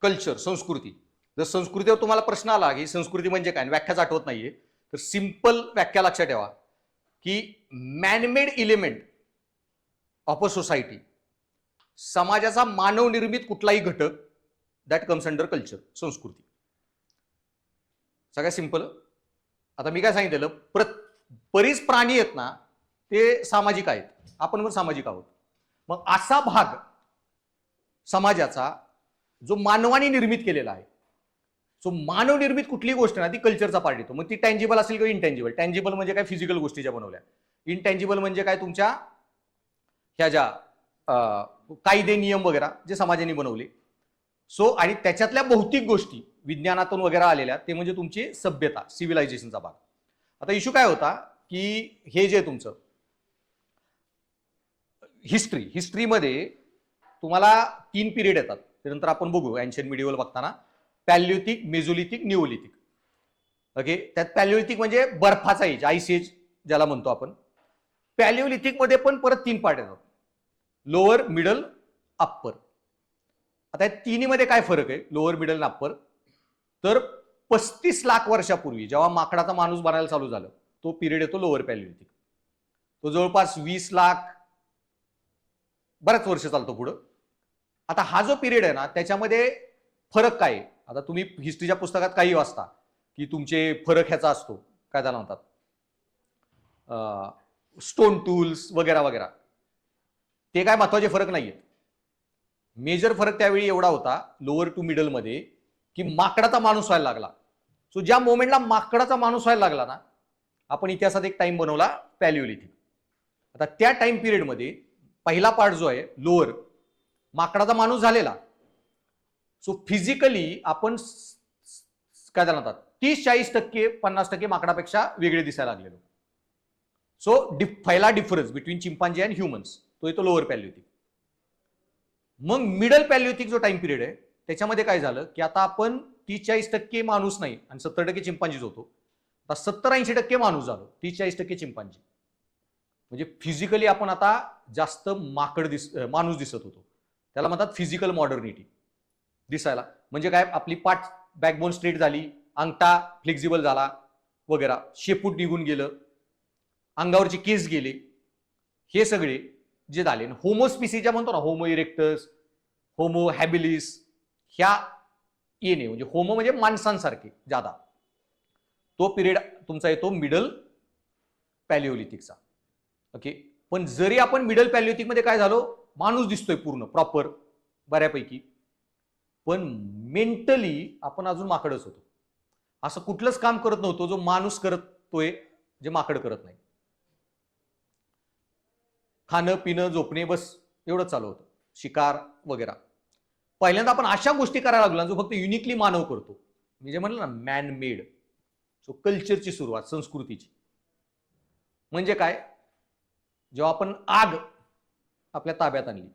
Culture, संस्कृती. जर संस्कृतीवर तुम्हाला प्रश्न आला की संस्कृती म्हणजे काय, व्याख्याच आठवत नाहीये, तर सिंपल व्याख्या लक्षात ठेवा की man-made element of a society, समाजाचा मानवनिर्मित कुठलाही घटक, दॅट कम्स अंडर कल्चर, संस्कृती. सगळ्यात सिंपल. आता मी काय सांगितलेलं, बरीच प्राणी आहेत ना ते सामाजिक आहेत, आपण पण सामाजिक आहोत. मग असा भाग समाजाचा जो मानवाने निर्मित केलेला आहे, सो मानव निर्मित कुठलीही गोष्ट ना ती कल्चरचा पार्ट येतो. मग ती टँजिबल असेल किंवा इनटँजिबल. टँजिबल म्हणजे काय, फिजिकल गोष्टी ज्या बनवल्या. इनटँजिबल म्हणजे काय, तुमच्या ह्या ज्या कायदे नियम वगैरे जे समाजाने बनवले. सो आणि त्याच्यातल्या भौतिक गोष्टी विज्ञानातून वगैरे आलेल्या, ते म्हणजे तुमची सभ्यता, सिव्हिलायझेशनचा भाग. आता इश्यू काय होता की हे जे तुमचं हिस्ट्रीमध्ये तुम्हाला 3 पिरियड येतात. त्यानंतर आपण बघू एन्शियंट मिडिवल बघताना, पॅलिओलिथिक, मेझोलिथिक, निओलिथिक. ओके, त्यात पॅलिओलिथिक म्हणजे बर्फाचा एज, आईस एज ज्याला म्हणतो आपण. पॅलिओलिथिक मध्ये पण परत 3 पार्ट येतात, लोअर, मिडल, अप्पर. आता या तिन्हीमध्ये काय फरक आहे, लोअर, मिडल आणि अप्पर? तर 35 लाख वर्षापूर्वी जेव्हा माकडाचा माणूस बनायला चालू झालं, तो पिरियड येतो लोअर पॅलिओलिथिक. तो जवळपास 20 लाख बऱ्याच वर्ष चालतो पुढं. आता हा जो पिरियड आहे ना त्याच्यामध्ये फरक काय आहे? आता तुम्ही हिस्ट्रीच्या पुस्तकात काही वाचता की तुमचे फरक ह्याचा असतो, काय त्याला म्हणतात, स्टोन टूल्स वगैरे वगैरे. ते काय महत्वाचे फरक नाहीयेत. मेजर फरक त्यावेळी एवढा होता लोअर टू मिडल मध्ये की माकडाचा माणूस व्हायला लागला. सो ज्या मोमेंटला माकडाचा माणूस व्हायला लागला ना, आपण इतिहासात एक टाइम बनवला पॅलिओलिथिक. आता त्या टाइम पिरियडमध्ये पहिला पार्ट जो आहे लोअर, माकडाचा माणूस झालेला. सो फिजिकली आपण काय त्याला म्हणतात 30-40%, 50% माकडापेक्षा वेगळे दिसायला लागलेलो. सो पहिला difference between chimpanzee and humans तो येतो लोअर पॅलिओलिथिक. मग मिडल पॅलिओलिथिक जो टाइम पिरियड आहे त्याच्यामध्ये काय झालं की आता आपण 30-40% माणूस नाही आणि 70% चिंपांजीच होतो. आता 70-80% माणूस झालो, 30-40% चिंपांजी. म्हणजे फिजिकली आपण आता जास्त माणूस दिसत होतो. त्याला म्हणतात फिजिकल मॉडर्निटी. दिसायला म्हणजे काय, आपली पाठ बॅकबोन स्ट्रेट झाली, अंगठा फ्लेक्झिबल झाला वगैरे, शेपूट निघून गेलं, अंगावरचे केस गेले, हे सगळे जे झाले. होमो स्पिसीज म्हणतो ना, होमो इरेक्टस, होमो हॅबिलिस, ह्या येणे म्हणजे होमो म्हणजे माणसांसारखे जादा, तो पिरियड तुमचा येतो मिडल पॅलिओलिथिकचा. ओके, पण जरी आपण मिडल पॅलिओलिथिक मध्ये काय झालो, माणूस दिसतोय पूर्ण प्रॉपर बऱ्यापैकी, पण मेंटली आपण अजून माकडच होतो. असं कुठलंच काम करत नव्हतो जो माणूस करतोय, जे माकड करत नाही. खाणं पिणं झोपणे बस एवढंच चालू होतं, शिकार वगैरे. पहिल्यांदा आपण अशा गोष्टी करायला लागलो जो फक्त युनिकली मानव करतो. मी जे म्हणलं ना मॅन मेड. सो कल्चरची सुरुवात, संस्कृतीची. म्हणजे काय, जेव्हा आपण आग आपल्या ताब्यात आणली,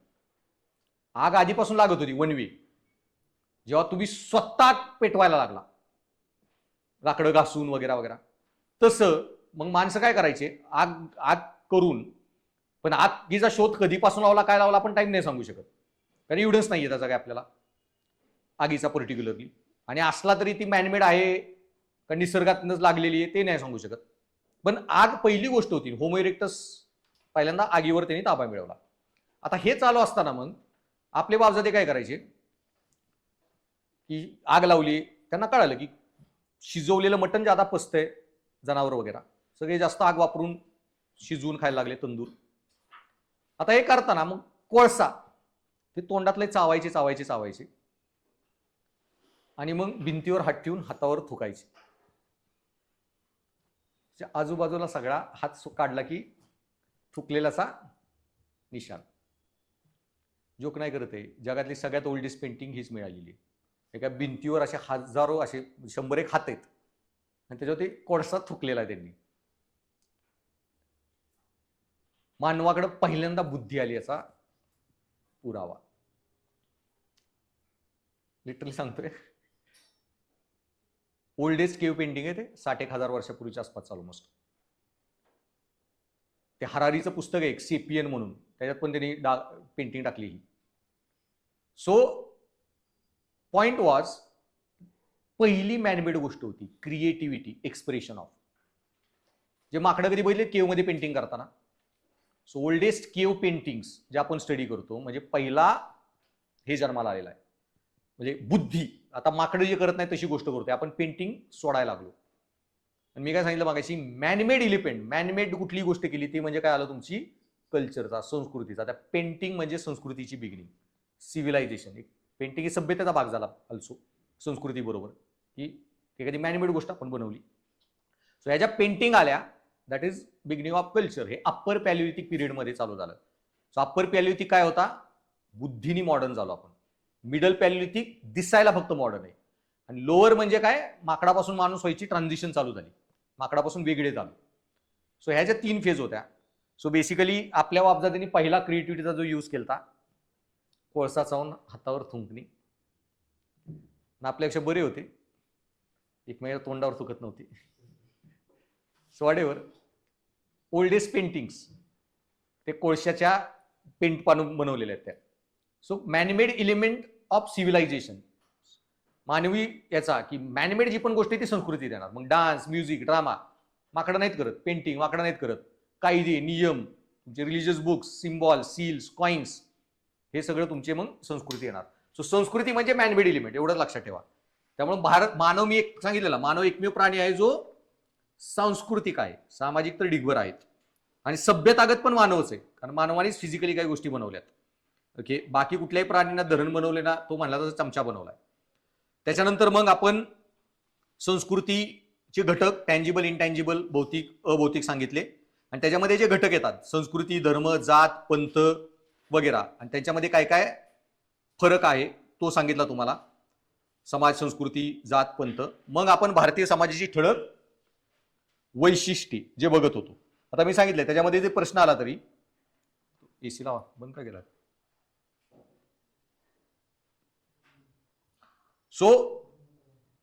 आग आधीपासून लागत होती वनवे. जेव्हा तुम्ही स्वतः पेटवायला लागला लाकडं घासून वगैरे वगैरे, तसं मग माणसं काय करायचे, आग आग करून. पण आगीचा शोध कधीपासून लावला, काय लावला, आपण टाइम नाही सांगू शकत, कारण एव्हिडन्स नाहीये त्याचा काय आपल्याला आगीचा पर्टिक्युलरली. आणि असला तरी ती मॅनमेड आहे का निसर्गातूनच लागलेली आहे ते नाही सांगू शकत. पण आग पहिली गोष्ट होती. होमो इरेक्टस पहिल्यांदा आगीवर त्यांनी ताबा मिळवला. आता हे चालू असताना मग आपले बापजादे काय करायचे की आग लावली, त्यांना कळालं की शिजवलेलं मटण ज्यादा पचतंय, जनावर वगैरे सगळे जास्त आग वापरून शिजवून खायला लागले, तंदूर. आता हे करताना मग कोळसा ते तोंडातले चावायचे चावायचे चावायचे आणि मग भिंतीवर हात ठेवून हातावर थुकायचे. आजूबाजूला सगळा हात काढला की थुकलेलाचा निशाण. जोक नाही करत आहे, जगातली सगळ्यात ओल्डेस्ट पेंटिंग हीच मिळालेली आहे. एका भिंतीवर असे हजारो, असे 100 हात आहेत आणि त्याच्यावर ते कोळसा थुकलेला आहे त्यांनी. मानवाकडे पहिल्यांदा बुद्धी आली याचा पुरावा. लिटरली सांगतोय, ओल्डेस्ट केव्ह पेंटिंग आहे ते, 60,000 वर्षापूर्वीच्या आसपास ऑलमोस्ट. ते हरारीचं पुस्तक आहे एक सेपियन म्हणून, त्याच्यात पण त्यांनी पेंटिंग टाकली ही. सो पॉइंट वॉज पहिली मॅनमेड गोष्ट होती क्रिएटिव्हिटी, एक्सप्रेशन ऑफ. जे माकडं कधी बघितले केव मध्ये पेंटिंग करताना, सो ओल्डेस्ट केव पेंटिंग्स जे आपण स्टडी करतो, म्हणजे पहिला हे जन्माला आलेला आहे, म्हणजे बुद्धी. आता माकडं जे करत नाही तशी गोष्ट करतोय आपण, पेंटिंग सोडायला लागलो. आणि मी काय सांगितलं मागाशी, मॅनमेड एलिमेंट, मॅनमेड कुठली गोष्ट केली ती म्हणजे काय आलं, तुमची कल्चरचा, संस्कृतीचा. आता पेंटिंग म्हणजे संस्कृतीची बिगिनिंग, सिव्हिलायझेशन. एक पेंटिंग ही सभ्यतेचा भाग झाला अल्सो संस्कृती बरोबर, की एखादी मॅनमेड गोष्ट आपण बनवली. सो ह्या ज्या पेंटिंग आल्या, that is beginning of culture. हे अप्पर पॅलिओलिथिक पिरियडमध्ये चालू झालं. सो अप्पर पॅलिओलिथिक काय होता, बुद्धीनी मॉडर्न झालो आपण. मिडल पॅलिओलिथिक दिसायला फक्त मॉडर्न आहे. आणि लोअर म्हणजे काय, माकडापासून माणूस व्हायची ट्रान्झिशन चालू झाली, माकडापासून वेगळे झालो. सो ह्या ज्या 3 फेज होत्या. सो बेसिकली आपल्या बापदादांनी पहिला क्रिएटिव्हिटीचा जो यूज केला, कोळसा चावून हातावर थुंकणे. आपल्यापेक्षा बरे होते, एकमेकांच्या तोंडावर थुकत नव्हते. सो वॉटेवर ओल्डेस्ट पेंटिंग्स ते कोळशाच्या पेंट पासून बनवलेल्या आहेत त्या. So manmade element of civilization, मानवी याचा, की मॅनमेड जी पण गोष्ट आहे ती संस्कृती देणार. मग डान्स, म्युझिक, ड्रामा माकडं नाहीत करत, पेंटिंग माकडं नाहीत करत, कायदे, नियम, तुमचे religious books, symbol, seals, coins, हे सगळं तुमचे मग संस्कृती येणार. सो संस्कृती म्हणजे मॅनमेड एलिमेंट, एवढंच लक्षात ठेवा. त्यामुळे मानव, मी एक सांगितलेला, मानव एकमेव प्राणी आहे जो सांस्कृतिक आहे. सामाजिक तर ढिगभर आहेत, आणि सभ्यतागत पण मानवच आहे, कारण मानवानेच फिजिकली काही गोष्टी बनवल्यात. ओके, बाकी कुठल्याही प्राणींना धरण बनवले ना, तो म्हणला तसं चमचा बनवलाय. त्याच्यानंतर मग आपण संस्कृतीचे घटक, टँजिबल, इनटँजिबल, भौतिक, अभौतिक सांगितले. आणि त्याच्यामध्ये जे घटक येतात, संस्कृती, धर्म, जात, पंथ वगैरे, आणि त्याच्यामध्ये काय काय फरक आहे तो सांगितला तुम्हाला. समाज, संस्कृती, जात, पंथ. मग आपण भारतीय समाजाची ठळक वैशिष्ट्ये जे बघत होतो. आता मी सांगितलं त्याच्यामध्ये जे प्रश्न आला तरी, एसी लावा, बंद का केला. सो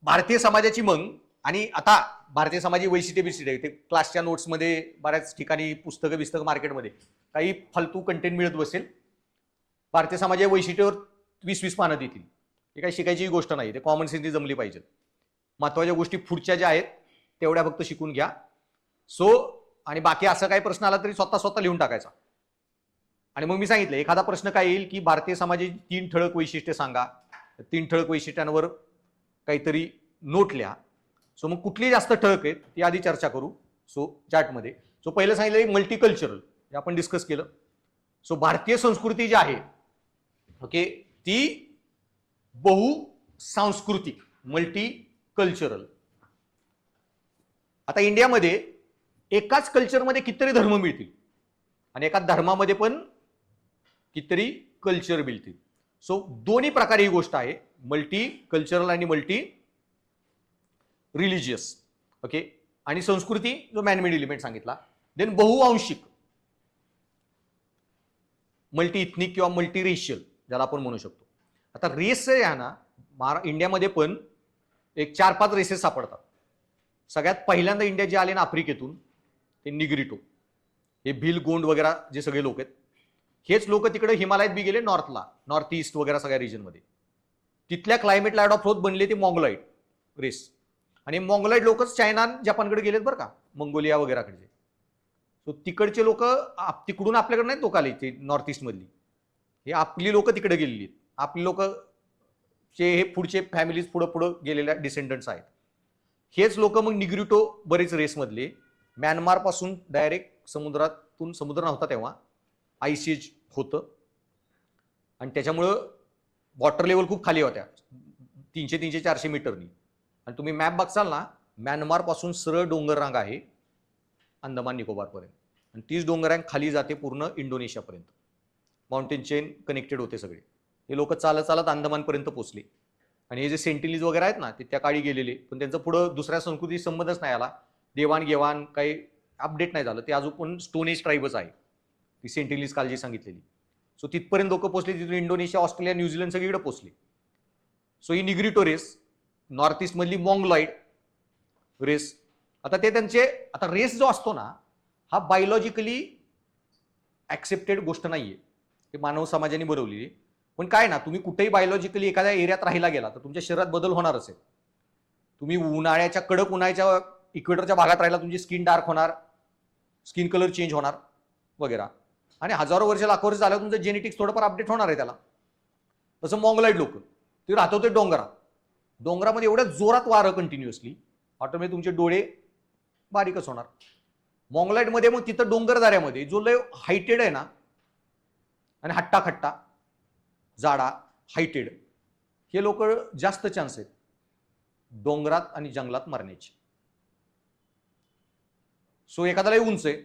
भारतीय समाजाची मग, आणि आता भारतीय समाजाची वैशिष्ट्ये ते क्लासच्या नोट्समध्ये बऱ्याच ठिकाणी पुस्तकं मार्केटमध्ये काही फालतू कंटेंट मिळत बसेल. भारतीय समाजाच्या वैशिष्ट्यावर 20-20 पानं देतील. हे काही शिकायची गोष्ट नाही, ते कॉमन सेन्सनी जमली पाहिजे. महत्वाच्या गोष्टी पुढच्या ज्या आहेत तेवढ्या फक्त शिकून घ्या. सो आणि बाकी असं काही प्रश्न आला तरी स्वतः लिहून टाकायचा. आणि मग मी सांगितलं एखादा प्रश्न काय येईल, की भारतीय समाजाची 3 ठळक वैशिष्ट्ये सांगा, 3 ठळक वैशिष्ट्यांवर काहीतरी नोट लिहा. सो मग कुठली जास्त ठळक आहेत ती आधी चर्चा करू. सो चार्टमध्ये सो पहिलं सांगितलं मल्टीकल्चरल, हे आपण डिस्कस केलं. सो भारतीय संस्कृती जी आहे, ओके, ती बहुसांस्कृतिक, मल्टीकल्चरल. आता इंडियामध्ये एकाच कल्चरमध्ये कितीतरी धर्म मिळतील, आणि एकाच धर्मामध्ये पण कितीतरी कल्चर मिळतील. सो दोन्ही प्रकारे ही गोष्ट आहे, मल्टी कल्चरल आणि मल्टी रिलिजियस. ओके, आणि संस्कृती जो मॅनमेड एलिमेंट सांगितला. देन बहुआंशिक, मल्टी इथनिक किंवा मल्टी रेशियल ज्याला आपण म्हणू शकतो. आता रेस आहे ना, इंडियामध्ये पण एक 4-5 रेसेस सापडतात. सगळ्यात पहिल्यांदा इंडिया जे आले ना आफ्रिकेतून, ते निग्रिटो, हे भिल, गोंड वगैरे जे सगळे लोक आहेत, हेच लोक तिकडे हिमालयात बी गेले, नॉर्थला, नॉर्थ ईस्ट वगैरे सगळ्या रिजनमध्ये. तिथल्या क्लायमेटला अडॉप्ट होत बनले ते मॉंगोलाइट रेस. आणि मॉंगोलाइट लोकच चायना, जपानकडे गेलेत बरं का, मंगोलिया वगैरेकडचे. सो तिकडचे लोक तिकडून आपल्याकडे नाहीत लोक आले, ते नॉर्थ ईस्ट मधली, हे आपली लोक तिकडे गेलेली. आपली लोक चे हे पुढचे फॅमिलीज पुढं गेलेल्या डिसेंडंट्स आहेत. हेच लोक मग निग्रिटो बरेच रेसमधले म्यानमार पासून डायरेक्ट समुद्रातून, समुद्र नव्हता तेव्हा, आयसीज होतं, आणि त्याच्यामुळं वॉटर लेवल खूप खाली होत्या, 300-400 मीटरनी. आणि तुम्ही मॅप बघसाल ना, म्यानमार पासून सरळ डोंगर रांग आहे अंदमान निकोबारपर्यंत, आणि तीच डोंगर रांग खाली जाते पूर्ण इंडोनेशियापर्यंत. माउंटेन चेन कनेक्टेड होते सगळे. हे लोक चालत चालत अंदमानपर्यंत पोहोचले. आणि हे जे सेंटिनीज वगैरे आहेत ना, ते त्या काळी गेलेले, पण त्यांचं पुढं दुसऱ्या संस्कृती संबंधच नाही आला, देवाणघेवाण काही अपडेट नाही झालं. ते अजून पण स्टोन एज ट्राईबच आहे, ती सेंटिनीज काल जी सांगितलेली. सो तिथपर्यंत लोक पोहोचले, तिथून इंडोनेशिया, ऑस्ट्रेलिया, न्यूझीलंड सगळीकडे पोहोचले. सो ही निग्रिटो रेस, नॉर्थ ईस्ट मधली मॉंगोलाइट रेस. आता ते त्यांचे, आता रेस जो असतो ना, हा बायोलॉजिकली ऍक्सेप्टेड गोष्ट नाहीये, ते मानव समाजाने बनवलेली. पण काय ना, तुम्ही कुठेही बायोलॉजिकली एखाद्या एरियात राहिला गेला तर तुमच्या शरीरात बदल होणारच आहे. तुम्ही उन्हाळ्याच्या कडक उन्हाळ्याच्या इक्वेटरच्या भागात राहिला, तुमची स्किन डार्क होणार, स्किन कलर चेंज होणार वगैरे, आणि हजारो वर्ष लाखो वर्ष झाल्यावर तुमचं जेनेटिक्स थोडंफार अपडेट होणार आहे त्याला. तसं मॉंगोलाइड लोक ते राहत होते डोंगरामध्ये एवढ्या जोरात वारं कंटिन्युअसली, ऑटोमॅटिक तुमचे डोळे बारीकच होणार. मॉंगोलाइडमध्ये मग तिथं डोंगरदऱ्यामध्ये जो लय हायटेड आहे ना आणि हट्टा खट्टा जाडा हायटेड, हे लोक जास्त चान्स आहेत डोंगरात आणि जंगलात मरण्याची. सो एखादा लय उंच आहे,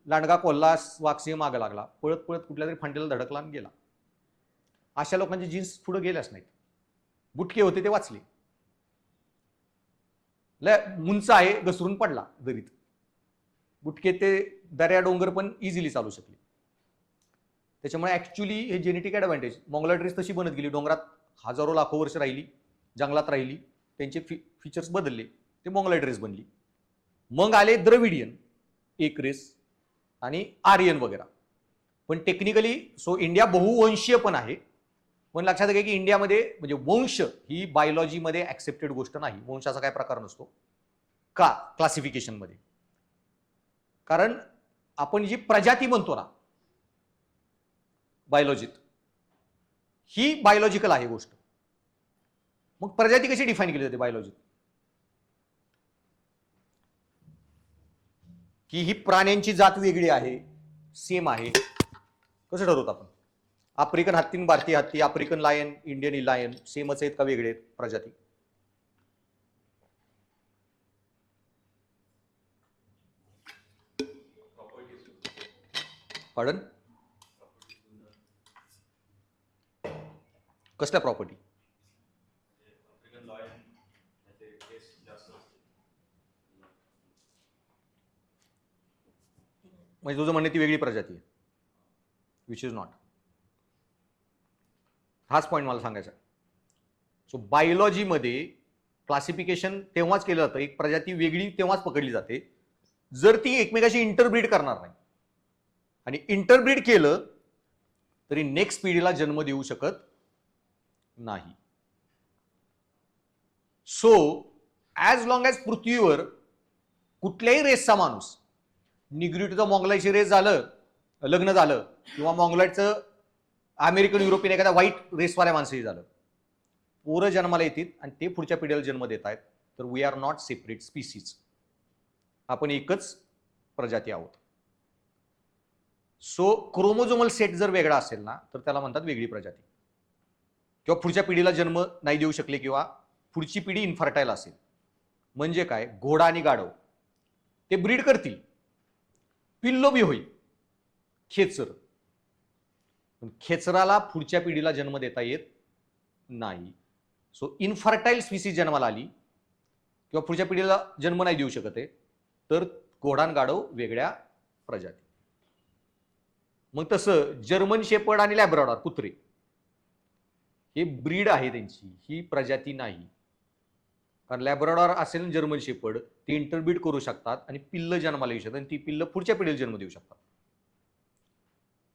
लांडगा कोल्हा वाघसिंह मागे लागला, पळत पळत कुठल्या तरी फांडीला धडकला आणि गेला. अशा लोकांचे जीन्स पुढे गेल्याच नाहीत. बुटके होते ते वाचले. लय उंच आहे, घसरून पडला दरीत, बुटके ते दर्या डोंगर पण इझिली चालू शकले. त्याच्यामुळे ऍक्च्युली हे जेनेटिक ऍडव्हान्टेज. मॉंगोलाइड रेस तशी बनत गेली, डोंगरात हजारो लाखो वर्ष राहिली, जंगलात राहिली, त्यांचे फीचर्स बदलले, ते मॉंगोलाइड रेस बनली. मग आले द्रविडियन एक रेस आणि आर्यन वगैरे. पण टेक्निकली सो इंडिया बहुवंशीय पण आहे. पण लक्षात घ्या की इंडियामध्ये म्हणजे वंश ही बायोलॉजीमध्ये ऍक्सेप्टेड गोष्ट नाही. वंशाचा काय प्रकार नसतो का क्लासिफिकेशनमध्ये. कारण आपण जी प्रजाती म्हणतो ना बायोलॉजीत, ही बायोलॉजिकल आहे गोष्ट. मग प्रजाती कशी डिफाईन केली जाते बायोलॉजीत? की ही प्राण्यांची जात वेगळी आहे, सेम आहे, कसं ठरवत आपण? आफ्रिकन हत्ती, भारतीय हत्ती, आफ्रिकन लायन, इंडियन लायन सेमच आहेत का वेगळे आहेत प्रजाती? पॉर्डन? कसल्या प्रॉपर्टी? म्हणजे तुझं म्हणणे ती वेगळी प्रजाती आहे, विच इज नॉट. हाच पॉईंट मला सांगायचा. सो बायोलॉजीमध्ये क्लासिफिकेशन तेव्हाच केलं जातं, एक प्रजाती वेगळी तेव्हाच पकडली जाते जर ती एकमेकाशी इंटरब्रीड करणार नाही. आणि इंटरब्रीड केलं तरी नेक्स्ट पिढीला जन्म देऊ शकत नाही. सो ॲज लॉंग ॲज पृथ्वीवर कुठल्याही रेसचा माणूस, निग्रिटचं मॉंगोलाइटशी रेस झालं, लग्न झालं, किंवा मॉंगोलाइटचं अमेरिकन युरोपियन एखाद्या व्हाईट रेसवाल्या माणसाशी झालं, पोरं जन्माला येतील आणि ते पुढच्या पिढीला जन्म देत आहेत, तर we are not separate species. आपण एकच प्रजाती आहोत. सो क्रोमोझोमल सेट जर वेगळा असेल ना तर त्याला म्हणतात वेगळी प्रजाती. किंवा पुढच्या पिढीला जन्म नाही देऊ शकले, किंवा पुढची पिढी इन्फर्टाईल असेल. म्हणजे काय, घोडा आणि गाढव ते ब्रीड करतील, पिल्लो बी होईल, खेचर, पण खेचराला पुढच्या पिढीला जन्म देता येत नाही. सो इन्फर्टाईल स्पीसीज जन्माला आली किंवा पुढच्या पिढीला जन्म नाही देऊ शकत आहे, तर घोडा आणि गाढव वेगळ्या प्रजाती. मग तसं जर्मन शेपर्ड आणि लॅब्राडॉर कुत्रे हे ब्रीड आहे त्यांची, ही प्रजाती नाही. कारण लॅब्राडॉर असेल जर्मन शेपर्ड, ते इंटरब्रीड करू शकतात आणि पिल्ल जन्माला येऊ शकतात, आणि ती पिल्ल पुढच्या पिढीला जन्म देऊ शकतात.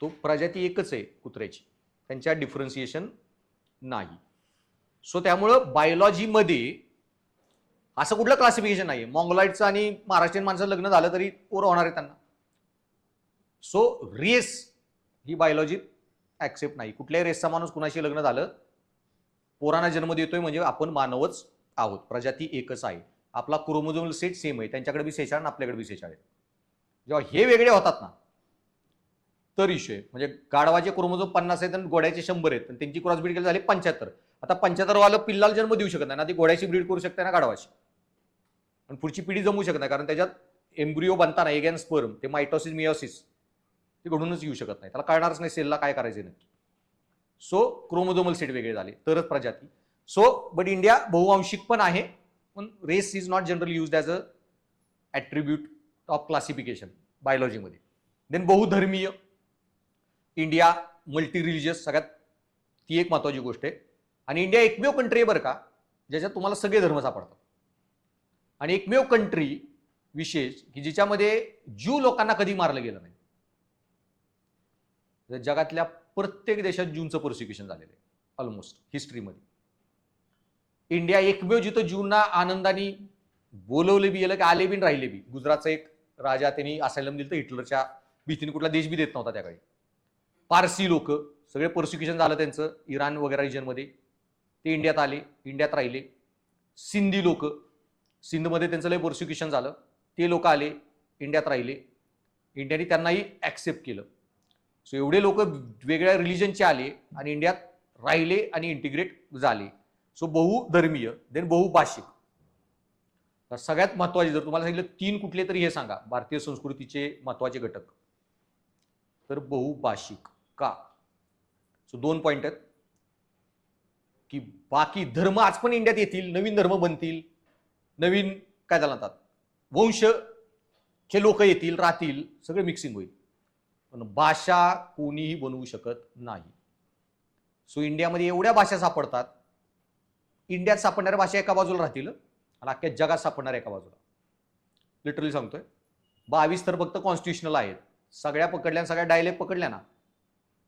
तो प्रजाती एकच आहे कुत्र्याची, त्यांच्यात डिफरन्सिएशन नाही. सो त्यामुळं बायोलॉजीमध्ये असं कुठलं क्लासिफिकेशन नाही. मॉंगोलाइटचं आणि महाराष्ट्रीयन माणसाचं लग्न झालं तरी पोरं होणार आहे त्यांना. सो रेस ही बायोलॉजीत ऍक्सेप्ट नाही. कुठल्याही रेसचा माणूस कुणाशी लग्न झालं, पोरांना जन्म देतोय म्हणजे आपण मानवच आहोत, प्रजाती एकच आहे. आपला क्रोमोझोमल सेट सेम आहे, त्यांच्याकडे बी 46 आपल्याकडे बी 46 आहेत. जेव्हा हे वेगळे होतात ना तर इश्यू आहे. म्हणजे गाढवाचे क्रोमोझोम 50 आहेत आणि घोड्याचे 100 आहेत, आणि त्यांची क्रॉसब्रीड केली झाली 75. आता 75 वाला पिल्लाला जन्म देऊ शकत नाही ना, ती घोड्याची ब्रीड करू शकते ना गाढवाची, आणि पुढची पिढी जमू शकत नाही, कारण त्याच्यात एम्ब्रिओ बनताना एग अँड स्पर्म, ते मायटोसिस मियोसिस ते घडूनच येऊ शकत नाही, त्याला कळणारच नाही सेलला काय करायचे नक्की. सो क्रोमोझोमल सेट वेगळे झाले तरच प्रजाती. सो बट इंडिया बहुवांशिक पण आहे, पण race is not generally used as a attribute of classification बायोलॉजीमध्ये. देन बहुधर्मीय, इंडिया मल्टी रिलिजियस, सगळ्यात ती एक महत्वाची गोष्ट आहे. आणि इंडिया एकमेव कंट्री आहे बरं का ज्याच्यात तुम्हाला सगळे धर्म सापडतात, आणि एकमेव कंट्री विशेष की जिच्यामध्ये ज्यू लोकांना कधी मारलं गेलं नाही. जगातल्या प्रत्येक देशात ज्यूंचं प्रोसिक्युशन झालेलं आहे ऑलमोस्ट हिस्ट्रीमध्ये. इंडिया एकमेव जिथं ज्यूंना आनंदाने बोलवले बी गेलं की आले बी राहिले बी. गुजरातचा एक राजा, त्यांनी असायलम दिलं, हिटलरच्या भीतीने कुठला देश बी देत नव्हता त्याकडे. पारसी लोक सगळे प्रोसिक्युशन झालं त्यांचं इराण वगैरे रिजनमध्ये, ते इंडियात आले, इंडियात राहिले. सिंधी लोक, सिंधमध्ये त्यांचं लय प्रोसिक्युशन झालं, ते लोक आले, इंडियात राहिले, इंडियाने त्यांनाही ऍक्सेप्ट केलं. सो एवढे लोक वेगळ्या रिलिजनचे आले आणि इंडियात राहिले आणि इंटिग्रेट झाले. सो बहुधर्मीय, देन बहुभाषिक. तर सगळ्यात महत्वाचे जर तुम्हाला सांगितलं 3 कुठले तरी हे सांगा भारतीय संस्कृतीचे महत्वाचे घटक, तर बहुभाषिक. का? सो 2 पॉइंट आहेत की बाकी धर्म आज पण इंडियात येतील, नवीन धर्म बनतील, नवीन काय झालं म्हणतात वंशचे लोक येतील, राहतील, सगळे मिक्सिंग होईल, पण भाषा कोणीही बनवू शकत नाही. सो इंडियामध्ये एवढ्या भाषा सापडतात, इंडियात सापडणाऱ्या भाषा एका बाजूला राहतील आणि अख्ख्या जगात सापडणार एका बाजूला. लिटरली सांगतोय, 22 तर फक्त कॉन्स्टिट्युशनल आहेत. सगळ्या पकडल्या, सगळ्या डायलेक्ट पकडल्या ना,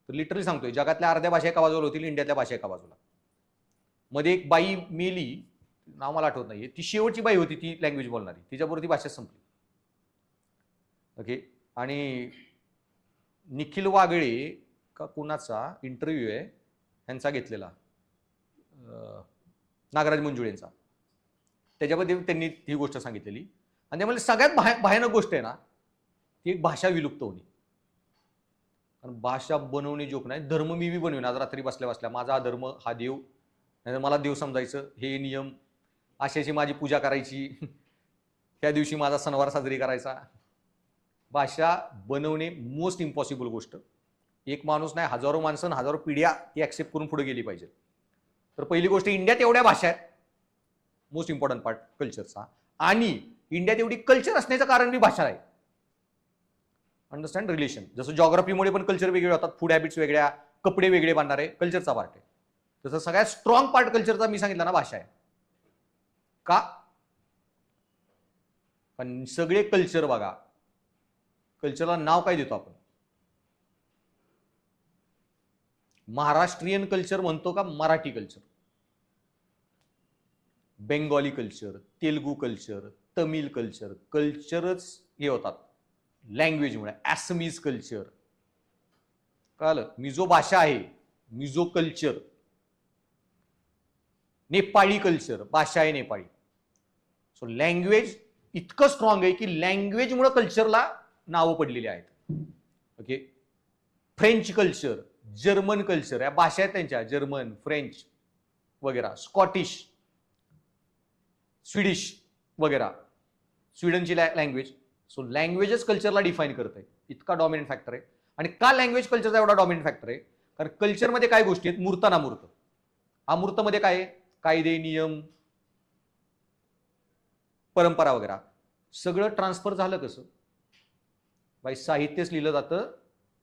तर लिटरली सांगतोय जगातल्या अर्ध्या भाषा एका बाजूला होतील, इंडियातल्या भाषा एका बाजूला. मध्ये एक बाई मेली, नाव मला आठवत नाहीये, ती शेवटची बाई होती ती लँग्वेज बोलणारी, तिच्याबरोबर ती भाषा संपली. ओके. आणि निखिल वागळे का कुणाचा इंटरव्ह्यू आहे यांचा घेतलेला, नागराज मंजुळेंचा, त्याच्यामध्ये त्यांनी ही गोष्ट सांगितलेली. आणि त्यामुळे सगळ्यात भयानक गोष्ट आहे ना, ती एक भाषा विलुप्त होणे. कारण भाषा बनवणे जोक नाही. धर्म मी बी बनवेन आज रात्री बसल्या बसल्या, माझा हा धर्म, हा देव, नाही मला देव समजायचं, हे नियम, अशाची माझी पूजा करायची, त्या दिवशी माझा सणवार साजरी करायचा. भाषा बनवणे मोस्ट इम्पॉसिबल गोष्ट. एक माणूस नाही, हजारो माणसं, हजारो पिढ्या ती ऍक्सेप्ट करून पुढे गेली पाहिजे. तर पहिली गोष्ट, इंडियात एवढ्या भाषा आहेत, मोस्ट इम्पॉर्टंट पार्ट कल्चरचा. आणि इंडियात एवढी कल्चर असण्याचं कारण बी भाषा आहे. Understand relation. जसं जॉग्राफीमुळे पण कल्चर वेगळे होतात, फूड हॅबिट्स वेगळ्या, कपडे वेगळे बांधणारे, कल्चरचा पार्ट आहे. तसं सगळ्यात स्ट्रॉंग पार्ट कल्चरचा मी सांगितलं ना, भाषा आहे. का? पण सगळे कल्चर बघा, कल्चरला नाव काय देतो आपण? महाराष्ट्रीयन कल्चर म्हणतो का Marathi culture? Bengali culture, Telugu culture, Tamil culture, कल्चरच हे होतात लँग्वेजमुळे. ॲसमीज कल्चर, कळलं? मिझो भाषा आहे, मिझो कल्चर. नेपाळी कल्चर, भाषा आहे नेपाळी. सो लँग्वेज इतकं स्ट्रॉंग आहे की लँग्वेजमुळे कल्चरला नावं पडलेली आहेत. Okay. French culture, German culture, या भाषा आहेत त्यांच्या, जर्मन, फ्रेंच वगैरे, स्कॉटिश, स्वीडिश वगैरे, स्वीडनची लँग्वेज. सो लँग्वेजच कल्चरला डिफाईन करत आहे, इतका डॉमिनंट फॅक्टर आहे. आणि का लँग्वेज कल्चरचा एवढा डॉमिनंट फॅक्टर आहे? कारण कल्चरमध्ये काय गोष्टी आहेत, मूर्त अनामूर्त. अमूर्तमध्ये काय आहे? कायदे, नियम, परंपरा वगैरे. सगळं ट्रान्सफर झालं कसं? बाई साहित्यच लिहिलं जातं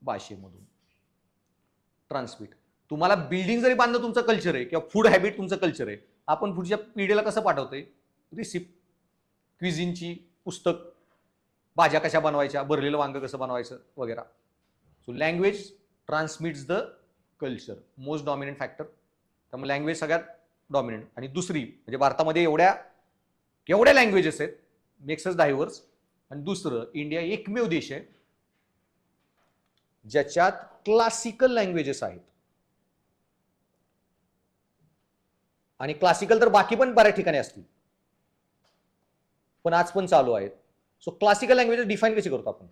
भाषेमधून, ट्रान्समिट. तुम्हाला बिल्डिंग जरी बांधणं तुमचं कल्चर आहे, किंवा फूड हॅबिट तुमचं कल्चर आहे, आपण पुढच्या पिढीला कसं पाठवतोय? रिसिप्ट, क्विझिनची पुस्तक, भाज्या कशा बनवायच्या, भरलेलं वांग कसं बनवायचं वगैरे. So language transmits the culture, most dominant factor. त्यामुळे लँग्वेज सगळ्यात डॉमिनंट. आणि दुसरी म्हणजे भारतामध्ये केवढ्या लँग्वेजेस आहेत, मेक्स अस डायव्हर्स. आणि दुसरं, इंडिया एकमेव देश आहे ज्याच्यात क्लासिकल लँग्वेजेस आहेत. आणि क्लासिकल तर बाकी पण बऱ्याच ठिकाणी असतील, पण आज पण चालू आहेत. सो क्लासिकल लँग्वेजेस डिफाईन कशी करतो आपण?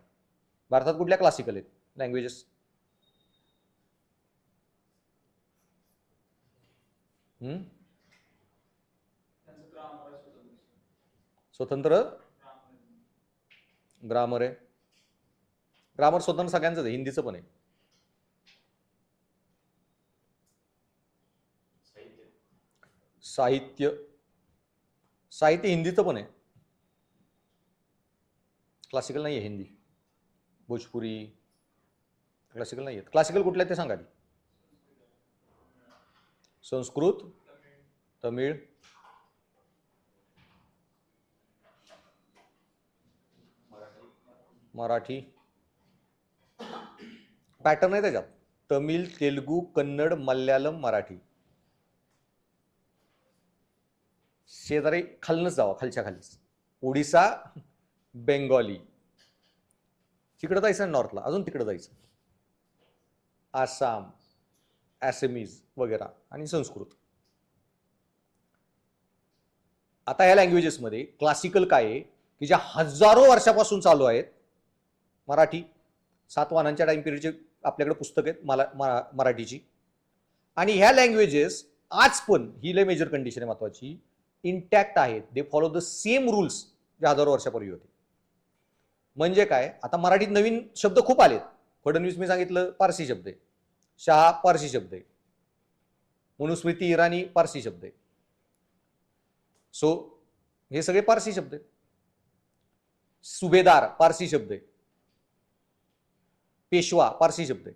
भारतात कुठल्या क्लासिकल आहेत लँग्वेजेस? स्वतंत्र ग्रामर आहे. ग्रामर स्वतंत्र सगळ्यांचंच आहे, हिंदीचं पण आहे. साहित्य हिंदीचं पण आहे, क्लासिकल नाही आहे. हिंदी, भोजपुरी क्लासिकल नाही आहेत. क्लासिकल कुठले ते सांगा. संस्कृत, तमिळ, मराठी. पॅटर्न आहे त्याच्यात. तमिळ, तेलुगू, कन्नड, मल्याळम, मराठी. शेजारी खालनच जावा, खालच्या खालीच. ओडिसा, बेंगॉली. तिकडे जायचं नॉर्थला, अजून तिकडे जायचं. आसाम, ॲसमीज वगैरे आणि संस्कृत. आता या लँग्वेजेसमध्ये क्लासिकल काय आहे की ज्या हजारो वर्षापासून चालू आहेत. मराठी, सातवाहनांच्या टाइम पिरियडचे आपल्याकडे पुस्तक आहेत मराठीची. आणि ह्या लँग्वेजेस आज पण, ही लय मेजर कंडिशन आहे महत्वाची, इंटॅक्ट आहेत. They follow the same rules जे हजारो वर्षापूर्वी होते. म्हणजे काय, आता मराठीत नवीन शब्द खूप आलेत. फडणवीस मी सांगितलं पारसी शब्द आहे, शहा पारसी शब्द आहे, मनुस्मृती इराणी पारसी शब्द आहे. सो हे सगळे पारसी शब्द आहेत. सुभेदार पारसी शब्द आहे, पेशवा पारसी शब्द आहे.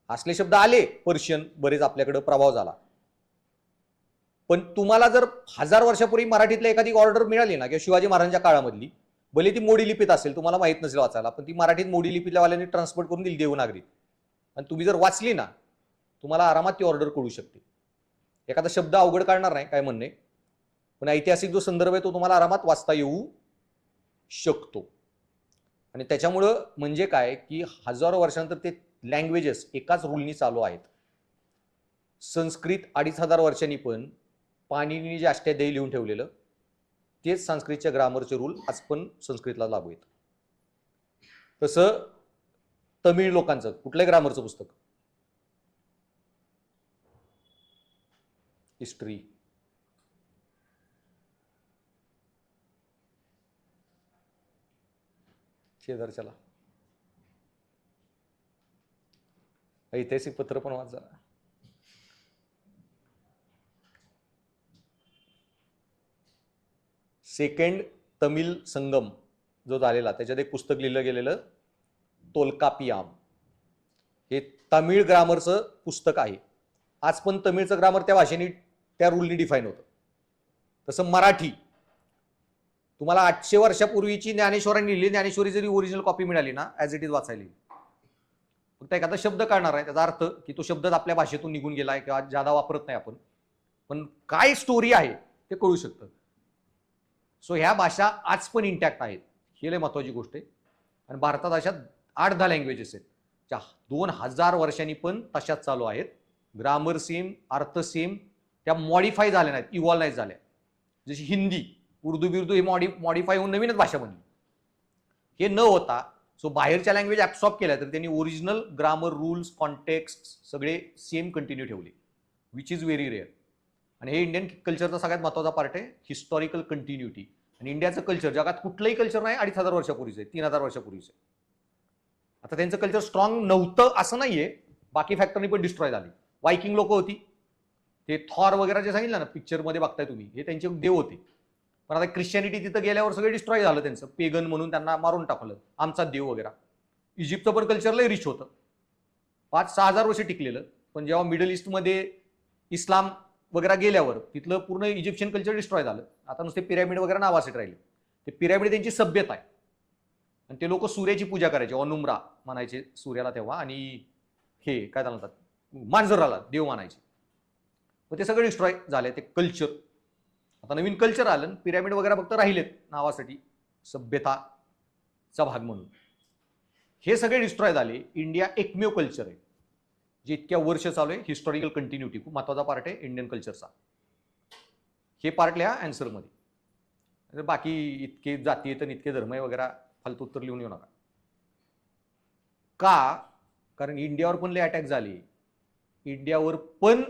असले शब्द आले, पर्शियन बरेच आपल्याकडे प्रभाव झाला. पण तुम्हाला जर 1000 वर्षापूर्वी मराठीतल्या एखादी ऑर्डर मिळाली ना, किंवा शिवाजी महाराजांच्या काळामधली, भले ती मोडी लिपीत असेल, तुम्हाला माहित नसेल वाचायला, पण ती मराठीत मोडी लिपीतल्या वाल्यांनी ट्रान्सपोर्ट करून दिली देवनागरीत, आणि तुम्ही जर वाचली ना, तुम्हाला आरामात ती ऑर्डर कळू शकते. एखादा शब्द अवघड काढणार नाही, काय म्हणणे, पण ऐतिहासिक जो संदर्भ आहे तो तुम्हाला आरामात वाचता येऊ शकतो. आणि त्याच्यामुळं म्हणजे काय की हजारो वर्षांनंतर ते लँग्वेजेस एकाच रूलनी चालू आहेत. संस्कृत 2500 वर्षांनी पण पाणिनीने जे अष्टाध्यायी लिहून ठेवलेलं तेच संस्कृतच्या ग्रामरचे रूल आज पण संस्कृतला लागू आहेत. तसं तमिळ लोकांचं कुठल्या ग्रामरचं पुस्तक, हिस्ट्री, शेजारच्याला ऐतिहासिक पत्र पण वाचा. सेकंड तमिळ संगम जो झालेला, त्याच्यात एक पुस्तक लिहिलं गेलेलं तोलकापियाम, हे तमिळ ग्रामरचं पुस्तक आहे. आज पण तमिळचं ग्रामर त्या भाषेने, त्या रूलनी डिफाईन होतं. तसं मराठी तुम्हाला 800 वर्षापूर्वीची ज्ञानेश्वरांनी लिहिली ज्ञानेश्वरी जरी ओरिजिनल कॉपी मिळाली ना, ॲज इट इज वाचायला, फक्त एखादा शब्द काढणार आहे, त्याचा अर्थ की तो शब्द आपल्या भाषेतून निघून गेलाय किंवा ज्यादा वापरत नाही आपण, पण काय स्टोरी आहे ते कळू शकतं. सो ह्या भाषा आज पण इंटॅक्ट आहेत, ही लय महत्वाची गोष्ट आहे. आणि भारतात अशा 8-10 लँग्वेजेस आहेत ज्या 2000 वर्षांनी पण तशाच चालू आहेत. ग्रामर सेम, अर्थ सेम, त्या मॉडिफाय झाल्या नाहीत, इव्हॉल्व नाही झाल्या. जशी हिंदी, उर्दू बिर्दू हे मॉडिफाय होऊन नवीनच भाषा बनली. हे न होता सो बाहेरच्या लँग्वेज ॲब्सॉर्ब केल्या तर त्यांनी ओरिजिनल ग्रामर, रूल्स, कॉन्टेक्स्ट सगळे सेम कंटिन्यू ठेवले, विच इज व्हेरी रेअर. आणि हे इंडियन कल्चरचा सगळ्यात महत्त्वाचा पार्ट आहे, हिस्टॉरिकल कंटिन्युटी. आणि इंडियाचं कल्चर जगात कुठलंही कल्चर नाही 2500 वर्षापूर्वीचं आहे, 3000 वर्षापूर्वीचं आहे. आता त्यांचं कल्चर स्ट्रॉंग नव्हतं असं नाहीये, बाकी फॅक्टरनी पण डिस्ट्रॉय झाली. वायकिंग लोक होती, ते थॉर वगैरे जे सांगितलं ना पिक्चरमध्ये बघताय तुम्ही, हे त्यांचे देव होते. पण आता ख्रिश्चॅनिटी तिथं गेल्यावर सगळे डिस्ट्रॉय झालं त्यांचं, पेगन म्हणून त्यांना मारून टाकलं, आमचा देव वगैरे. इजिप्तचं पण कल्चर लय रिच होतं, 5-6 हजार वर्ष टिकलेलं. पण जेव्हा मिडल ईस्टमध्ये इस्लाम वगैरे गेल्यावर तिथलं पूर्ण इजिप्शियन कल्चर डिस्ट्रॉय झालं. आता नुसते पिरॅमिड वगैरे नावासाठी राहिले. ते पिरॅमिड त्यांची सभ्यता आहे, आणि ते लोक सूर्याची पूजा करायचे, अनुमरा म्हणायचे सूर्याला तेव्हा, आणि हे काय म्हणतात मांजराला देव मानायचे. मग ते सगळे डिस्ट्रॉय झाले ते कल्चर. आता नवीन कल्चर आलं, पिरॅमिड वगैरे फक्त राहिलेत नावासाठी, सभ्यताचा भाग म्हणून. हे सगळे डिस्ट्रॉय झाले. इंडिया एकमेव कल्चर आहे जे इतक्या वर्ष चालू आहे. हिस्टॉरिकल कंटिन्युटी खूप महत्वाचा पार्ट आहे इंडियन कल्चरचा. हे पार्ट लिहा अँसरमध्ये. बाकी इतके जाती आहेत इतके धर्म वगैरे फालतू उत्तर लिहून येऊ नका. का? कारण इंडियावर पण लय अटॅक झाले, इंडियावर पण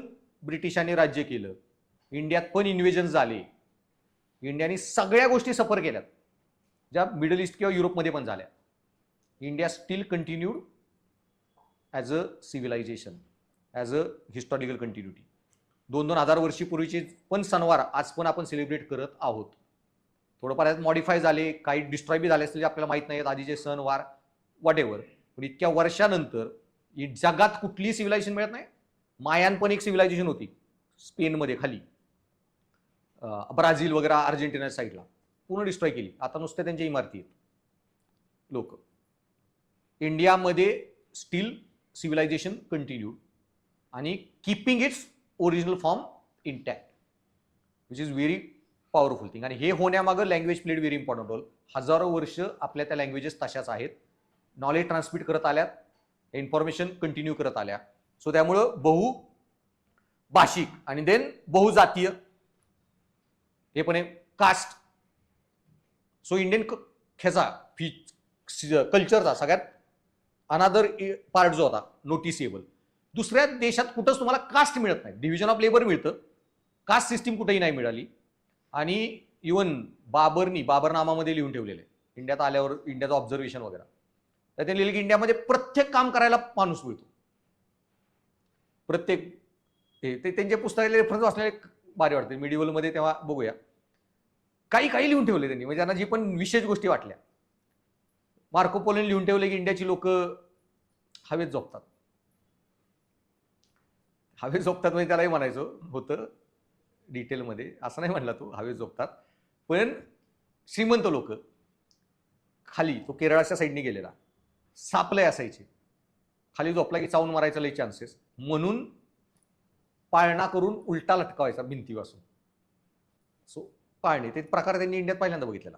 ब्रिटिशांनी राज्य केलं, इंडियात पण इन्व्हेजन झाले, इंडियाने सगळ्या गोष्टी सफर केल्यात ज्या मिडल ईस्ट किंवा युरोपमध्ये पण झाल्या. India still continued as a civilization, as a historical continuity. 2,000 वर्षीपूर्वीचे पण सणवार आज पण आपण सेलिब्रेट करत आहोत. थोडंफार मॉडिफाय झाले, काही डिस्ट्रॉय बी झाले असले आपल्याला माहित नाहीत आधीचे सणवार वॉट एव्हर. पण इतक्या वर्षानंतर जगात कुठलीही सिव्हिलायझेशन मिळत नाही. मायान पण एक सिव्हिलायझेशन होती स्पेनमध्ये खाली, ब्राझील वगैरे अर्जेंटिना साईडला, पूर्ण डिस्ट्रॉय केली. आता नुसत्या त्यांच्या इमारती आहेत लोक. इंडियामध्ये स्टील सिव्हिलायझेशन कंटिन्यूड आणि keeping its original form intact, which is very powerful thing. आणि हे होण्यामागं language played very important role. हजारो वर्ष आपल्या त्या लँग्वेजेस तशाच आहेत, नॉलेज ट्रान्समिट करत आल्यात, इन्फॉर्मेशन कंटिन्यू करत आल्या. सो त्यामुळं बहुभाषिक आणि देन बहुजातीय हे पण आहे, कास्ट. सो इंडियन ह्याचा कल्चरचा सगळ्यात अनादर पार्ट जो होता नोटिसेबल. दुसऱ्या देशात कुठंच तुम्हाला कास्ट मिळत नाही, डिव्हिजन ऑफ लेबर मिळतं, कास्ट सिस्टीम कुठेही नाही मिळाली. आणि इवन बाबरनामामध्ये लिहून ठेवलेलं आहे इंडियात आल्यावर, इंडियाचं ऑब्झर्वेशन वगैरे, तर त्यांनी लिहिलं की इंडियामध्ये प्रत्येक काम करायला माणूस मिळतो, प्रत्येक. ते त्यांच्या पुस्तकाचे रेफरन्स वाचलेले भारी वाटते मिडिवलमध्ये, तेव्हा बघूया. काही लिहून ठेवले त्यांनी, म्हणजे त्यांना जी पण विशेष गोष्टी वाटल्या. मार्को पोलोने लिहून ठेवले की इंडियाची लोक हवेत झोपतात. हवेत झोपतात म्हणजे त्यालाही म्हणायचं होतं डिटेलमध्ये, असं नाही म्हणला तो हवेत झोपतात, पण श्रीमंत लोक खाली, तो केरळाच्या साईडने गेलेला, सापले असायचे, खाली झोपला की चावून मारायचा लई चान्सेस, म्हणून पाळणा करून उलटा लटकावायचा भिंतीपासून. सो पाळणे ते प्रकार त्यांनी इंडियात पहिल्यांदा बघितलेला.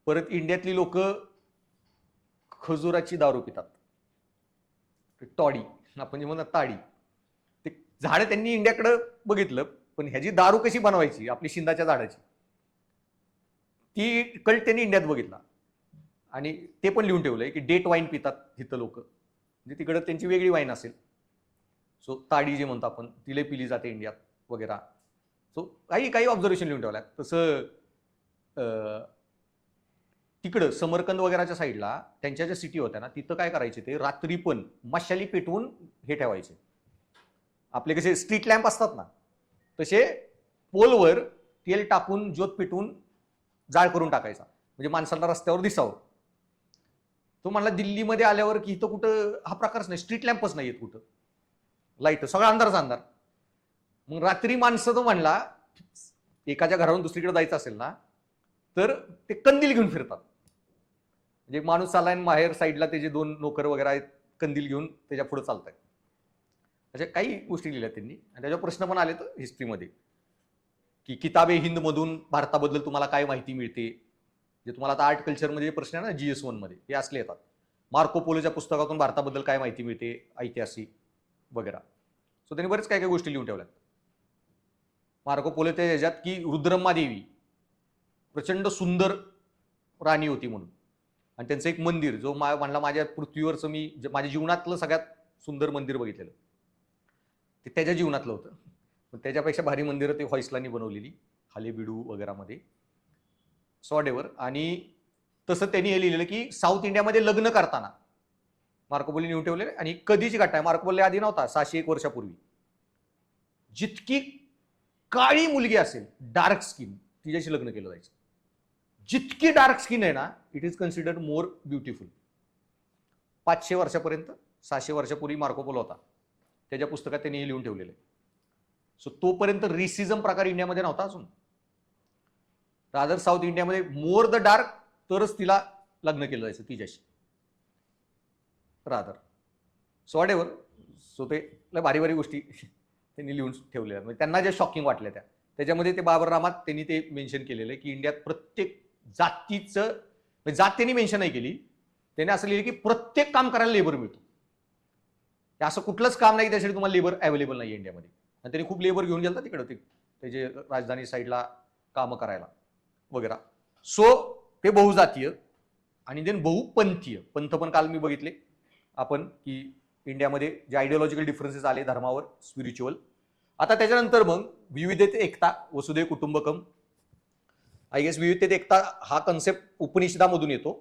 परत इंडियातली लोक खजुराची दारू पितात, टॉडी आपण जे म्हणतात ताडी, ते झाड त्यांनी इंडियाकडे बघितलं, पण ह्याची दारू कशी बनवायची आपली शिंदाच्या झाडाची, ती कल्ट त्यांनी इंडियात बघितला. आणि ते पण लिहून ठेवलंय की डेट वाईन पितात तिथं लोक, म्हणजे तिकडं त्यांची वेगळी वाईन असेल. सो ताडी जे म्हणतो आपण तिला पिली जाते इंडियात वगैरे. सो काही ऑब्झर्वेशन लिहून ठेवल्यात. तसं तिकडं समरकंद वगैरेच्या साईडला त्यांच्या ज्या सिटी होत्या ना, तिथं काय करायचे, ते रात्री पण मशाली पेटवून हे ठेवायचे, आपले कसे स्ट्रीट लॅम्प असतात ना, तसे पोलवर तेल टाकून ज्योत पेटवून जाळ करून टाकायचा, म्हणजे माणसाला रस्त्यावर दिसावं. तो म्हणला दिल्लीमध्ये आल्यावर की इथं कुठं हा प्रकारच नाही, स्ट्रीट लॅम्पच नाही येत कुठं, लाईट सगळा अंधारच अंधार. मग रात्री माणसं तो म्हणला एकाच्या घरावरून दुसरीकडे जायचं असेल ना, तर ते कंदील घेऊन फिरतात, म्हणजे माणूस चाललाय बाहेर साईडला त्याचे 2 नोकर वगैरे आहेत, कंदील घेऊन त्याच्या पुढे चालतायत. अशा काही गोष्टी लिहिल्या त्यांनी. आणि त्याच्यावर प्रश्न पण आले तर हिस्ट्रीमध्ये, की किताबे हिंद मधून भारताबद्दल तुम्हाला काय माहिती मिळते, जे तुम्हाला आता आर्ट कल्चरमध्ये प्रश्न आहे ना GS1 मध्ये, हे असले येतात. मार्को पोलोच्या पुस्तकातून भारताबद्दल काय माहिती मिळते, ऐतिहासिक वगैरे. सो त्यांनी बरेच काय गोष्टी लिहून ठेवल्यात. मार्को पोलो त्या ह्याच्यात की रुद्रम्मा देवी प्रचंड सुंदर राणी होती म्हणून, आणि त्यांचं एक मंदिर जो म्हणला माझ्या पृथ्वीवरचं मी माझ्या जीवनातलं सगळ्यात सुंदर मंदिर बघितलेलं, ते त्याच्या जीवनातलं होतं. पण त्याच्यापेक्षा भारी मंदिरं ते व्हॉइसलानी बनवलेली हालेबिडू वगैरेमध्ये, सॉडेवर. आणि तसं त्यांनी हे लिहिलेलं की साऊथ इंडियामध्ये लग्न करताना मार्को पोलोने लिहून ठेवलेलं. आणि कधीची घटना आहे, मार्को पोलो आधी नव्हता, 601 वर्षापूर्वी, जितकी काळी मुलगी असेल डार्क स्किन तिच्याशी लग्न केलं जायचं. जितकी डार्क स्किन आहे ना, it is considered more beautiful. 500 वर्षापर्यंत, 600 वर्षापूर्वी मार्को पोलो होता, त्याच्या पुस्तकात त्यांनी हे लिहून ठेवलेलं आहे. सो तोपर्यंत रेसिझम प्रकार इंडियामध्ये नव्हता अजून. रादर साऊथ इंडियामध्ये मोर द डार्क, तरच तिला लग्न केलं जायचं तिच्याशी रादर. So whatever. सो ते भारी भारी गोष्टी त्यांनी लिहून ठेवलेल्या, म्हणजे त्यांना ज्या शॉकिंग वाटल्या त्याच्यामध्ये ते बाबरनामात त्यांनी ते मेन्शन केलेलं आहे की इंडियात प्रत्येक जातीचं, जात त्यांनी मेन्शन नाही केली, त्याने असं लिहिलं की प्रत्येक काम करायला लेबर मिळतो. असं कुठलंच काम नाही त्यासाठी तुम्हाला लेबर अवेलेबल नाही इंडियामध्ये. आणि त्यांनी खूप लेबर घेऊन गेलं तिकडं, त्याचे राजधानी साईडला कामं करायला वगैरे. सो ते बहुजातीय आणि देन बहुपंथीय. पंथ पण काल मी बघितले आपण की इंडियामध्ये जे आयडिओलॉजिकल डिफरन्सेस आले धर्मावर, स्पिरिच्युअल. आता त्याच्यानंतर मग विविधतेत एकता, वसुधैव कुटुंबकम. आय गेस विविधतेत एकता हा कन्सेप्ट उपनिषदामधून येतो.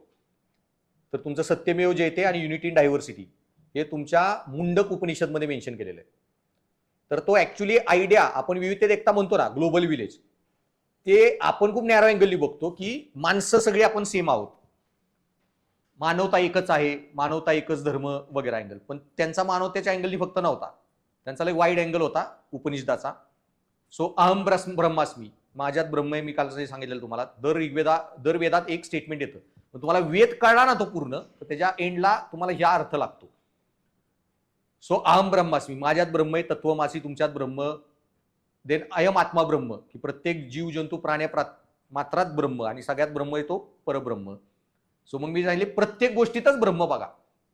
तर तुमचं सत्यमेव जयते आणि युनिटी इन डायव्हर्सिटी हे तुमच्या मुंडक उपनिषदमध्ये मेन्शन केलेलं आहे. तर तो ऍक्च्युली आयडिया आपण विविधतेत एकता म्हणतो ना, ग्लोबल विलेज, ते आपण खूप नॅरो अँगलनी बघतो की माणसं सगळी आपण सेम आहोत, मानवता एकच आहे, मानवता एकच धर्म वगैरे अँगल. पण त्यांचा मानवतेच्या अँगलनी फक्त नव्हता, त्यांचा एक वाईड अँगल होता उपनिषदाचा. सो अहम ब्रह्मास्मी, माझ्यात ब्रह्म आहे, मी काल सांगितलेलं तुम्हाला. दर वेदात एक स्टेटमेंट येतं, पण तुम्हाला वेद कळला ना तो पूर्ण, तर त्याच्या एंडला तुम्हाला ह्या अर्थ लागतो सो अहम ब्रह्मास्मी, माझ्यात ब्रह्म आहे, तत्वमासी तुमच्यात ब्रह्म. देन अयम आत्मा ब्रह्म, की प्रत्येक जीव जंतू प्राण्या मात्रात ब्रह्म आणि सगळ्यात ब्रह्म आहे तो परब्रह्म. सो मग मी सांगितले प्रत्येक गोष्टीतच ब्रह्म बघा,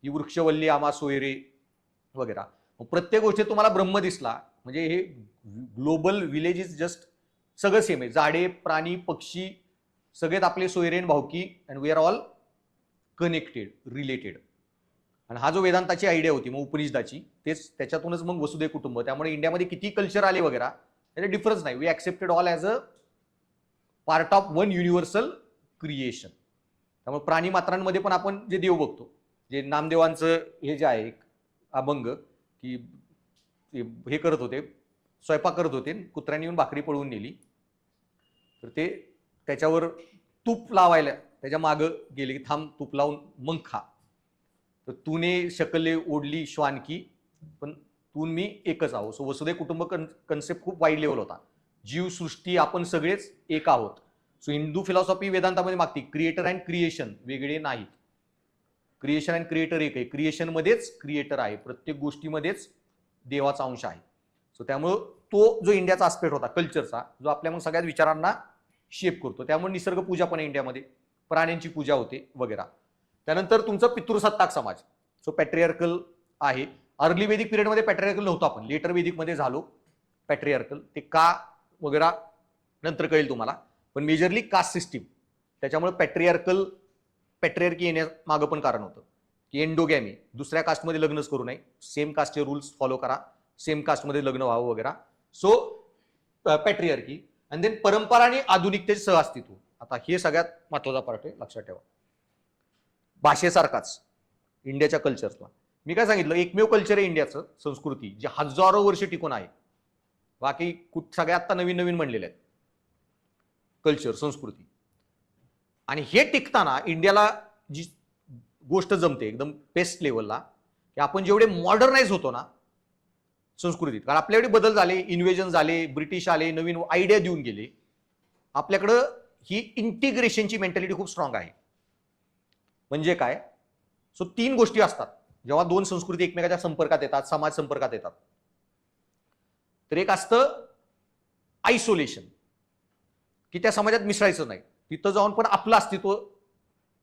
ही वृक्षवल्ली आमा सोयरे वगैरे. प्रत्येक गोष्टीत तुम्हाला ब्रह्म दिसला म्हणजे हे ग्लोबल विलेज इज जस्ट सगळं सेम आहे. झाडे, प्राणी, पक्षी सगळेच आपले सोयरेन भावकी, and we are all connected, related. आणि हा जो वेदांताची आयडिया होती मग उपनिषदाची, तेच त्याच्यातूनच मग वसुधैव कुटुंब. त्यामुळे इंडियामध्ये किती कल्चर आले वगैरे त्याचा डिफरन्स नाही. We accepted all as a part of one universal creation. त्यामुळे प्राणी मात्रांमध्ये पण आपण जे देव बघतो, जे नामदेवांचं हे जे आहे एक अभंग, की हे करत होते, स्वयंपाक करत होते, कुत्र्याने येऊन भाकरी पळवून नेली, तर ते त्याच्यावर तूप लावायला त्याच्या मागं गेले की थांब तूप लावून मग खा. तर तूने शकले ओढली श्वानकी, पण तून मी एकच आहो. सो वसुधैव कुटुंब कन्सेप्ट खूप वाईड लेवल होता. जीव, सृष्टी, आपण सगळेच एक आहोत. सो हिंदू फिलॉसॉफी वेदांतामध्ये मागते क्रिएटर अँड क्रिएशन वेगळे नाहीत. क्रिएशन अँड क्रिएटर एक आहे. क्रिएशनमध्येच क्रिएटर आहे, प्रत्येक गोष्टीमध्येच देवाचा अंश आहे. सो त्यामुळं तो जो इंडियाचा आस्पेक्ट होता कल्चरचा, जो आपल्या मग सगळ्याच विचारांना शेप करतो. त्यामुळे निसर्ग पूजा पण आहे इंडियामध्ये, प्राण्यांची पूजा होते वगैरे. त्यानंतर तुमचं पितृसत्ताक समाज, सो पॅट्रियार्कल आहे. अर्ली वेदिक पिरियडमध्ये पॅट्रियार्कल नव्हतं, आपण लेटर वेदिकमध्ये झालो पॅट्रियार्कल. ते का वगैरे नंतर कळेल तुम्हाला, पण मेजरली कास्ट सिस्टीम. त्याच्यामुळे पॅट्रियार्की येण्यामागं पण कारण होतं की एंडोगॅमी, दुसऱ्या कास्टमध्ये लग्नच करू नये, सेम कास्टचे रूल्स फॉलो करा, सेम कास्टमध्ये लग्न व्हावं वगैरे. सो पॅट्रियार्की. आणि देन परंपरा आणि आधुनिकतेचे सहअस्तित्व. आता हे सगळ्यात महत्वाचा पार्ट आहे, लक्षात ठेवा. भाषेसारखाच इंडियाच्या कल्चरला मी काय सांगितलं, एकमेव कल्चर आहे इंडियाचं, संस्कृती, जे हजारो वर्ष टिकून आहे. बाकी सगळ्या आता नवीन नवीन म्हणलेले आहेत कल्चर, संस्कृती. आणि हे टिकताना इंडियाला जी गोष्ट जमते एकदम बेस्ट लेवलला, की आपण जेवढे मॉडर्नाइज होतो ना संस्कृतीत, कारण आपल्याकडे बदल झाले, इन्व्हेजन झाले, ब्रिटिश आले, नवीन आयडिया देऊन गेले. आपल्याकडं ही इंटिग्रेशनची मेंटॅलिटी खूप स्ट्रॉंग आहे. म्हणजे काय, सो 3 गोष्टी असतात जेव्हा 2 संस्कृती एकमेकाच्या संपर्कात येतात, समाज संपर्कात येतात. तर एक असतं आयसोलेशन, की त्या समाजात मिसळायचं नाही, तिथं जाऊन पण आपलं अस्तित्व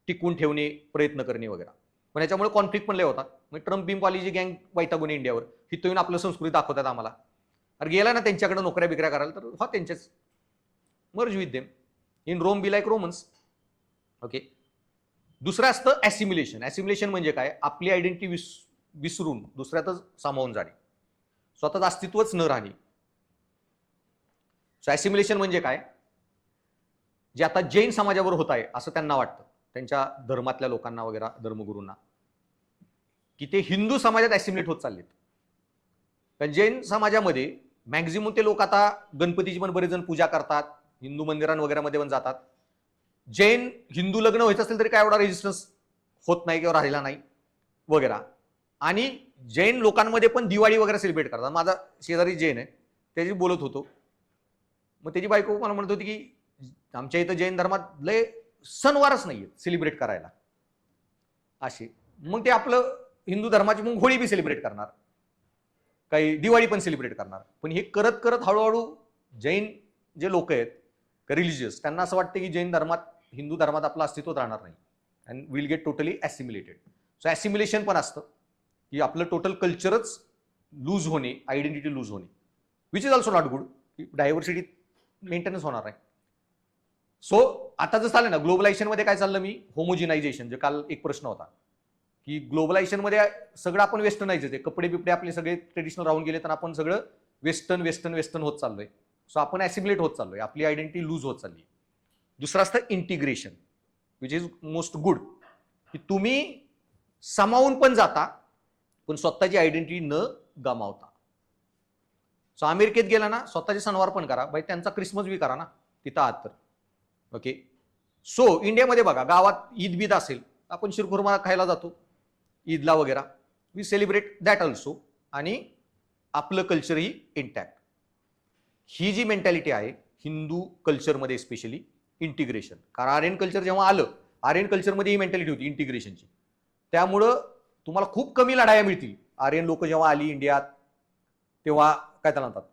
टिकवून ठेवणे, प्रयत्न करणे वगैरे. पण याच्यामुळे कॉन्फ्लिक्ट पण लय होतात. मग ट्रम्प बिम्पवाली जी गँग वैतागून इंडियावर, तिथं येऊन आपलं संस्कृती दाखवतात आम्हाला. अरे गेला ना त्यांच्याकडे नोकऱ्या बिकऱ्या करायला, तर हा त्यांचेच merge with them, in Rome be like Romans. Okay. दुसरं असतं ऍसिम्युलेशन. ऍसिम्युलेशन म्हणजे काय, आपली आयडेंटिटी विसरून दुसऱ्यातच सामावून जाणे, स्वतःच अस्तित्वच न राहणे. सो ऍसिम्युलेशन म्हणजे काय, जे आता जैन समाजावर होत आहे असं त्यांना वाटतं, त्यांच्या धर्मातल्या लोकांना वगैरे, धर्मगुरूंना, की ते हिंदू समाजात ऍसिम्युलेट होत चाललेत. कारण जैन समाजामध्ये मॅक्झिमम ते लोक आता गणपतीची पण बरेच जण पूजा करतात, हिंदू मंदिरां वगैरेमध्ये पण जातात. जैन हिंदू लग्न व्हायचं असेल तरी काय एवढा रेजिस्टन्स होत नाही किंवा राहिला नाही वगैरे. आणि जैन लोकांमध्ये पण दिवाळी वगैरे सेलिब्रेट करतात. माझा शेजारी जैन आहे, त्याची बोलत होतो, मग त्याची बायको मला म्हणत होती की आमच्या इथं जैन धर्मात लय सणवारच नाहीये सेलिब्रेट करायला असे. मग ते आपलं हिंदू धर्माची मग होळी बी सेलिब्रेट करणार, काही दिवाळी पण सेलिब्रेट करणार. पण हे करत करत हळूहळू जैन जे लोक आहेत रिलिजियस, त्यांना असं वाटतं की जैन धर्मात, हिंदू धर्मात आपलं अस्तित्व राहणार नाही, and will get totally assimilated. So assimilation पण असतं की आपलं टोटल कल्चरच लूज होणे, आयडेंटिटी लूज होणे, which is also not good, की डायव्हर्सिटी मेंटेनन्स होणार आहे. सो आता जसं चाललं ना ग्लोबलायझेशन मध्ये काय चाललं, मी होमोजिनायझेशन, जे काल एक प्रश्न होता, की ग्लोबलायझेशन मध्ये सगळं आपण वेस्टर्नाइज आहे, कपडे बिपडे आपले सगळे ट्रेडिशनल राहून गेले, तर आपण सगळं वेस्टर्न वेस्टर्न वेस्टर्न होत चाललोय. सो आपण ऍसिम्युलेट होत चाललोय, आपली आयडेंटिटी लूज होत चालली. दुसरं असतं integration, which is most good, की तुम्ही सामावून पण जाता पण स्वतःची आयडेंटिटी न गमावता. सो अमेरिकेत गेला ना, स्वतःचे सणवार पण करा भाई, त्यांचा क्रिसमस बी करा ना तिथं आहात तर. ओके. सो इंडियामध्ये बघा, गावात ईद बीद असेल, आपण शिरखुर्मा खायला जातो ईदला वगैरे, वी सेलिब्रेट दॅट ऑल्सो, आणि आपलं कल्चर ही इंटॅक्ट. ही जी मेंटॅलिटी आहे हिंदू कल्चरमध्ये स्पेशली इंटिग्रेशन, कारण आर्यन कल्चर जेव्हा आलं, आर्यन कल्चरमध्ये ही मेंटॅलिटी होती इंटिग्रेशनची. त्यामुळं तुम्हाला खूप कमी लढाया मिळतील आर्यन लोक जेव्हा आली इंडियात तेव्हा काय त्याला म्हणतात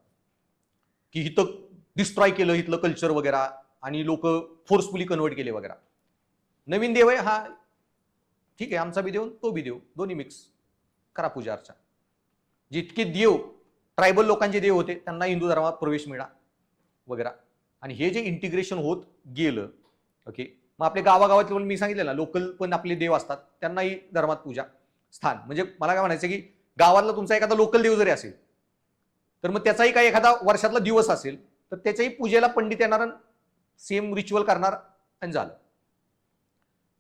की इथं डिस्ट्रॉय केलं इथलं कल्चर वगैरे आणि लोक फोर्सफुली कन्वर्ट केले वगैरे. नवीन देव आहे हा, ठीक आहे, आमचा बी देव तो बी देव, दोन्ही मिक्स करा पूजा अर्चा. जितके देव ट्रायबल लोकांचे देव होते त्यांना हिंदू धर्मात प्रवेश मिळा वगैरे. आणि हे जे इंटिग्रेशन होत गेलं, ओके, मग आपले गावागावातले मी सांगितलं ना लोकल पण आपले देव असतात त्यांनाही धर्मात पूजा स्थान. म्हणजे मला काय म्हणायचं की गावातला तुमचा एखादा लोकल देव जरी असेल तर मग त्याचाही काही एखादा वर्षातला दिवस असेल तर त्याच्याही पूजेला पंडित येणार, सेम रिच्युअल करणार आणि झालं.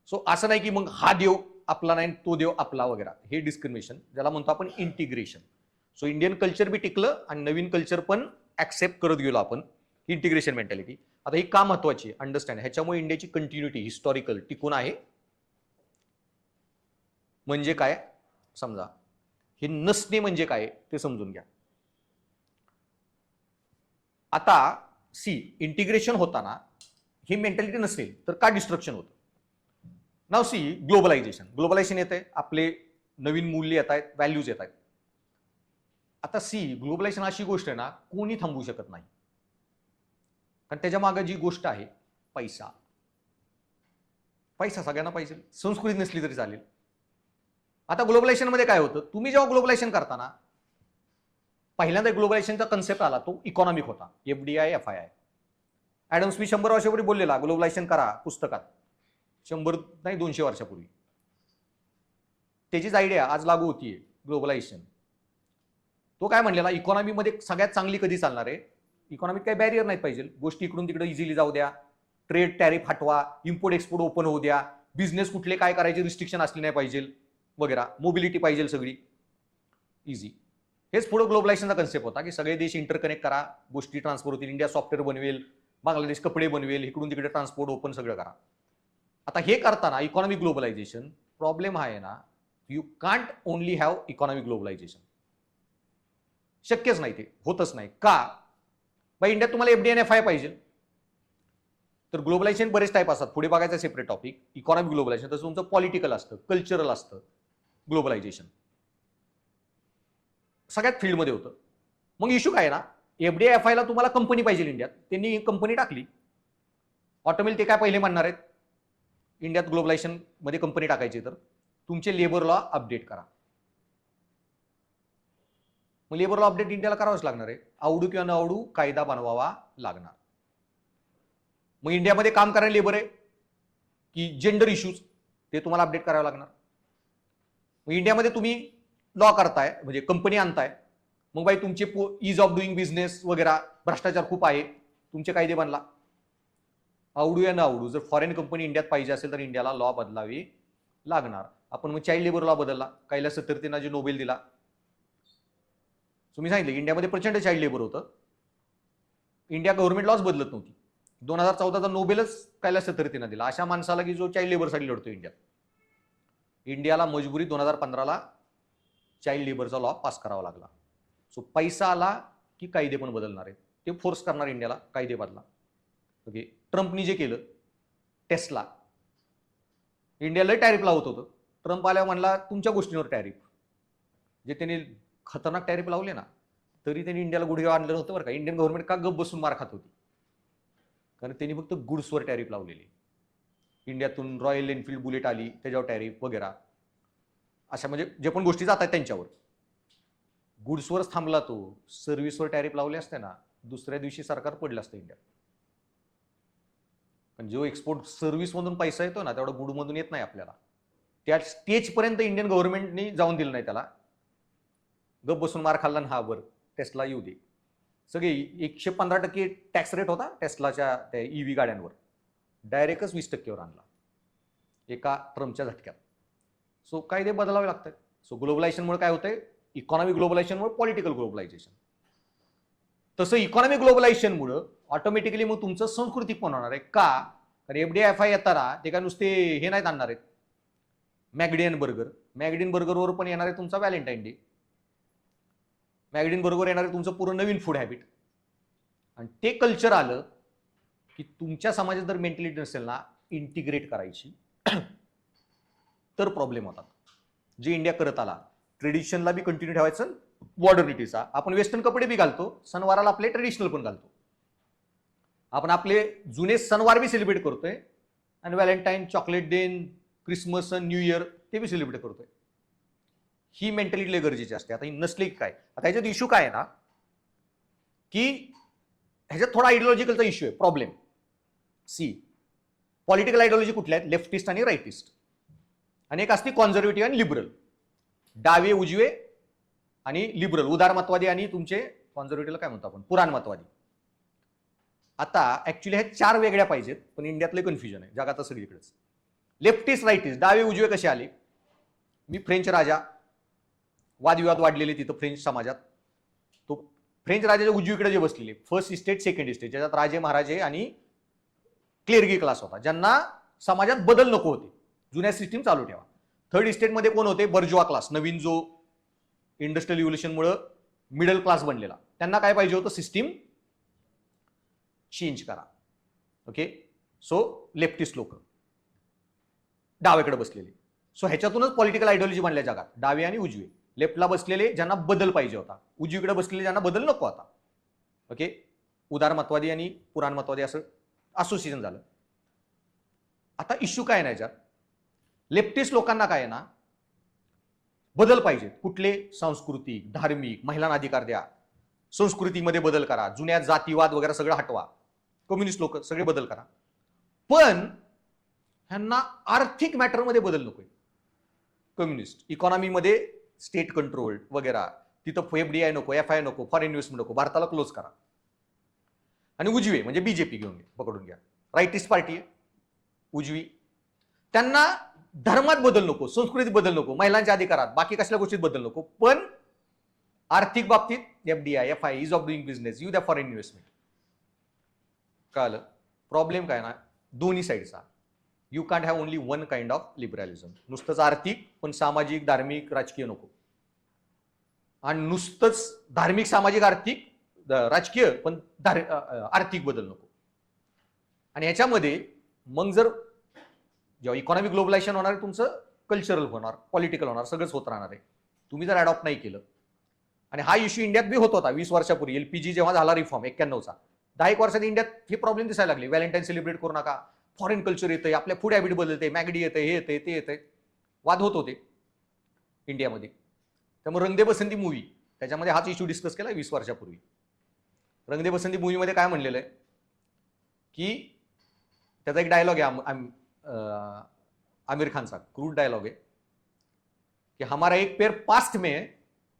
सो असं नाही की मग हा देव आपला नाही तो देव आपला वगैरे, हे डिस्क्रिमिनेशन ज्याला म्हणतो आपण इंटिग्रेशन. सो इंडियन कल्चर बी टिकलं आणि नवीन कल्चर पण ऍक्सेप्ट करत गेलो आपण, इंटिग्रेशन मेंटॅलिटी. आता ही का महत्वाची अंडरस्टँड, ह्याच्यामुळे इंडियाची कंटिन्युटी हिस्टॉरिकल टिकून आहे. म्हणजे काय समजा, हे नसणे म्हणजे काय ते समजून घ्या. आता सी इंटिग्रेशन होताना ही मेंटॅलिटी नसेल तर का डिस्ट्रक्शन होतं. नाव सी ग्लोबलायझेशन येत आहे, आपले नवीन मूल्य येत आहेत, व्हॅल्यूज येत आहेत. आता सी ग्लोबलायझेशन अशी गोष्ट आहे ना कोणी थांबवू शकत नाही, कारण त्याच्या मागे जी गोष्ट आहे पैसा. पैसा सगळ्यांना पाहिजे, संस्कृती नसली तरी चालेल. आता ग्लोबलायझेशन मध्ये काय होतं, तुम्ही जेव्हा ग्लोबलायझेशन करताना पहिल्यांदा ग्लोबलायझेशनचा कन्सेप्ट आला तो इकॉनॉमिक होता, FDI FII. ऍडम स्मिथ 100 वर्षापूर्वी बोललेला ग्लोबलायझेशन करा पुस्तकात, 100 नाही 200 वर्षापूर्वी. त्याचीच आयडिया आज लागू होतीये ग्लोबलायझेशन. तो काय म्हणलेला, इकॉनॉमीमध्ये सगळ्यात चांगली कधी चालणार आहे, इकॉनॉमीत काही बॅरियर नाही पाहिजे, गोष्टी इकडून तिकडे इझिली जाऊ द्या, ट्रेड टॅरिफ हटवा, इम्पोर्ट एक्सपोर्ट ओपन होऊ द्या, बिझनेस कुठले काय करायचे रिस्ट्रिक्शन असले नाही पाहिजे वगैरे, मोबिलिटी पाहिजे सगळी इझी. हेच पुढे ग्लोबलायझेशनचा कन्सेप्ट होता की सगळे देश इंटरकनेक्ट करा, गोष्टी ट्रान्सफर होतील, इंडिया सॉफ्टवेअर बनवेल, बांगलादेश कपडे बनवेल, इकडून तिकडे ट्रान्सपोर्ट ओपन सगळं करा. आता हे करताना इकॉनॉमिक ग्लोबलायझेशन प्रॉब्लेम आहे ना, you can't only have economic globalisation. शक्यच नाही, ते होतच नाही. का बाई इंडियात तुम्हाला FDI FII पाहिजे तर ग्लोबलायझेशन बरेच टाईप असतात, पुढे बघायचं सेपरेट टॉपिक. इकॉनॉमिक ग्लोबलायझेशन तसं तुमचं पॉलिटिकल असतं, कल्चरल असतं ग्लोबलायझेशन, सगळ्यात फील्डमध्ये होतं. मग इश्यू काय ना, FDI FII ला तुम्हाला कंपनी पाहिजे इंडियात, त्यांनी कंपनी टाकली ऑटोमॅटिक. ते काय पहिले म्हणणार आहेत इंडियात ग्लोबलायझेशन मध्ये कंपनी टाकायची तर तुमचे लेबर लॉ अपडेट करा. मग लेबर लॉ अपडेट इंडियाला करावंच लागणार आहे, आवडू किंवा न आवडू कायदा बनवावा लागणार. मग इंडियामध्ये काम करायला लेबर आहे की जेंडर इश्यूज ते तुम्हाला अपडेट करावं लागणार. मग इंडियामध्ये तुम्ही लॉ करताय म्हणजे कंपनी आणताय, मग बाई तुमचे इज ऑफ डुईंग बिझनेस वगैरे, भ्रष्टाचार खूप आहे, तुमचे कायदे बनला. आवडू या न आवडू, जर फॉरेन कंपनी इंडियात पाहिजे असेल तर इंडियाला लॉ बदलावी लागणार. आपण मग चाइल्ड लेबर लॉ बदलला, कैलास सत्यार्थींना जे नोबेल दिला. तुम्ही सांगितलं इंडियामध्ये प्रचंड चाइल्ड लेबर होतं, इंडिया गव्हर्नमेंट लॉच बदलत नव्हती. 2014चा नोबेलच कैलास सत्यार्थींना दिला अशा माणसाला की जो चाइल्ड लेबरसाठी लढतो इंडियात. इंडियाला मजबुरी 2015ला चाइल्ड लेबरचा लॉ पास करावा लागला. सो पैसा आला की कायदे पण बदलणार आहेत, ते फोर्स करणार इंडियाला कायदे बदला. ओके, ट्रम्पनी जे केलं टेस्ला, इंडियाला टॅरिफ लावत होतं, ट्रम्प आल्यावर म्हणला तुमच्या गोष्टींवर टॅरिफ. जे त्यांनी खतरनाक टॅरिफ लावले ना तरी त्यांनी इंडियाला गुडघे आणलं नव्हतं बरं का. इंडियन गव्हर्नमेंट का गप बसून मार खात होती, कारण त्यांनी फक्त गुड्सवर टॅरिफ लावलेली. इंडियातून रॉयल एनफिल्ड बुलेट आली त्याच्यावर टॅरिफ वगैरे, अशा म्हणजे जे पण गोष्टी जातात त्यांच्यावर. गुड्सवरच थांबला तो, सर्व्हिसवर टॅरिफ लावले असते ना दुसऱ्या दिवशी सरकार पडलं असतं इंडियात. पण जो एक्सपोर्ट सर्व्हिस मधून पैसा येतो ना तेवढा गुड मधून येत नाही आपल्याला. त्या स्टेजपर्यंत इंडियन गव्हर्नमेंटनी जाऊन दिलं नाही त्याला, गप बसून मार खाल्ला. हा बरं टेस्ला येऊ दे, सगळे 115% टॅक्स रेट होता टेस्लाच्या त्या EV गाड्यांवर, डायरेक्टच 20%वर आणला एका ट्रम्पच्या झटक्यात. सो कायदे बदलावे लागतात. सो ग्लोबलायझेशनमुळे काय होतंय, इकॉनॉमिक ग्लोबलायझेशनमुळे पॉलिटिकल ग्लोबलायझेशन. तसं इकॉनॉमिक ग्लोबलायझेशनमुळे ऑटोमॅटिकली मग तुमचं सांस्कृतिक पण होणार आहे. का, कारण FDI FII येताना ते काय नुसते हे नाहीत आणणार आहेत मॅगडियन बर्गरवर पण येणार आहे तुमचा व्हॅलेंटाईन डे, मॅगडिन बरोबर येणार आहे तुमचं पूर्ण नवीन फूड हॅबिट. आणि ते कल्चर आलं की तुमच्या समाजात जर मेंटॅलिटी नसेल ना इंटिग्रेट करायची तर प्रॉब्लेम होतात, जे इंडिया करत आला. ट्रेडिशनला बी कंटिन्यू ठेवायचं, मॉडर्निटीचा. आपण वेस्टर्न कपडे बी घालतो, सणवाराला आपले ट्रेडिशनल पण घालतो. आपण आपले जुने सणवार बी सेलिब्रेट करतोय, आणि Valentine, chocolate day, Christmas, new year ते बी सेलिब्रेट करतोय. ही मेंटॅलिटी लय गरजेची असते. आता ही नसली काय, आता ह्याच्यात इश्यू काय आहे ना, की ह्याच्यात थोडा आयडिओलॉजिकलचा इश्यू आहे, प्रॉब्लेम. सी, पॉलिटिकल आयडिओलॉजी कुठल्या आहेत? लेफ्टिस्ट आणि राईटिस्ट. आणि एक असते कॉन्झर्वेटिव्ह आणि लिबरल. डावे, उजवे आणि लिबरल, उदारमतवादी आणि तुमचे कॉन्झर्वेटिव्हला काय म्हणतो आपण, पुराणमतवादी. आता ऍक्च्युली हे 4 वेगळ्या पाहिजेत, पण इंडियातले कन्फ्युजन आहे, जगात सगळीकडेच. लेफ्टिस्ट, राईटिस्ट, डावे उजवे कसे आले? मी फ्रेंच राजा, वादविवाद वाढलेले तिथं फ्रेंच समाजात. तो फ्रेंच राजाच्या उजवीकडे जे बसलेले, फर्स्ट इस्टेट, सेकंड इस्टेट, ज्याच्यात राजे महाराजे आणि क्लेअर्गी क्लास होता, ज्यांना समाजात बदल नको होते, जुन्या सिस्टीम चालू ठेवा. थर्ड इस्टेटमध्ये कोण होते? बर्जुआ क्लास, नवीन जो इंडस्ट्रियल रिव्होल्युशनमुळे मिडल क्लास बनलेला. त्यांना काय पाहिजे होतं? सिस्टीम चेंज करा. ओके, सो लेफ्टिस्ट लोक डावेकडे बसलेले. सो ह्याच्यातूनच पॉलिटिकल आयडिओलॉजी बनल्या जगात, डावे आणि उजवे. लेफ्टला बसलेले ज्यांना बदल पाहिजे होता, उजवीकडे बसलेले ज्यांना बदल नको होता. ओके, उदारमतवादी आणि पुराणमतवादी असं असोसिएशन झालं. आता इश्यू काय नाही याच्यात, लेफ्टिस्ट लोकांना काय आहे ना, बदल पाहिजे. कुठले? सांस्कृतिक, धार्मिक, महिलांना अधिकार द्या, संस्कृतीमध्ये बदल करा, जुन्या जातीवाद वगैरे सगळं हटवा. कम्युनिस्ट लोक सगळे बदल करा, पण ह्यांना आर्थिक मॅटरमध्ये बदल नकोय. कम्युनिस्ट इकॉनॉमीमध्ये स्टेट कंट्रोल वगैरे, तिथं एफडीआय नको, एफआय नको, फॉरेन इन्व्हेस्टमेंट नको, भारताला क्लोज करा. आणि उजवे म्हणजे बीजेपी घेऊन घ्या, पकडून घ्या, राईटिस्ट पार्टी आहे उजवी. त्यांना धर्मात बदल नको, संस्कृतीत बदल नको, महिलांच्या अधिकारात, बाकी कसल्या गोष्टीत बदल नको, पण आर्थिक बाबतीत FDI, FI, ease of doing business, you द्या फॉरेन इन्व्हेस्टमेंट. कळलं प्रॉब्लेम काय ना, दोन्ही साईडचा. You can't have only one kind of liberalism. नुसतंच आर्थिक, पण सामाजिक, धार्मिक, राजकीय नको. आणि नुसतंच धार्मिक, सामाजिक, आर्थिक, राजकीय, पण आर्थिक बदल नको. आणि ह्याच्यामध्ये मग जर जेव्हा इकॉनॉमिक ग्लोबलायझेशन होणार आहे, तुमचं कल्चरल होणार, पॉलिटिकल होणार, सगळंच होत राहणार आहे. तुम्ही जर अडॉप्ट नाही केलं. आणि हा इश्यू इंडियात बी होत होता 20 वर्षापूर्वी. एलपीजी जेव्हा झाला रिफॉर्म 91चा, 10 वर्षात इंडियात हे प्रॉब्लेम दिसायला लागले. व्हॅलेंटाईन सेलिब्रेट करू नका, फॉरेन कल्चर येतंय, आपल्या फूड हॅबिट बदलते, मॅगडी येते, हे येते, ते येते, वाद होत होते इंडियामध्ये. त्यामुळे रंग दे बसंती मूवी, त्याच्यामध्ये हाच इश्यू डिस्कस केला 20 वर्षापूर्वी. रंग दे बसंती मूवीमध्ये काय म्हणलेलं आहे की, त्याचा एक डायलॉग आहे आमिर खानचा, क्रूड डायलॉग आहे कि हमारा एक पैर पास्ट में है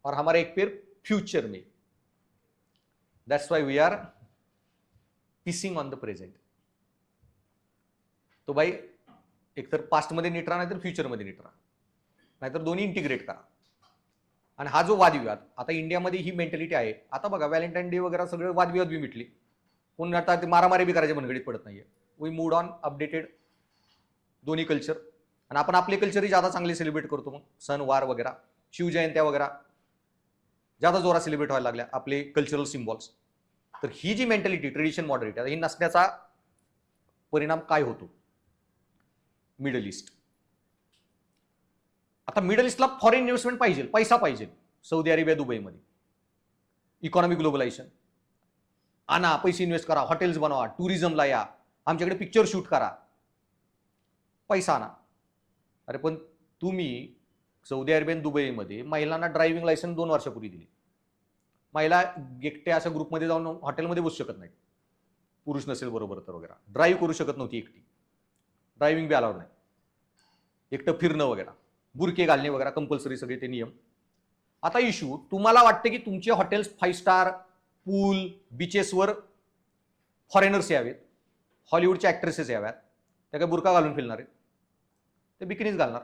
और हमारा एक पैर फ्यूचर में. That's why we are pissing on the present. तो भाई एकतर पास्ट मध्ये नीट राहा, नाहीतर फ्युचर मध्ये नीट राहा, नाहीतर दोन्ही इंटिग्रेट करा. आणि हा जो वादविवाद आता इंडियामध्ये ही मेंटॅलिटी आहे. आता बघा व्हॅलेंटाईन डे वगैरे सगळं वादविवाद बी मिटली, कोण आता ते मारामारी बी करायच्या मनगडीत पडत नाहीये. वी मूड ऑन अपडेटेड दोन्ही कल्चर. आणि आपण आपले कल्चरही ज्यादा चांगले सेलिब्रेट करतो. मग सण वार वगैरे, शिवजयंत्या वगैरे ज्यादा जोरात सेलिब्रेट व्हायला लागल्या, आपले कल्चरल सिम्बॉल्स. तर ही जी मेंटॅलिटी, ट्रेडिशन, मॉडर्निटी, ही नसण्याचा परिणाम काय होतो? Middle east. आता मिडल ईस्टला फॉरेन इन्व्हेस्टमेंट पाहिजे, पैसा पाहिजे. सौदी अरेबिया, दुबईमध्ये इकॉनॉमिक ग्लोबलायझेशन आणा, पैसे इन्व्हेस्ट करा, हॉटेल्स बनवा, टुरिझमला या, आमच्याकडे पिक्चर शूट करा, पैसा आणा. अरे पण तुम्ही सौदी अरेबिया, दुबईमध्ये महिलांना ड्रायव्हिंग लायसन्स 2 वर्षापूर्वी दिली. महिला एकट्या अशा ग्रुपमध्ये जाऊन हॉटेलमध्ये बसू शकत नाही, पुरुष नसेल बरोबर तर वगैरे. ड्राईव्ह करू शकत नव्हती एकटी, ड्रायव्हिंग बी अलाउड नाही, एकटं फिरणं वगैरे, बुरके घालणे वगैरे कंपल्सरी, सगळे ते नियम. आता इश्यू, तुम्हाला वाटते की तुमचे हॉटेल्स 5 स्टार, पूल, बीचेसवर फॉरेनर्स यावेत, हॉलिवूडच्या ऍक्ट्रेसेस याव्यात, त्या काय बुरका घालून फिरणार आहेत? ते बिकिनीच घालणार.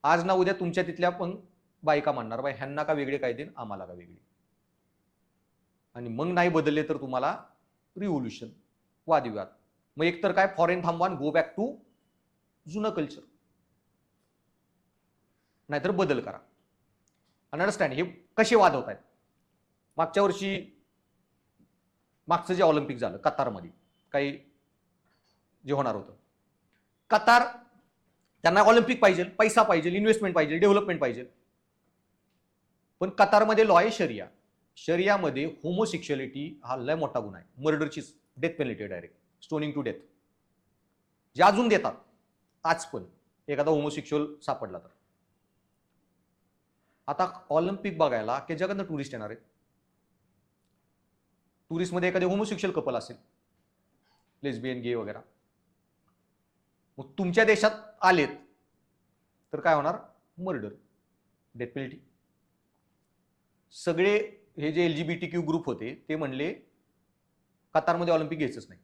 आज ना उद्या तुमच्या तिथल्या पण बायका म्हणणार, बाई ह्यांना का वेगळे कायदे, आम्हाला का वेगळे. आणि मग नाही बदलले तर तुम्हाला रिव्होल्युशन, वादविवाद. मग एकतर काय, फॉरेन थांबवा, गो बॅक टू जुनं कल्चर, नाहीतर बदल करा. अंडरस्टँड हे कसे वाद होत आहेत? मागच्या वर्षी, मागचं जे ऑलिम्पिक झालं कतारमध्ये, काही जे होणार होतं, कतार, त्यांना ऑलिम्पिक पाहिजे, पैसा पाहिजे, इन्व्हेस्टमेंट पाहिजे, डेव्हलपमेंट पाहिजे. पण कतारमध्ये लॉ आहे शरिया. शरियामध्ये होमोसेक्शुअलिटी हा लय मोठा गुन्हा आहे, मर्डरचीच, death penalty direct, stoning to death, जे अजून देतात आज पण एखादा होमोसेक्शुअल सापडला तर. आता ऑलिम्पिक बघायला की जगातनं टुरिस्ट येणार आहेत. टुरिस्टमध्ये एखादे होमोसेक्शुअल कपल असेल, लेस्बियन, गे वगैरे, मग तुमच्या देशात आलेत तर काय होणार? Murder, death penalty. सगळे हे जे LGBTQ ग्रुप होते ते म्हणले कतारमध्ये ऑलिम्पिक घ्यायचंच नाही.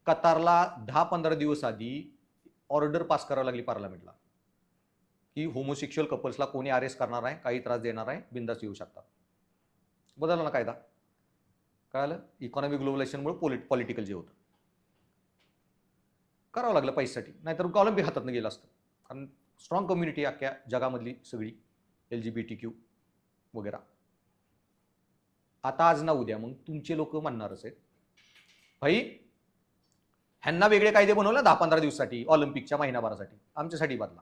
कतारला 10-15 दिवस आधी ऑर्डर पास करावी लागली पार्लमेंटला की होमोसेक्शुअल कपल्सला कोणी अरेस्ट करणार नाही, काही त्रास देणार आहे, बिंदास येऊ शकतात. बदलला ना कायदा, कळालं? इकॉनॉमिक ग्लोबलायझेशनमुळे पॉलिटिकल जे होतं करावं लागलं पैशासाठी, नाहीतर ऑलिम्पिक हातातनं गेलं असतं. कारण स्ट्रॉंग कम्युनिटी अख्ख्या जगामधली सगळी LGBTQ वगैरे. आता आज ना उद्या मग तुमचे लोक म्हणणारच आहेत, भाई ह्यांना वेगळे कायदे बनवले 10-15 दिवसासाठी, ऑलिम्पिकच्या महिनाभरासाठी, आमच्यासाठी बदला.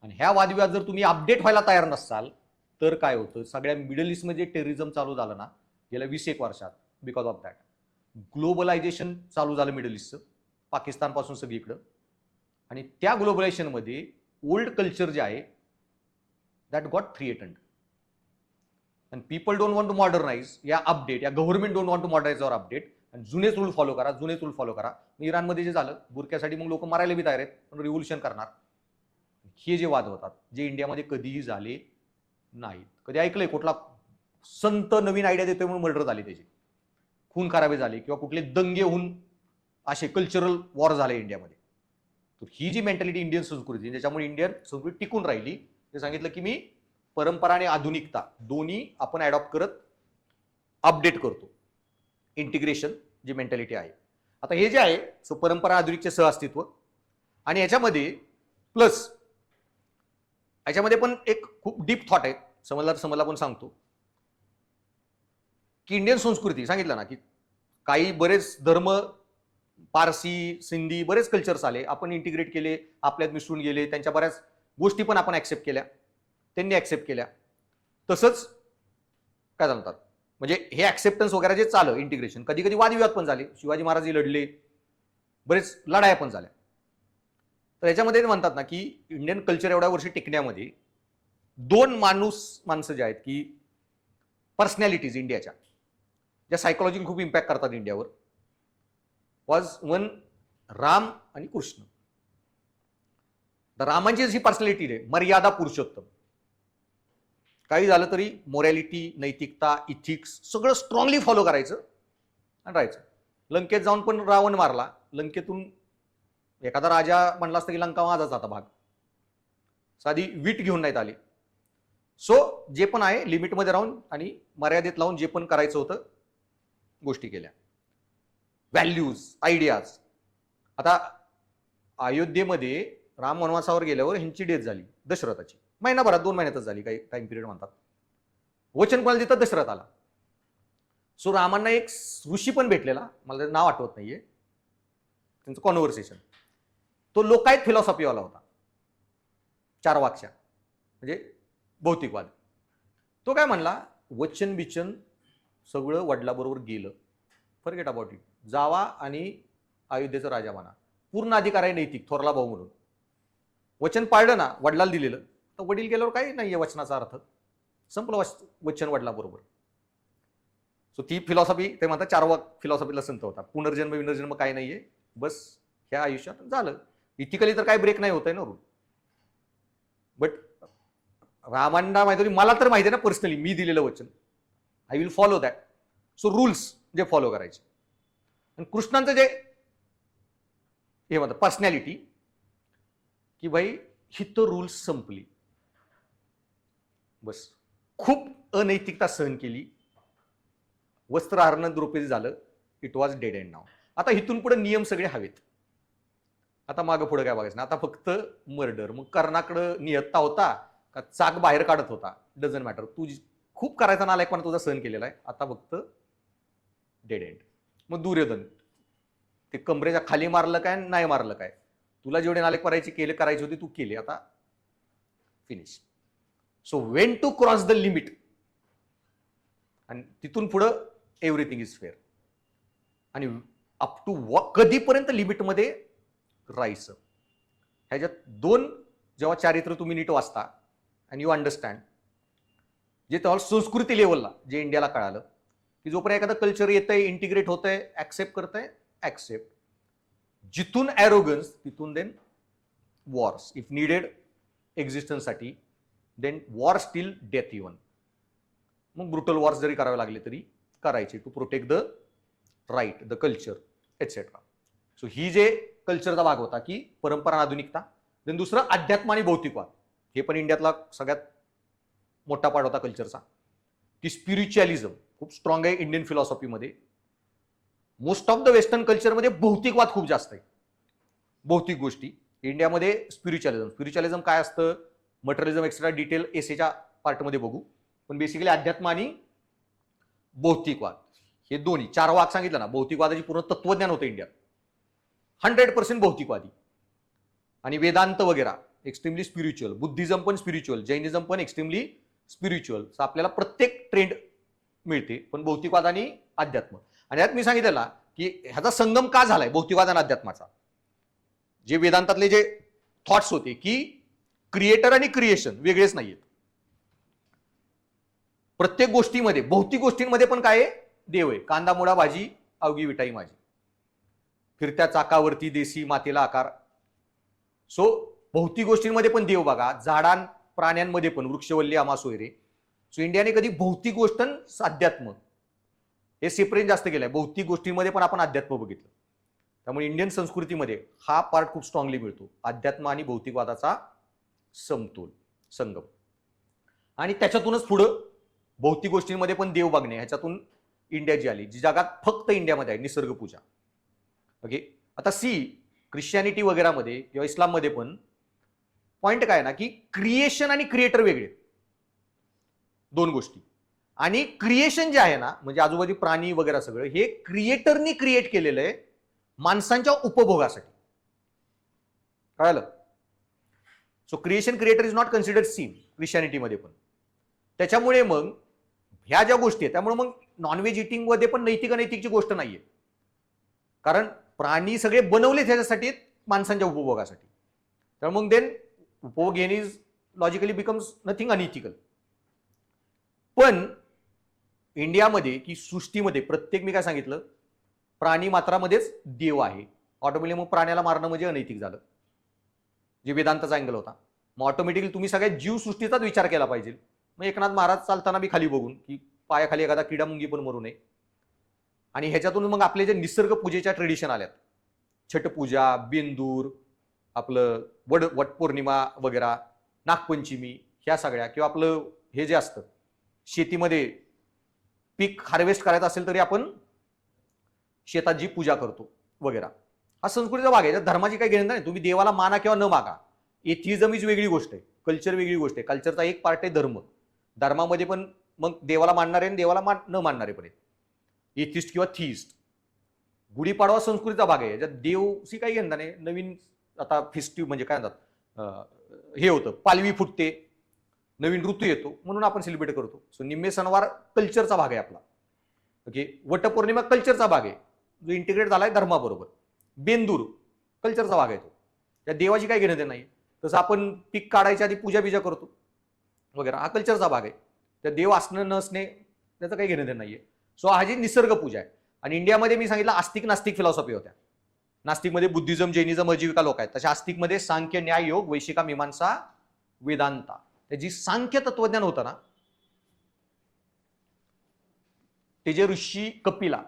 आणि ह्या वादविवाद जर तुम्ही अपडेट व्हायला तयार नसाल तर काय होतं? सगळ्या मिडल ईस्टमध्ये टेररिझम चालू झालं ना गेल्या 20-1 वर्षात, बिकॉज ऑफ दॅट. ग्लोबलायझेशन चालू झालं मिडल ईस्टचं, पाकिस्तानपासून सगळीकडं. आणि त्या ग्लोबलायझेशनमध्ये ओल्ड कल्चर जे आहे that got threatened. And people don't want to modernize या अपडेट, या government don't want to modernize or update. आणि जुनेच रूल फॉलो करा, जुनेच रूल फॉलो करा. इराणमध्ये जे झालं, बुरक्यासाठी मग लोक मारायला बी तयार आहेत, पण रिव्होल्युशन करणार. हे जे वाद होतात जे इंडियामध्ये कधीही झाले नाहीत. कधी ऐकलंय कुठला संत नवीन आयडिया देतोय म्हणून मर्डर झाले, त्याचे खून खराबे झाले, किंवा कुठले दंगे होऊन असे कल्चरल वॉर झाले इंडियामध्ये? तर ही जी मेंटॅलिटी इंडियन संस्कृती, ज्याच्यामुळे इंडियन संस्कृती टिकून राहिली, ते सांगितलं की मी परंपरा आणि आधुनिकता दोन्ही आपण ॲडॉप्ट करत अपडेट करतो. इंटिग्रेशन जी मेंटॅलिटी आहे. आता हे जे आहे सो परंपरा आधुनिकचे सहअस्तित्व, आणि याच्यामध्ये प्लस याच्यामध्ये पण एक खूप डीप थॉट आहे, समजला पण सांगतो की इंडियन संस्कृती सांगितलं ना की काही बरेच धर्म, पारसी, सिंधी बरेच कल्चर्स आले, आपण इंटिग्रेट केले, आपल्यात मिसळून गेले, त्यांच्या बऱ्याच गोष्टी पण आपण ऍक्सेप्ट केल्या, त्यांनी ऍक्सेप्ट केल्या. तसंच काय म्हणतात म्हणजे हे ऍक्सेप्टन्स वगैरे जे चाललं इंटिग्रेशन, कधी कधी वादविवाद पण झाले, शिवाजी महाराज लढले, बरेच लढाया पण झाल्या. तर याच्यामध्ये म्हणतात ना की इंडियन कल्चर एवढ्या वर्षी टिकण्यामध्ये 2 माणसं जे आहेत की पर्सनॅलिटीज इंडियाच्या, ज्या सायकोलॉजी खूप इम्पॅक्ट करतात इंडियावर, वॉज वन राम आणि कृष्ण. रामांची जशी पर्सनॅलिटी आहे मर्यादा पुरुषोत्तम, काही झालं तरी मोरॅलिटी, नैतिकता, इथिक्स सगळं स्ट्रॉंगली फॉलो करायचं आणि राहायचं. लंकेत जाऊन पण रावण मारला, लंकेतून एखादा राजा म्हणला असता की लंका माझाच आता भाग, साधी वीट घेऊन नाहीत आले. सो जे पण आहे लिमिटमध्ये राहून आणि मर्यादेत लावून जे पण करायचं होतं गोष्टी केल्या. Values, ideas. आता अयोध्येमध्ये राम वनवासावर गेल्यावर ह्यांची डेथ झाली दशरथाची, महिनाभरात, 2 महिन्यातच झाली, काही टाइम पिरियड म्हणतात. वचन कोणाला देतात? दशरथाला. सो रामांना एक ऋषी पण भेटलेला, मला त्याचं नाव आठवत नाहीये, त्यांचं कॉन्व्हर्सेशन, तो लोकायत फिलॉसॉफीवाला होता, 4 वाक्या म्हणजे भौतिकवाद. तो काय म्हणला, वचन बिचन सगळं वडिलाबरोबर गेलं, फॉरगेट अबाउट इट, जावा आणि अयोध्येचा राजा म्हणा, पूर्ण अधिकार आहे नैतिक, थोरला भाऊ म्हणून. वचन पाळलं ना, वडिलाला दिलेलं, तर वडील गेल्यावर काही नाहीये वचनाचा अर्थ, संपलं वचन वडिलाबरोबर. सो ती फिलॉसॉफी, ते म्हणतात 4 फिलॉसॉफीला संत होता, पुनर्जन्म विनर्जन्म काही नाहीये, बस ह्या आयुष्यात झालं. इथिकली तर काही ब्रेक नाही होत आहे ना रूल. बट रामांना माहिती होती, मला तर माहिती आहे ना पर्सनली, मी दिलेलं वचन, I will follow that. So rules जे फॉलो करायचे. आणि कृष्णांचं जे हे म्हणतात पर्सनॅलिटी की भाई ही तर रूल्स संपली, बस. खूप अनैतिकता सहन केली, वस्त्र हरण द्रौपदी झालं, इट वॉज डेड एंड नाव. आता इथून पुढे नियम सगळे हवेत, आता मागं पुढे काय बघायचं ना, आता फक्त मर्डर. मग कर्णाकडं नियत्ता होता का चाक बाहेर काढत होता, डझंट मॅटर, तू खूप करायचा नालायकपणा तुझा सहन केलेला आहे, आता फक्त डेड एंड. मग दुर्योधन, ते कमरेच्या खाली मारलं काय नाही मारलं काय, तुला जेवढे नालायक करायचे करायची होती तू केली, आता finish. So when to cross the limit, आणि तिथून पुढं एव्हरीथिंग इज फेअर. आणि अप टू कधीपर्यंत लिमिटमध्ये राहायचं. ह्याच्यात दोन जेव्हा चारित्र तुम्ही नीट वाचता अँड यू अंडरस्टँड, जे तेव्हा संस्कृती लेवलला जे इंडियाला कळालं की जोपर्यंत एखादं कल्चर येतंय, इंटिग्रेट होतंय, ऍक्सेप्ट करतंय, ऍक्सेप्ट, जिथून ॲरोगन्स तिथून देन वॉर्स इफ निडेड एक्झिस्टन्ससाठी, then war still death even. मग ब्रुटल वॉर्स जरी करावे लागले तरी करायचे to protect the right, the culture etcetera. So ही जे कल्चरचा भाग होता की परंपरा आधुनिकता. देन दुसरं अध्यात्म आणि भौतिकवाद, हे पण इंडियातला सगळ्यात मोठा पार्ट होता कल्चरचा. की स्पिरिच्युअलिझम खूप स्ट्रॉंग आहे इंडियन फिलॉसॉफीमध्ये. मोस्ट ऑफ द वेस्टर्न कल्चरमध्ये भौतिकवाद खूप जास्त आहे, भौतिक गोष्टी. इंडियामध्ये स्पिरिच्युअलिझम काय असतं, मटेरियलिझम एक्स्ट्रा डिटेल एसेच्या पार्टमध्ये बघू. पण बेसिकली अध्यात्म आणि भौतिकवाद हे दोन्ही चार वाक सांगितलं ना. भौतिकवादाची पूर्ण तत्वज्ञान होतं इंडियात, 100% भौतिकवादी. आणि वेदांत वगैरे एक्स्ट्रीमली स्पिरिच्युअल. बुद्धिझम पण स्पिरिच्युअल, जैनिझम पण एक्स्ट्रीमली स्पिरिच्युअल. आपल्याला प्रत्येक ट्रेंड मिळते, पण भौतिकवाद आणि अध्यात्म. आणि यात मी सांगितलं की ह्याचा संगम का झालाय भौतिकवाद आणि अध्यात्माचा. जे वेदांतातले जे थॉट्स होते की क्रिएटर आणि क्रिएशन वेगळेच नाहीयेत. प्रत्येक गोष्टीमध्ये, भौतिक गोष्टींमध्ये पण काय आहे, देव आहे. कांदा मुळा भाजी अवघी विटाई माझी, फिरत्या चाकावरती देसी मातेला आकार. सो भौतिक गोष्टींमध्ये पण देव बघा, झाडां प्राण्यांमध्ये पण, वृक्षवल्ली आम्हा सोयरे. सो इंडियाने कधी भौतिक गोष्ट अध्यात्म हे सेपरेट जास्त केलंय. भौतिक गोष्टींमध्ये पण आपण अध्यात्म बघितलं. त्यामुळे इंडियन संस्कृतीमध्ये हा पार्ट खूप स्ट्रॉंगली मिळतो, अध्यात्म आणि भौतिकवादाचा समतोल, संगम. आणि त्याच्यातूनच पुढं भौतिक गोष्टींमध्ये पण देव बघणे, ह्याच्यातून इंडिया जी आली, जी जगात फक्त इंडियामध्ये आहे, निसर्ग पूजा. ओके. आता ख्रिश्चॅनिटी वगैरेमध्ये किंवा इस्लाममध्ये पण पॉइंट काय ना की क्रिएशन आणि क्रिएटर वेगळे, दोन गोष्टी. आणि क्रिएशन जे आहे ना, म्हणजे आजूबाजू प्राणी वगैरे सगळं, हे क्रिएटरनी क्रिएट केलेलं आहे माणसांच्या उपभोगासाठी. कळालं? So creation creator is not considered same ख्रिश्चॅनिटीमध्ये पण. त्याच्यामुळे मग ह्या ज्या गोष्टी आहेत, त्यामुळे मग नॉनव्हेज इटिंग मध्ये पण नैतिक अनैतिकची गोष्ट नाहीये. कारण प्राणी सगळे बनवले त्याच्यासाठी, माणसांच्या उपभोगासाठी. तर मग देन उपभोग घेणे is logically becomes nothing unethical. पण इंडियामध्ये की सृष्टीमध्ये प्रत्येक, मी काय सांगितलं, प्राणी मात्रामध्येच देव आहे. ऑटोमॅटिकली मग प्राण्याला मारणं म्हणजे अनैतिक झालं, जे वेदांताचा अँगल होता. मग ऑटोमॅटिकली तुम्ही सगळ्या जीवसृष्टीचाच विचार केला पाहिजे. मग एकनाथ महाराज चालताना बी खाली बघून की पायाखाली एखादा किडा मुंगी पण मरू नये. आणि ह्याच्यातून मग आपले जे निसर्ग पूजेच्या ट्रेडिशन आल्यात, छटपूजा, बेंदूर, आपलं वटपौर्णिमा वगैरे, नागपंचमी, ह्या सगळ्या, किंवा आपलं हे जे असतं शेतीमध्ये पीक हार्वेस्ट करायचं असेल तरी आपण शेतात जी पूजा करतो वगैरे, हा संस्कृतीचा भाग आहे. धर्माची काही घेणं नाही. तुम्ही देवाला माना किंवा न मागा, एथिइझम ही वेगळी गोष्ट आहे, कल्चर वेगळी गोष्ट आहे. कल्चरचा एक पार्ट आहे धर्म. धर्मामध्ये पण मग देवाला मानणारे आणि देवाला न मानणारे पण आहेत, एथिस्ट किंवा थिस्ट. गुढीपाडवा संस्कृतीचा भाग आहे, ज्यात देवशी काही घेणं नाही. नवीन आता फेस्टिव्ह म्हणजे काय म्हणतात, हे होतं, पालवी फुटते, नवीन ऋतू येतो म्हणून आपण सेलिब्रेट करतो. सो निम्मे सणवार कल्चरचा भाग आहे आपला. ओके. वटपौर्णिमा कल्चरचा भाग आहे, जो इंटिग्रेट झालाय धर्माबरोबर. बेंदूर कल्चरचा भाग आहे, तो त्या देवाची काही घेणं नाही. तसं आपण पीक काढायच्या आधी पूजा बिजा करतो वगैरे, हा कल्चरचा भाग आहे. त्या देव असणं नसणे त्याचं काही घेणं नाहीये. सो हा जी निसर्ग पूजा आहे. आणि इंडियामध्ये मी सांगितलं आस्तिक नास्तिक फिलॉसॉफी होत्या. नास्तिकमध्ये बुद्धिझम, जैनिझम, अजीविका लोक आहेत. तशा आस्तिकमध्ये सांख्य, न्याय, योग, वैशिका, मीमांसा, वेदांता. जी सांख्य तत्वज्ञान होतं ना, ते जे ऋषी कपिला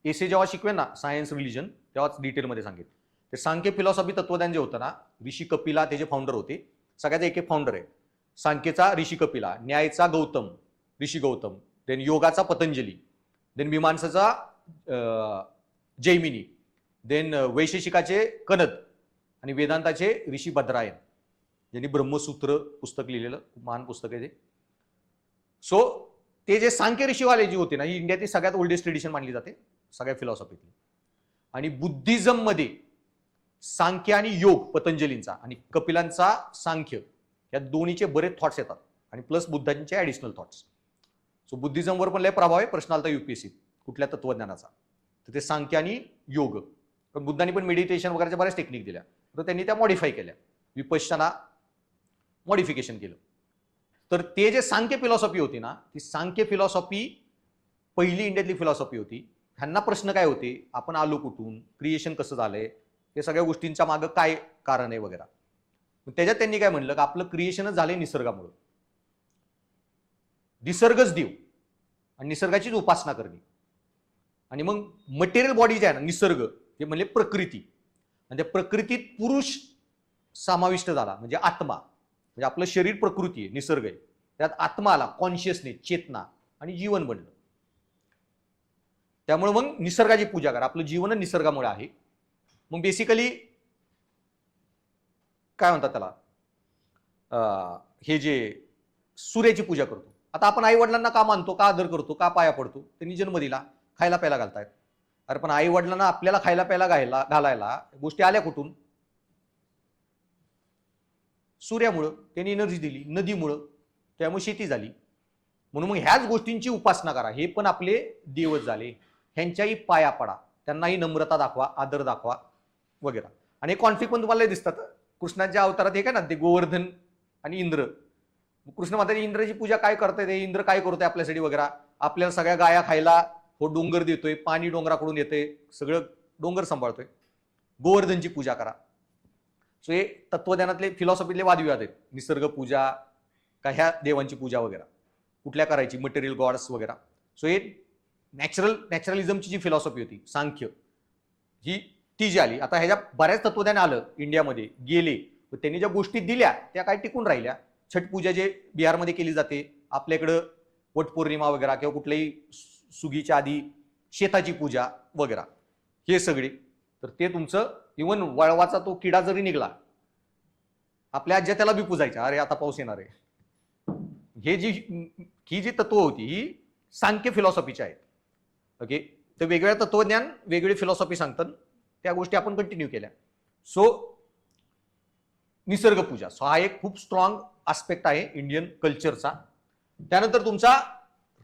एसे जेव्हा शिकवेन ना सायन्स रिलिजन, तेव्हाच डिटेलमध्ये सांगेल. ते सांख्य फिलॉसॉफी तत्वज्ञान जे होतं ना, ऋषी कपिला त्याचे फाउंडर होते. सगळ्याचा एक एक फाउंडर आहे. सांख्यचा ऋषी कपिला, न्यायचा गौतम, ऋषी गौतम, देन योगाचा पतंजली, देन मीमांसाचा जैमिनी, देन वैशेषिकाचे कनद, आणि वेदांताचे ऋषी भद्रायन, ज्यांनी ब्रह्मसूत्र पुस्तक लिहिलेलं, महान पुस्तक आहे ते. सो ते जे सांख्य ऋषीवाले जी होते ना, ही इंडियातली सगळ्यात ओल्डेस्ट ट्रेडिशन मानली जाते सगळ्या फिलॉसॉफीतली. आणि बुद्धिझम मध्ये सांख्य आणि योग पतंजलींचा आणि कपिलांचा सांख्य, या दोन्हीचे बरेच थॉट्स येतात. आणि प्लस बुद्धांचे ॲडिशनल थॉट्स. सो बुद्धिझमवर पण लय प्रभाव आहे. प्रश्न आलता UPSC कुठल्या तत्वज्ञानाचा, तर ते सांख्य आणि योग. पण बुद्धांनी पण मेडिटेशन वगैरेच्या बऱ्याच टेक्निक दिल्या, तर त्यांनी त्या मॉडिफाय केल्या, विपश्यना मॉडिफिकेशन केलं. तर ते जे सांख्य फिलॉसॉफी होती ना, ती सांख्य फिलॉसॉफी पहिली इंडियातली फिलॉसॉफी होती. ह्यांना प्रश्न काय होते, आपण आलो कुठून, क्रिएशन कसं झालंय, हे सगळ्या गोष्टींच्या मागं काय कारण आहे वगैरे. त्याच्यात त्यांनी काय म्हणलं की आपलं क्रिएशनच झालंय निसर्गामुळे. निसर्गच देव आणि निसर्गाचीच उपासना करणे. आणि मग मटेरियल बॉडी जे आहे ना, निसर्ग हे म्हणजे प्रकृती, आणि त्या प्रकृतीत पुरुष समाविष्ट झाला म्हणजे आत्मा. म्हणजे आपलं शरीर प्रकृती आहे, निसर्ग आहे, त्यात आत्मा आला, कॉन्शियसनेस, चेतना आणि जीवन बनलं. त्यामुळे मग निसर्गाची पूजा करा, आपलं जीवन निसर्गामुळे आहे. मग बेसिकली काय म्हणतात त्याला, हे जे सूर्याची पूजा करतो. आता आपण आई वडिलांना का मानतो, का आदर करतो, का पाया पडतो, त्यांनी जन्म दिला, खायला प्यायला घालतायत. अरे पण आई वडिलांना आपल्याला खायला प्यायला घालायला गोष्टी आल्या कुठून, सूर्यामुळं, त्यांनी एनर्जी दिली, नदीमुळं, त्यामुळे शेती झाली. म्हणून मग ह्याच गोष्टींची उपासना करा, हे पण आपले देवच झाले. ह्यांच्याही पाया पडा, त्यांनाही नम्रता दाखवा, आदर दाखवा वगैरे. आणि कॉन्फ्लिक्ट पण तुम्हाला दिसतात कृष्णाच्या अवतारात. हे काय ना, ते गोवर्धन आणि इंद्र. कृष्ण म्हणतात इंद्राची पूजा काय करताय, ते इंद्र काय करतोय आपल्यासाठी वगैरे, आपल्याला सगळ्या गाया खायला हो डोंगर देतोय, पाणी डोंगराकडून येते, सगळं डोंगर सांभाळतोय, गोवर्धनची पूजा करा. सो हे तत्वज्ञानातले फिलॉसॉफीतले वादविवाद आहेत. निसर्ग पूजा का ह्या देवांची पूजा वगैरे कुठल्या करायची, मटेरियल गॉड्स वगैरे. सो हे नॅचरलिझमची जी फिलॉसॉफी होती सांख्य, ही ती जी आली. आता ह्याच्या बऱ्याच तत्वज्ञान आलं इंडियामध्ये, गेले, त्यांनी ज्या गोष्टी दिल्या त्या काय टिकून राहिल्या. छठ पूजा जे बिहारमध्ये केली जाते, आपल्याकडं वटपौर्णिमा वगैरे, किंवा कुठल्याही सुगीच्या आधी शेताची पूजा वगैरे, हे सगळे. तर ते तुमचं इव्हन वळवाचा तो किडा जरी निघला, आपल्या आज्या त्याला बी पूजायच्या, अरे आता पाऊस येणार आहे. ही जी तत्व होती ही सांख्य फिलॉसॉफीची आहेत. ओके, तर वेगवेगळ्या तत्वज्ञान वेगवेगळी फिलॉसॉफी सांगतात, त्या गोष्टी आपण कंटिन्यू केल्या. सो निसर्ग पूजा, सो हा एक खूप स्ट्रॉंग आस्पेक्ट आहे इंडियन कल्चरचा. त्यानंतर तुमचा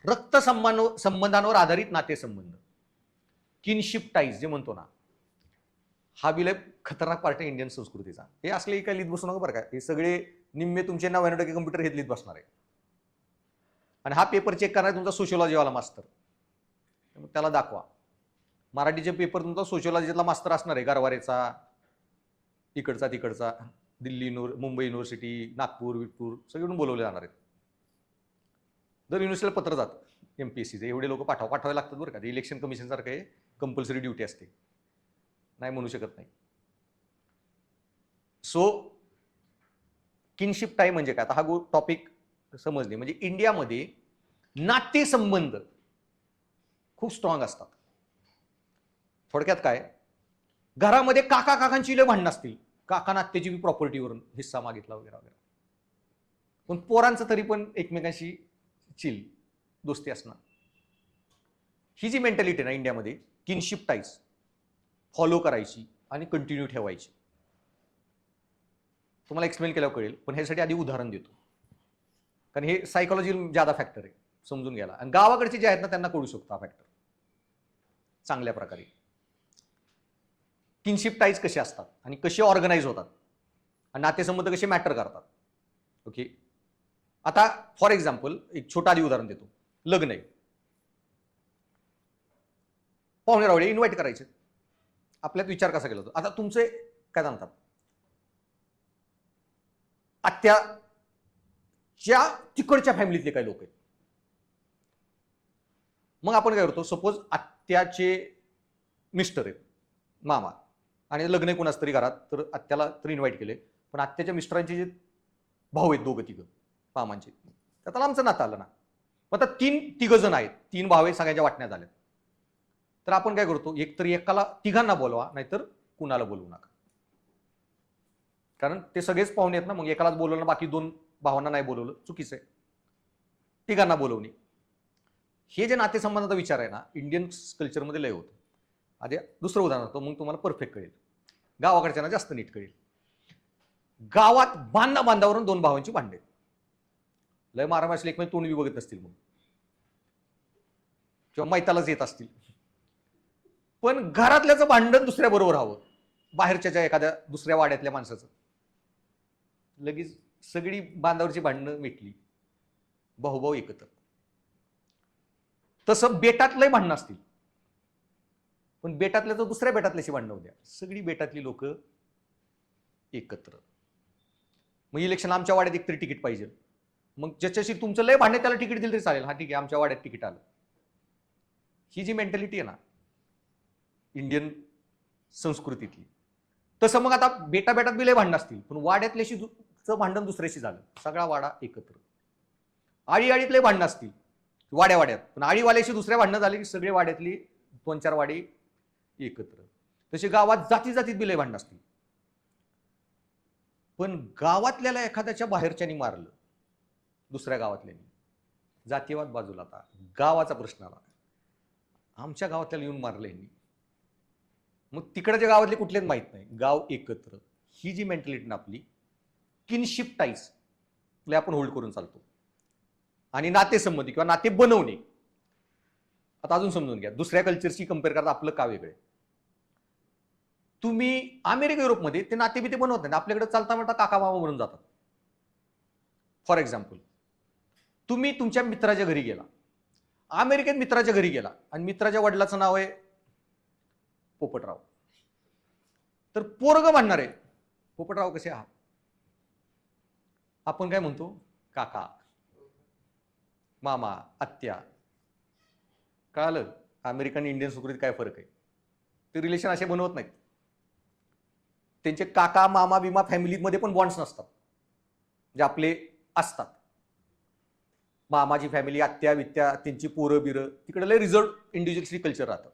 रक्त संबंधांवर आधारित नातेसंबंध, किनशिप टाईज जे म्हणतो ना, हा बिल खतरनाक पार्ट आहे इंडियन संस्कृतीचा. हे असले काय लिहित बसू नका बरं का, हे सगळे निम्मे तुमचे 99% कम्प्युटर हे लिहित बसणार आहे. आणि हा पेपर चेक करणार तुमचा सोशिओलॉजीवाला मास्तर, त्याला दाखवा. मराठीचे पेपर तुमचा सोशिओलॉजीतला मास्तर असणार आहे, गरवारेचा, इकडचा तिकडचा, दिल्ली मुंबई युनिव्हर्सिटी, नागपूर, विटपूर सगळीकडून बोलवले जाणार आहेत. दर युनिव्हर्सिटीला पत्र जातं MPSCचे, एवढे लोक पाठवावे लागतात बरं का. ते इलेक्शन कमिशन सारखं आहे, कंपल्सरी ड्युटी असते, नाही म्हणू शकत नाही. सो किनशिप टाईम म्हणजे काय, आता हा टॉपिक समजले. म्हणजे इंडियामध्ये नातेसंबंध खूप स्ट्रॉंग असतात. थोडक्यात काय, घरामध्ये काका काकांची लय भांडणं असतील, काका नात्याची बी प्रॉपर्टीवरून हिस्सा मागितला वगैरे वगैरे, पण पोरांचं तरी पण एकमेकांशी चिल दोस्ती असणार. ही जी मेंटॅलिटी ना इंडियामध्ये, किनशिप टाईज फॉलो करायची आणि कंटिन्यू ठेवायची. तुम्हाला एक्सप्लेन केल्यावर कळेल, पण ह्यासाठी आधी उदाहरण देतो, कारण हे सायकोलॉजी ज्यादा फॅक्टर आहे समजून घ्यायला. आणि गावाकडचे जे आहेत ना त्यांना कळू शकतो हा फॅक्टर चांगल्या प्रकारे. किनशिप टाईज कसे असतात आणि कसे ऑर्गनाइज होतात आणि नातेसंबंध कसे मॅटर करतात. ओके, आता फॉर एक्झाम्पल एक छोटा आधी उदाहरण देतो. लग्न आहे, पाहुणे रावळे इन्व्हाइट करायचे, आपल्यात विचार कसा केला होता. आता तुमचे काय सांगतात, आत्याच्या तिकडच्या फॅमिलीतले काही लोक आहेत. मग आपण काय करतो, सपोज आत्याचे मिस्टर आहेत, मामा, आणि लग्न आहे कोणाच तरी घरात, तर आत्याला तर इन्व्हाइट केले, पण आत्याच्या मिस्टरांचे जे भाऊ आहेत दोघं तिघं मामांचे, त्याला आमचं नातं आलं ना. आता तिघ जण आहेत, 3 भाव आहेत, सगळ्यांच्या वाटण्यात झाल्या. तर आपण काय करतो, एकतर एकाला तिघांना बोलवा, नाहीतर कुणाला बोलवू नका, कारण ते सगळेच पाहुणे आहेत ना. मग एकालाच बोलवलं, बाकी 2 भावांना नाही बोलवलं, चुकीचं आहे. तिघांना बोलवणे, हे जे नातेसंबंधाचा विचार आहे ना इंडियन कल्चरमध्ये लय होतं. आधी दुसरं उदाहरण होतं, मग तुम्हाला परफेक्ट कळेल. गावाकडच्या ना जास्त नीट कळेल. गावात बांधावरून 2 भावांची भांडे, लय मारामारी असले एकमेक तोंड बी बघत असतील मग, किंवा मैतालाच येत असतील. पण घरातल्याचं भांडण दुसऱ्या बरोबर हवं, बाहेरच्या एखाद्या दुसऱ्या वाड्यातल्या माणसाचं, लगेच सगळी बांधावरची भांडणं मिटली, भाऊभाऊ एकत्र. तसं बेटातलंही भांडणं असतील, पण बेटातल्या तर दुसऱ्या बेटातल्याशी भांडणं द्या, सगळी बेटातली लोक एकत्र. मग इलेक्शन आमच्या वाड्यात एकतरी तिकीट पाहिजे, मग ज्याच्याशी तुमचं लय भांडण त्याला तिकीट दिलं तरी चालेल, हा ठीक आहे आमच्या वाड्यात तिकीट आलं. ही जी मेंटॅलिटी आहे ना इंडियन संस्कृतीतली, तसं मग आता बेटा बेटात बी लय भांडण असतील, पण वाड्यातल्याशी भांडण दुसऱ्याशी झालं, सगळा वाडा एकत्र. आळीआळीत लय भांडण असतील वाड्या वाड्यात, पण आळीवाल्याशी दुसऱ्या भांडणं झाली की सगळे वाड्यातली 2-4 वाडी एकत्र. तसे गावात जाती जातीत बी लय भांडण असतील, पण गावातल्याला एखाद्याच्या बाहेरच्यानी मारलं, दुसऱ्या गावातल्यानी, जातीवाद बाजूला, आता गावाचा प्रश्न आला, आमच्या गावातल्याला येऊन मारलं यांनी, मग तिकडच्या गावातले कुठलेच माहित नाही, गाव एकत्र. ही जी मेंटॅलिटी ना आपली, किनशिप टाईज आपण होल्ड करून चालतो. आणि नातेसंबंधी किंवा नाते बनवणे, आता अजून समजून घ्या, दुसऱ्या कल्चरशी कम्पेअर करता आपलं का वेगळं. तुम्ही अमेरिका युरोपमध्ये ते नाते बिते बनवत नाही, आपल्याकडे चालता म्हणता काका मामा म्हणून जातात. फॉर एक्झाम्पल, तुम्ही तुमच्या मित्राच्या घरी गेला, अमेरिकेत मित्राच्या घरी गेला, आणि मित्राच्या वडिलाचं नाव आहे पोपटराव, तर पोरग म्हणणार आहे पोपटराव कसे आहात, आपण काय म्हणतो, काका, मामा, आत्या. कळालं अमेरिकन इंडियन संस्कृतीत काय फरक आहे. ते रिलेशन असे बनवत नाहीत, त्यांचे काका मामा विमा फॅमिलीमध्ये पण बॉन्ड्स नसतात जे आपले असतात. मामाची फॅमिली, आत्या वित्या, त्यांची पोरं बिरं, तिकडे लय रिझर्व इंडिव्हिज्युअल्सली कल्चर राहतं.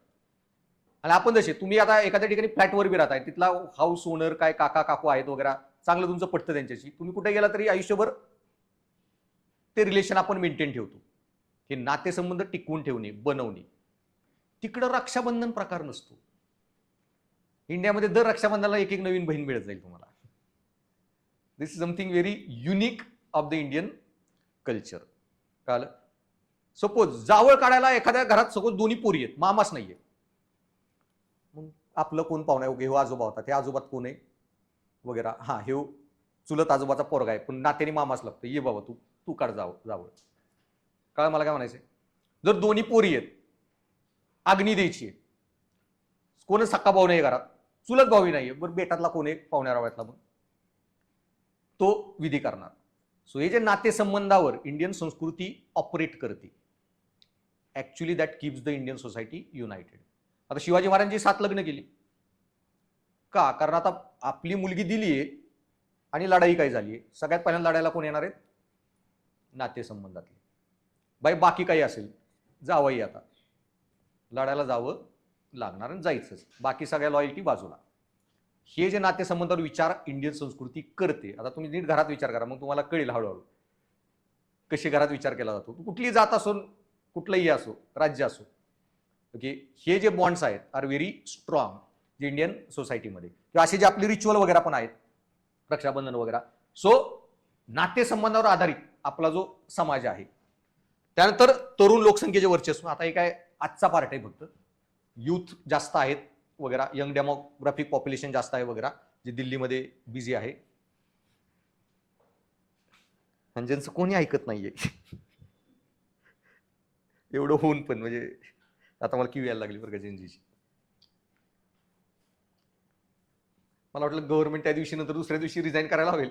आणि आपण जसे, तुम्ही आता एखाद्या ठिकाणी फ्लॅटवर बी राहताय, तिथला हाऊस ओनर काय काका काकू आहेत वगैरे, चांगलं तुमचं पटतं त्यांच्याशी, तुम्ही कुठे गेला तरी आयुष्यभर ते रिलेशन आपण मेंटेन ठेवतो. हे नातेसंबंध टिकवून ठेवणे, बनवणे. तिकडं रक्षाबंधन प्रकार नसतो. इंडियामध्ये दर रक्षाबंधनाला एक एक नवीन बहीण मिळत जाईल तुम्हाला. This is something very unique of the Indian culture. कळलं. सपोज जावळ काढायला एखाद्या घरात सपोज दोन्ही पोरी आहेत, मामाच नाहीये, मग आपलं कोण पाहुणा आहे, हे आजोबा होता, ते आजोबात कोण आहे वगैरे, हा हे चुलत आजोबाचा पोरगा आहे, पण नात्याने मामाच लागतं, ये बाबा तू तू काढ जावळ. कळलं मला काय म्हणायचंय. जर दोन्ही पोरी आहेत, अग्नी द्यायची आहे, कोणच सक्का भाऊ नाही घरात, चुलत भाऊही नाहीये, बरं बेटातला कोण आहे पाहुण्या रावळ्यातला, मग तो विधी करणार. सो हे जे नातेसंबंधावर इंडियन संस्कृती ऑपरेट करते, actually that keeps the Indian society United. आता शिवाजी महाराजांची 7 लग्न केली का, कारण आता आपली मुलगी दिली आहे आणि लढाई काय झाली आहे, सगळ्यात पहिल्यांदा लढायला कोण येणार आहेत, नातेसंबंधातले. बाई बाकी काही असेल, जावंही आता लढायला जावं लागणार आणि जायचंच, बाकी सगळ्या लॉयल्टी बाजूला. हे जे नातेसंबंधावर विचार इंडियन संस्कृती करते. आता तुम्ही नीट घरात विचार करा, मग तुम्हाला कळेल हळूहळू कशी घरात विचार केला जातो. कुठली जात असो, कुठलंही असो, राज्य असो, ओके, हे जे बॉन्ड्स आहेत आर व्हेरी स्ट्रॉंग जे इंडियन सोसायटीमध्ये, किंवा असे जे आपले रिच्युअल वगैरे पण आहेत, रक्षाबंधन वगैरे. सो नातेसंबंधावर आधारित आपला जो समाज आहे. त्यानंतर तरुण लोकसंख्येचे वर्चस्व. आता हे काय आजचा पार्ट आहे, फक्त युथ जास्त आहेत वगैरे, यंग डेमोग्राफिक पॉप्युलेशन जास्त आहे वगैरे, जे दिल्लीमध्ये बिझी आहे, आणि ज्यांचं कोणी ऐकत नाहीये एवढं होऊन पण, म्हणजे आता मला क्यू यायला लागली बरं का जेनजीची. मला वाटलं गव्हर्नमेंट त्या दिवशी नंतर दुसऱ्या दिवशी रिझाईन करायला हवेल,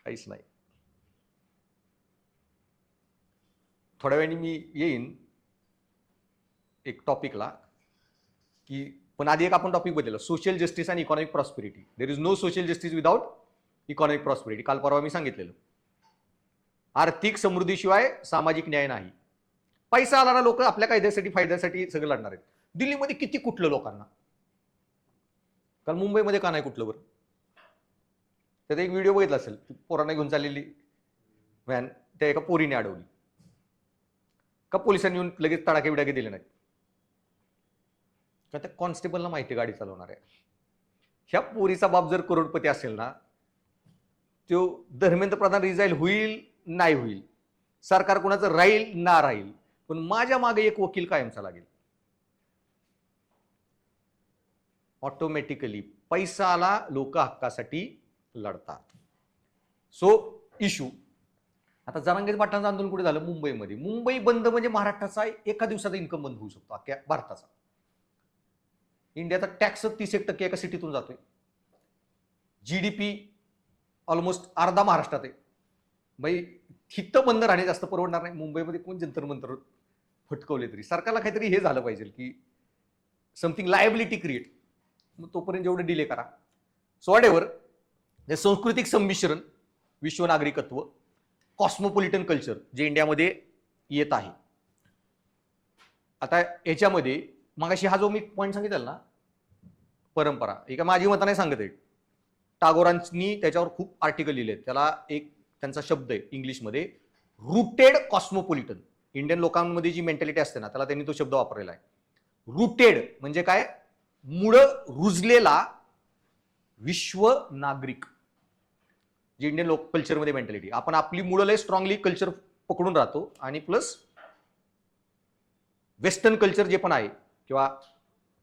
काहीच नाही. थोड्या वेळाने मी येईन एक टॉपिकला, की पण आधी एक आपण टॉपिक बदलला, सोशल जस्टिस आणि economic prosperity. There is no social justice without economic prosperity. काल परवा मी सांगितलेलं, आर्थिक समृद्धीशिवाय सामाजिक न्याय नाही. पैसा आला ना, लोक आपल्या कायद्यासाठी फायद्यासाठी सगळं लढणार आहेत. दिल्लीमध्ये किती कुठलं लोकांना, काल मुंबईमध्ये का नाही कुठलं बरं. त्यात एक व्हिडिओ बघितला असेल, पोरांना घेऊन चाललेली व्हॅन, त्या एका पोरीने अडवली का पोलिसांनी येऊन लगेच तडाखे बिडाके दिले नाहीत का, त्या कॉन्स्टेबलला माहिती गाडी चालवणार आहे. ह्या पोरीचा बाप जर करोडपती असेल ना, तो धर्मेंद्र प्रधान रिजाईल होईल नाही होईल, सरकार कुणाचं राहील ना राहील, पण माझ्या मागे एक वकील कायमचा लागेल. ऑटोमॅटिकली पैसा आला, लोक हक्कासाठी लढतात. सो इशू आता जरांगे पाटलांचं आंदोलन कुठे झालं? मुंबईमध्ये. मुंबई बंद म्हणजे महाराष्ट्राचा एका दिवसाचा इन्कम बंद होऊ शकतो, अख्ख्या भारताचा. इंडियाचा टॅक्स 30% एका सिटीतून जातोय. जीडीपी ऑलमोस्ट अर्धा महाराष्ट्रात आहे. बाई हिथं बंद राहणे जास्त परवडणार नाही. मुंबईमध्ये कोण जंतर मंतर फटकवले तरी सरकारला काहीतरी हे झालं पाहिजे की समथिंग लायबिलिटी क्रिएट. मग तोपर्यंत जेवढं डिले करा. सो वॉट एव्हर, सांस्कृतिक संमिश्रण, विश्व नागरिकत्व, कॉस्मोपॉलिटन कल्चर जे इंडियामध्ये येत आहे. आता याच्यामध्ये मगाशी हा जो मी पॉईंट सांगितला ना, परंपरा, एका माझी मत नाही सांगत आहे. टागोरांनी त्याच्यावर खूप आर्टिकल लिहिले. त्याला एक त्यांचा शब्द आहे इंग्लिशमध्ये, रूटेड कॉस्मोपॉलिटन. इंडियन लोकांमध्ये जी मेंटॅलिटी असते ना, त्याला त्यांनी तो शब्द वापरलेला आहे. रूटेड म्हणजे काय? मूळ रुजलेला विश्व नागरिक. जी इंडियन लोक कल्चरमध्ये मेंटॅलिटी, आपण आपली मुळं लय स्ट्रॉंगली कल्चर पकडून राहतो आणि प्लस वेस्टर्न कल्चर जे पण आहे किंवा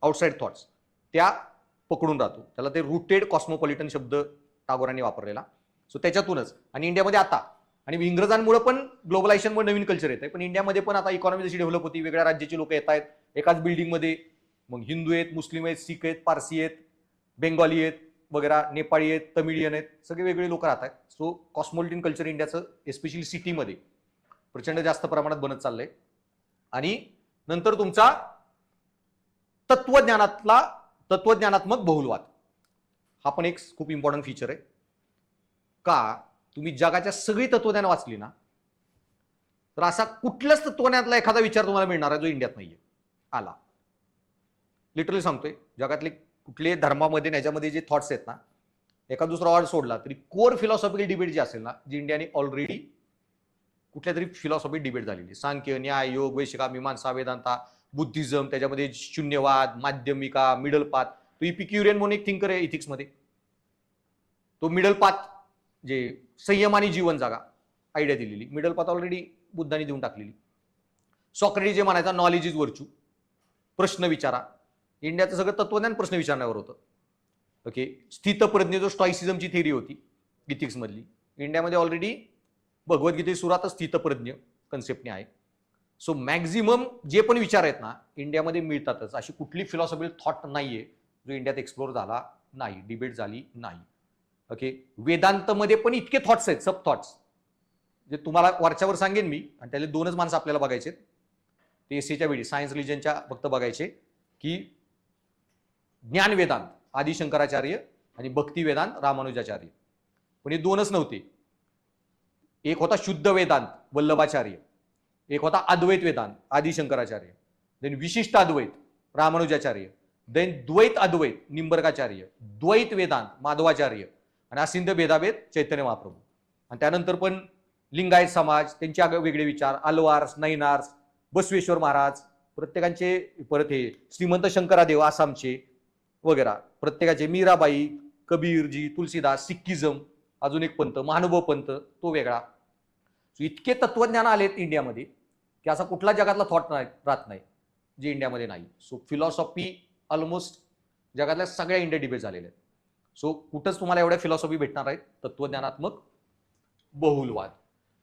आउटसाइड थॉट्स त्या पकडून राहतो. त्याला ते रूटेड कॉस्मोपॉलिटन शब्द टागोरांनी वापरलेला. सो त्याच्यातूनच, आणि इंडियामध्ये आता, आणि इंग्रजांमुळे पण ग्लोबलायझेशनमुळे नवीन कल्चर येत आहे, पण इंडियामध्ये पण आता इकॉनॉमी जशी डेव्हलप होती, वेगळ्या राज्याची लोक येत आहेत एकाच बिल्डिंगमध्ये. मग हिंदू आहेत, मुस्लिम आहेत, सिख आहेत, पारसी आहेत, बेंगॉली आहेत वगैरे, नेपाळी आहेत, तमिळियन आहेत, सगळे वेगळे लोक राहत आहेत. सो कॉस्मोपॉलिटन कल्चर इंडियाचं एस्पेशली सिटीमध्ये प्रचंड जास्त प्रमाणात बनत चाललंय. आणि नंतर तुमचा तत्वज्ञानात्मक बहुलवाद, हा पण एक खूप इम्पॉर्टंट फीचर आहे. का? तुम्ही जगाच्या सगळी तत्वज्ञान वाचली ना, तर असा कुठल्याच तत्वज्ञानातला एखादा विचार तुम्हाला मिळणार आहे जो इंडियात नाहीये आला. लिटरली सांगतोय, जगातले कुठले धर्मामध्ये याच्यामध्ये जे थॉट्स आहेत ना, एका दुसरा वर्ड सोडला तरी कोर फिलॉसॉफिकल डिबेट जी असेल ना, जी इंडियाने ऑलरेडी कुठल्या तरी फिलॉसॉफी डिबेट झालेली. सांख्य, न्याय, योग, वैशिका, मीमांसा, वेदांता, बुद्धिझम, त्याच्यामध्ये शून्यवाद, माध्यमिका, मिडल पाथ. तो इपिक्युरियन म्हणून एक थिंकर आहे इथिक्समध्ये. तो मिडल पाथ जे संयम आणि जीवन जागा आयडिया दिलेली, मिडल पाथ ऑलरेडी बुद्धांनी देऊन टाकलेली. सॉक्रेटिस जे म्हणायचा नॉलेज इज व्हर्च्यू, प्रश्न विचारा. इंडियाचं सगळं तत्वज्ञान प्रश्न विचारण्यावर होतं. ओके, स्थितप्रज्ञ जो स्टॉइसिझमची थिअरी होती इथिक्स मधली, इंडियामध्ये ऑलरेडी भगवद्गीते सुरातच स्थितप्रज्ञ कन्सेप्टने आहे. सो मॅक्झिमम जे पण विचार आहेत ना, इंडियामध्ये मिळतातच. अशी कुठली फिलॉसॉफिकल थॉट नाहीये जो इंडियात एक्सप्लोर झाला नाही, डिबेट झाली नाही. ओके, वेदांतमध्ये पण इतके थॉट्स आहेत, सब थॉट्स, जे तुम्हाला वरच्यावर सांगेन मी. आणि त्याला दोनच माणसं आपल्याला बघायचे, ते एसएच्या वेळी सायन्स रिलीजनच्या फक्त बघायचे, की ज्ञान वेदांत आदिशंकराचार्य आणि भक्ती वेदांत रामानुजाचार्य. पण हे दोनच नव्हते. एक होता शुद्ध वेदांत वल्लभाचार्य, एक होता अद्वैत वेदांत आदिशंकराचार्य, देन विशिष्ट अद्वैत रामानुजाचार्य, देन द्वैत अद्वैत निंबर्काचार्य, द्वैत वेदांत माधवाचार्य, आणि असिंध भेदाभेद चैतन्य महाप्रभू. आणि त्यानंतर पण लिंगायत समाज, त्यांचे वेगळे विचार, अल्वार्स, नैनार्स, बसवेश्वर महाराज, प्रत्येकांचे, परत हे श्रीमंत शंकरादेव आसामचे वगैरे, प्रत्येकाचे, मीराबाई, कबीरजी, तुलसीदास, सिक्किझम, अजून एक पंथ महानुभव पंथ तो वेगळा. इतके तत्वज्ञान आलेत इंडियामध्ये की असा कुठला जगातला थॉट राहत नाही जे इंडियामध्ये नाही. सो फिलॉसॉफी ऑलमोस्ट जगातल्या सगळ्या इंडिया डिबेट झालेल्या आहेत. सो कुठंच तुम्हाला एवढ्या फिलॉसॉफी भेटणार आहेत तत्वज्ञानात्मक बहुलवाद.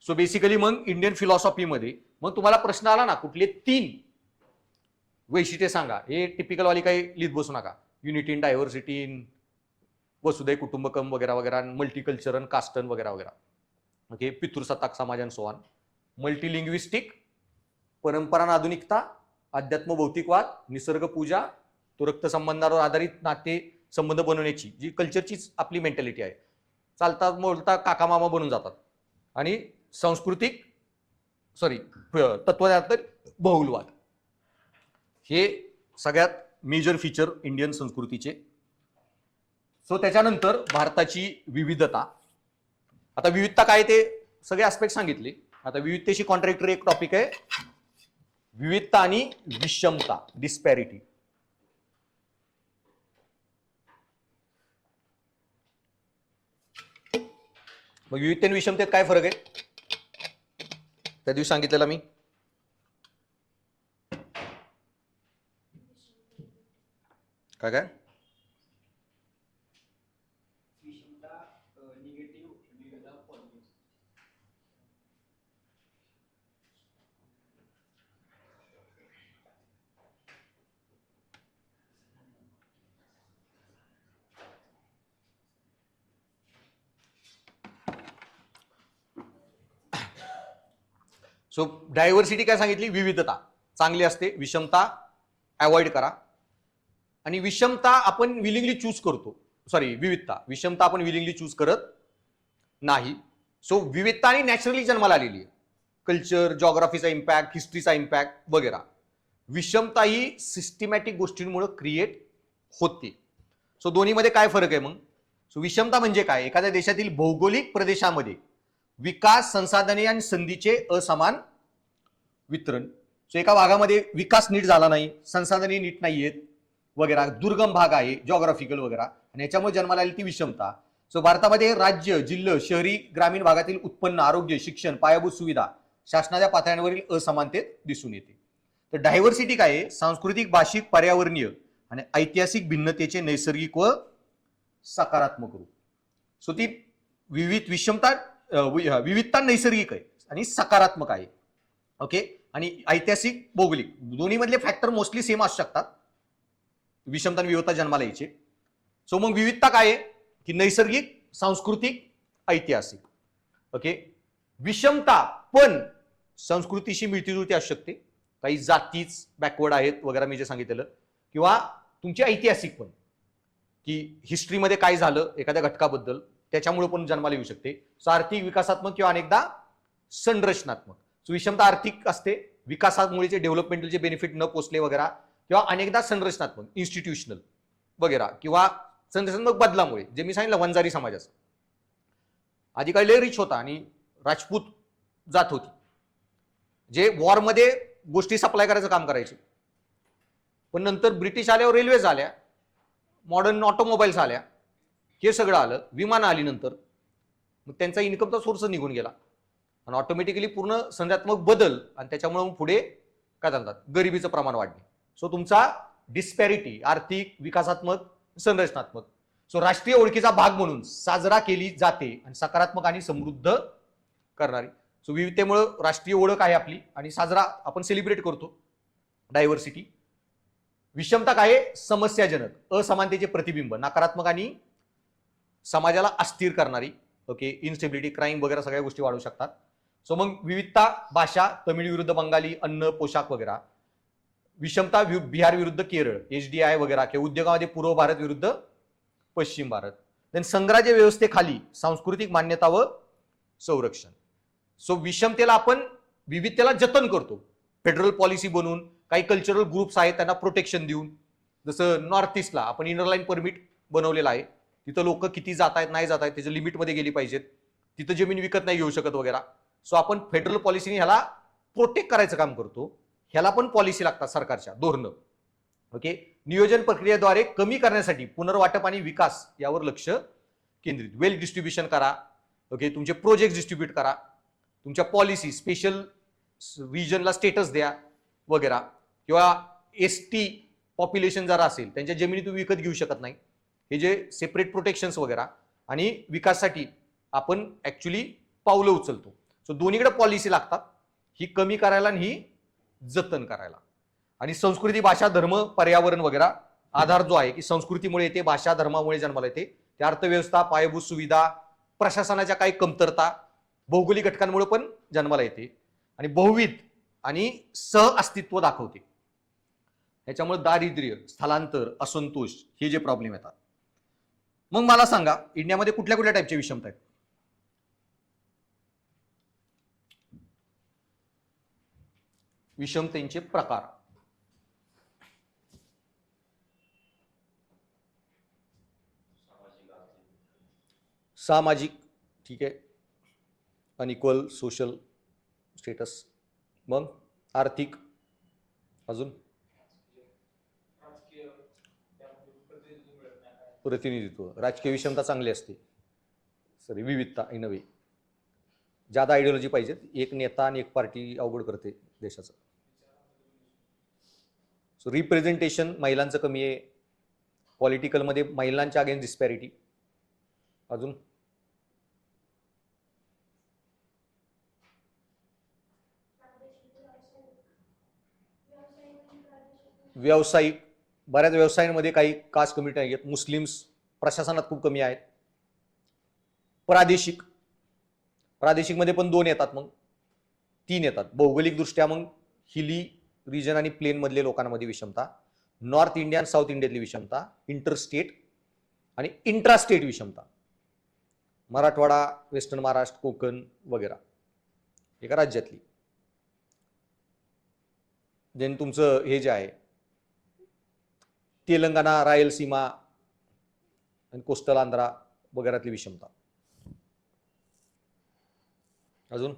सो बेसिकली मग इंडियन फिलॉसॉफीमध्ये मग तुम्हाला प्रश्न आला ना, कुठले 3 वैशिष्ट्ये सांगा, हे टिपिकल वाली काही लिहित बसू नका. युनिटी इन डायव्हर्सिटी इन वसुधैव कुटुंबकम वगैरे वगैरे, मल्टीकल्चरल कास्टन वगैरे वगैरे. ओके, पितृसत्ताक समाज आणि सोवान, मल्टीलिंग्विस्टिक, परंपरा आधुनिकता, अध्यात्म भौतिकवाद, निसर्ग पूजा, तो रक्तसंबंधावर आधारित नाते संबंध बनवण्याची जी कल्चरचीच आपली मेंटॅलिटी आहे. चालता बोलता काका मामा बनून जातात. आणि सांस्कृतिक तत्वज्ञानात्मक बहुलवाद, हे सगळ्यात मेजर फीचर इंडियन संस्कृतीचे. सो त्याच्यानंतर भारताची विविधता. आता विविधता काय ते सगळे ऍस्पेक्ट सांगितले. आता विविधतेशी कॉन्ट्रॅक्टरी एक टॉपिक आहे, विविधता आणि विषमता, डिस्पॅरिटी. मग विविधते आणि विषमतेत काय फरक आहे? त्या दिवशी सांगितलेलं मी. काय काय सो डायव्हर्सिटी काय सांगितली, विविधता चांगली असते, विषमता अवॉइड करा. आणि विषमता आपण विलिंगली चूज करतो, सॉरी विविधता, विषमता आपण विलिंगली चूज करत नाही. सो विविधता आणि नॅचरली जन्माला आलेली आहे, कल्चर, जॉग्राफीचा इम्पॅक्ट, हिस्ट्रीचा इम्पॅक्ट वगैरे. विषमता ही सिस्टमॅटिक गोष्टींमुळे क्रिएट होते. सो दोन्हीमध्ये काय फरक आहे मग? सो विषमता म्हणजे काय? एखाद्या देशातील भौगोलिक प्रदेशामध्ये विकास, संसाधने आणि संधीचे असमान वितरण. सो एका भागामध्ये विकास नीट झाला नाही, संसाधने नीट नाहीयेत वगैरे, दुर्गम भाग आहे जॉग्राफिकल वगैरे, आणि याच्यामुळे जन्माला आली ती विषमता. सो भारतामध्ये राज्य, जिल्हा, शहरी, ग्रामीण भागातील उत्पन्न, आरोग्य, शिक्षण, पायाभूत सुविधा, शासनाच्या पातळ्यांवरील असमानतेत दिसून येते. तर डायव्हर्सिटी काय आहे? सांस्कृतिक, भाषिक, पर्यावरणीय आणि ऐतिहासिक भिन्नतेचे नैसर्गिक व सकारात्मक रूप. सो ती विषमता, विविधता नैसर्गिक आहे आणि सकारात्मक आहे. ओके. आणि ऐतिहासिक, भौगोलिक दोन्ही मधले फॅक्टर मोस्टली सेम असू शकतात, विषमता आणि विविधता जन्माला यायचे. सो मग विविधता काय आहे की नैसर्गिक, सांस्कृतिक, ऐतिहासिक. ओके. विषमता पण संस्कृतीशी मिळतीजुळती असू शकते, काही जातीच बॅकवर्ड आहेत वगैरे मी जे सांगितलेलं, किंवा तुमची ऐतिहासिक पण, की हिस्ट्रीमध्ये काय झालं एखाद्या घटकाबद्दल त्याच्यामुळे पण जन्माला येऊ शकते. सो आर्थिक, विकासात्मक किंवा अनेकदा संरचनात्मक. सो विषमता आर्थिक असते, विकासामुळे डेव्हलपमेंटचे बेनिफिट न पोचले वगैरे, किंवा अनेकदा संरचनात्मक, इन्स्टिट्यूशनल वगैरे, किंवा संरचनात्मक बदलामुळे, जे मी सांगितलं वंजारी समाजाचं आधी काही लय रिच होता आणि राजपूत जात होती, जे वॉरमध्ये गोष्टी सप्लाय करायचं काम करायचे. पण नंतर ब्रिटिश आल्यावर रेल्वे झाल्या, मॉडर्न ऑटोमोबाईल्स आल्या, हे सगळं आलं, विमानं आली नंतर, मग त्यांचा इन्कमचा सोर्स निघून गेला आणि ऑटोमॅटिकली पूर्ण संख्यात्मक बदल, आणि त्याच्यामुळे पुढे काय चालतात, गरिबीचं प्रमाण वाढणे. सो तुमचा डिस्पॅरिटी आर्थिक, विकासात्मक, संरचनात्मक. सो राष्ट्रीय ओळखीचा भाग म्हणून साजरा केली जाते आणि सकारात्मक आणि समृद्ध करणारी. सो विविधतेमुळे राष्ट्रीय ओळख आहे आपली आणि साजरा आपण सेलिब्रेट करतो डायव्हर्सिटी. विषमता काय? समस्याजनक, असमानतेचे प्रतिबिंब, नकारात्मक आणि समाजाला अस्थिर करणारी. ओके. इनस्टेबिलिटी, क्राईम वगैरे सगळ्या गोष्टी वाढू शकतात. सो मग विविधता, भाषा, तमिळ विरुद्ध बंगाली, अन्न, पोशाख वगैरे. विषमता, बिहार विरुद्ध केरळ, HDI वगैरे, किंवा उद्योगामध्ये पूर्व भारत विरुद्ध पश्चिम भारत. देन संघराज्य व्यवस्थेखाली सांस्कृतिक मान्यता व संरक्षण. सो विषमतेला आपण विविधतेला जतन करतो, फेडरल पॉलिसी बनवून, काही कल्चरल ग्रुप्स आहेत त्यांना प्रोटेक्शन देऊन. जसं नॉर्थ ईस्टला आपण इनर लाईन परमिट बनवलेला आहे, तिथं लोक किती जात आहेत नाही जात आहेत त्याच्या लिमिटमध्ये गेली पाहिजेत, तिथं जमीन विकत नाही घेऊ शकत वगैरे. सो आपण फेडरल पॉलिसीने ह्याला प्रोटेक्ट करायचं काम करतो. ह्याला पण पॉलिसी लागतात सरकारच्या, धोरणं. ओके. नियोजन प्रक्रियेद्वारे कमी करण्यासाठी पुनर्वाटप आणि विकास यावर लक्ष केंद्रित. वेल्थ डिस्ट्रीब्युशन करा. ओके. तुमचे प्रोजेक्ट डिस्ट्रीब्यूट करा, तुमच्या पॉलिसी, स्पेशल रिजनला स्टेटस द्या वगैरे, किंवा ST पॉप्युलेशन जर असेल त्यांच्या जमिनी तुम्ही विकत घेऊ शकत नाही, हे जे सेपरेट प्रोटेक्शन्स वगैरे, आणि विकासासाठी आपण ऍक्च्युली पावलं उचलतो. सो दोन्हीकडे पॉलिसी लागतात, ही कमी करायला आणि ही जतन करायला. आणि संस्कृती, भाषा, धर्म, पर्यावरण वगैरे. आधार जो आहे की संस्कृतीमुळे येते, भाषा, धर्मामुळे जन्माला येते, त्या अर्थव्यवस्था, पायाभूत सुविधा, प्रशासनाच्या काही कमतरता, भौगोलिक घटकांमुळे पण जन्माला येते, आणि बहुविध आणि सह अस्तित्व दाखवते. याच्यामुळे दारिद्र्य, स्थलांतर, असंतोष हे जे प्रॉब्लेम येतात. मग मला सांगा, इंडियामध्ये कुठल्या कुठल्या टाईपच्या विषमता आहेत? विषमतेचे प्रकार. सामाजिक, ठीक आहे, अनइक्वल सोशल स्टेटस. मग आर्थिक, अजून प्रतिनिधित्व, राजकीय विषमता चांगली असते, सॉरी विविधता इन अ वे. ज्यादा आयडियोलॉजी पाहिजे. एक नेता आणि एक पार्टी अवघड करते देशाचं. सो रिप्रेझेंटेशन महिलांचं कमी आहे. पॉलिटिकलमध्ये महिलांच्या अगेन्स्ट डिस्पॅरिटी. अजून व्यावसायिक, बऱ्याच व्यवसायांमध्ये काही कास्ट कम्युनिटी आहेत. मुस्लिम्स प्रशासनात खूप कमी आहेत. प्रादेशिक, प्रादेशिकमध्ये पण 2 येतात, मग 3 येतात. भौगोलिकदृष्ट्या मग हिली रिजन आणि प्लेन मधले लोकांमध्ये विषमता, नॉर्थ इंडिया आणि साऊथ इंडियातली विषमता, इंटरस्टेट आणि इंट्रास्टेट विषमता, मराठवाडा, वेस्टर्न महाराष्ट्र, कोकण वगैरे एका राज्यातली. देन तुमचं हे जे आहे तेलंगणा, रायलसीमा आणि कोस्टल आंध्रा वगैरेतली विषमता. अजून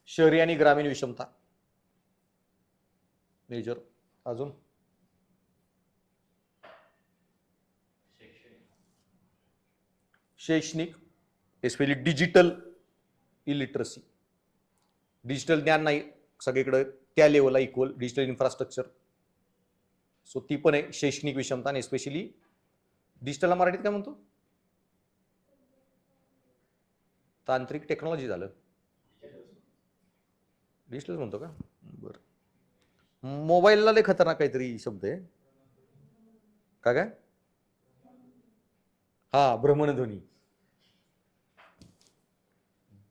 शहरी आणि ग्रामीण विषमता मेजर. अजून शैक्षणिक, एस्पेशली डिजिटल इलिटरसी, डिजिटल ज्ञान नाही सगळीकडे त्या लेवलला इक्वल, डिजिटल इन्फ्रास्ट्रक्चर. सो ती पण आहे शैक्षणिक विषमता. आणि एस्पेशली डिजिटलला मराठीत काय म्हणतो? तांत्रिक टेक्नॉलॉजी झालं, डिजिटल म्हणतो का? बरं. मोबाईलला लय खतरनाक काहीतरी शब्द आहे काय? हा, भ्रमणध्वनी.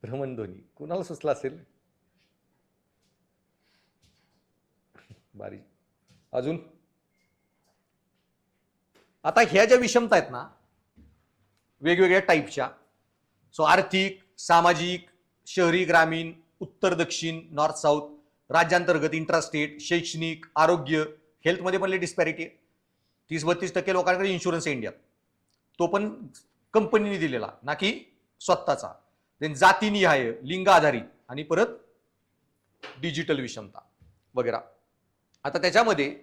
भ्रमणध्वनी कुणाला सुचला असेल? बारी. अजून आता ह्या ज्या विषमता आहेत ना वेगवेगळ्या टाईपच्या, सो आर्थिक, सामाजिक, शहरी ग्रामीण, उत्तर दक्षिण, नॉर्थ साऊथ, राज्यांतर्गत, इंट्रास्टेट, शैक्षणिक, आरोग्य, हेल्थमध्ये पण डिस्पॅरिटी. 30-32% लोकांकडे इन्शुरन्स आहे इंडियात, तो पण कंपनीने दिलेला ना की स्वतःचा. देन जातीनिहाय, लिंग आधारित आणि परत डिजिटल विषमता वगैरे. आता त्याच्यामध्ये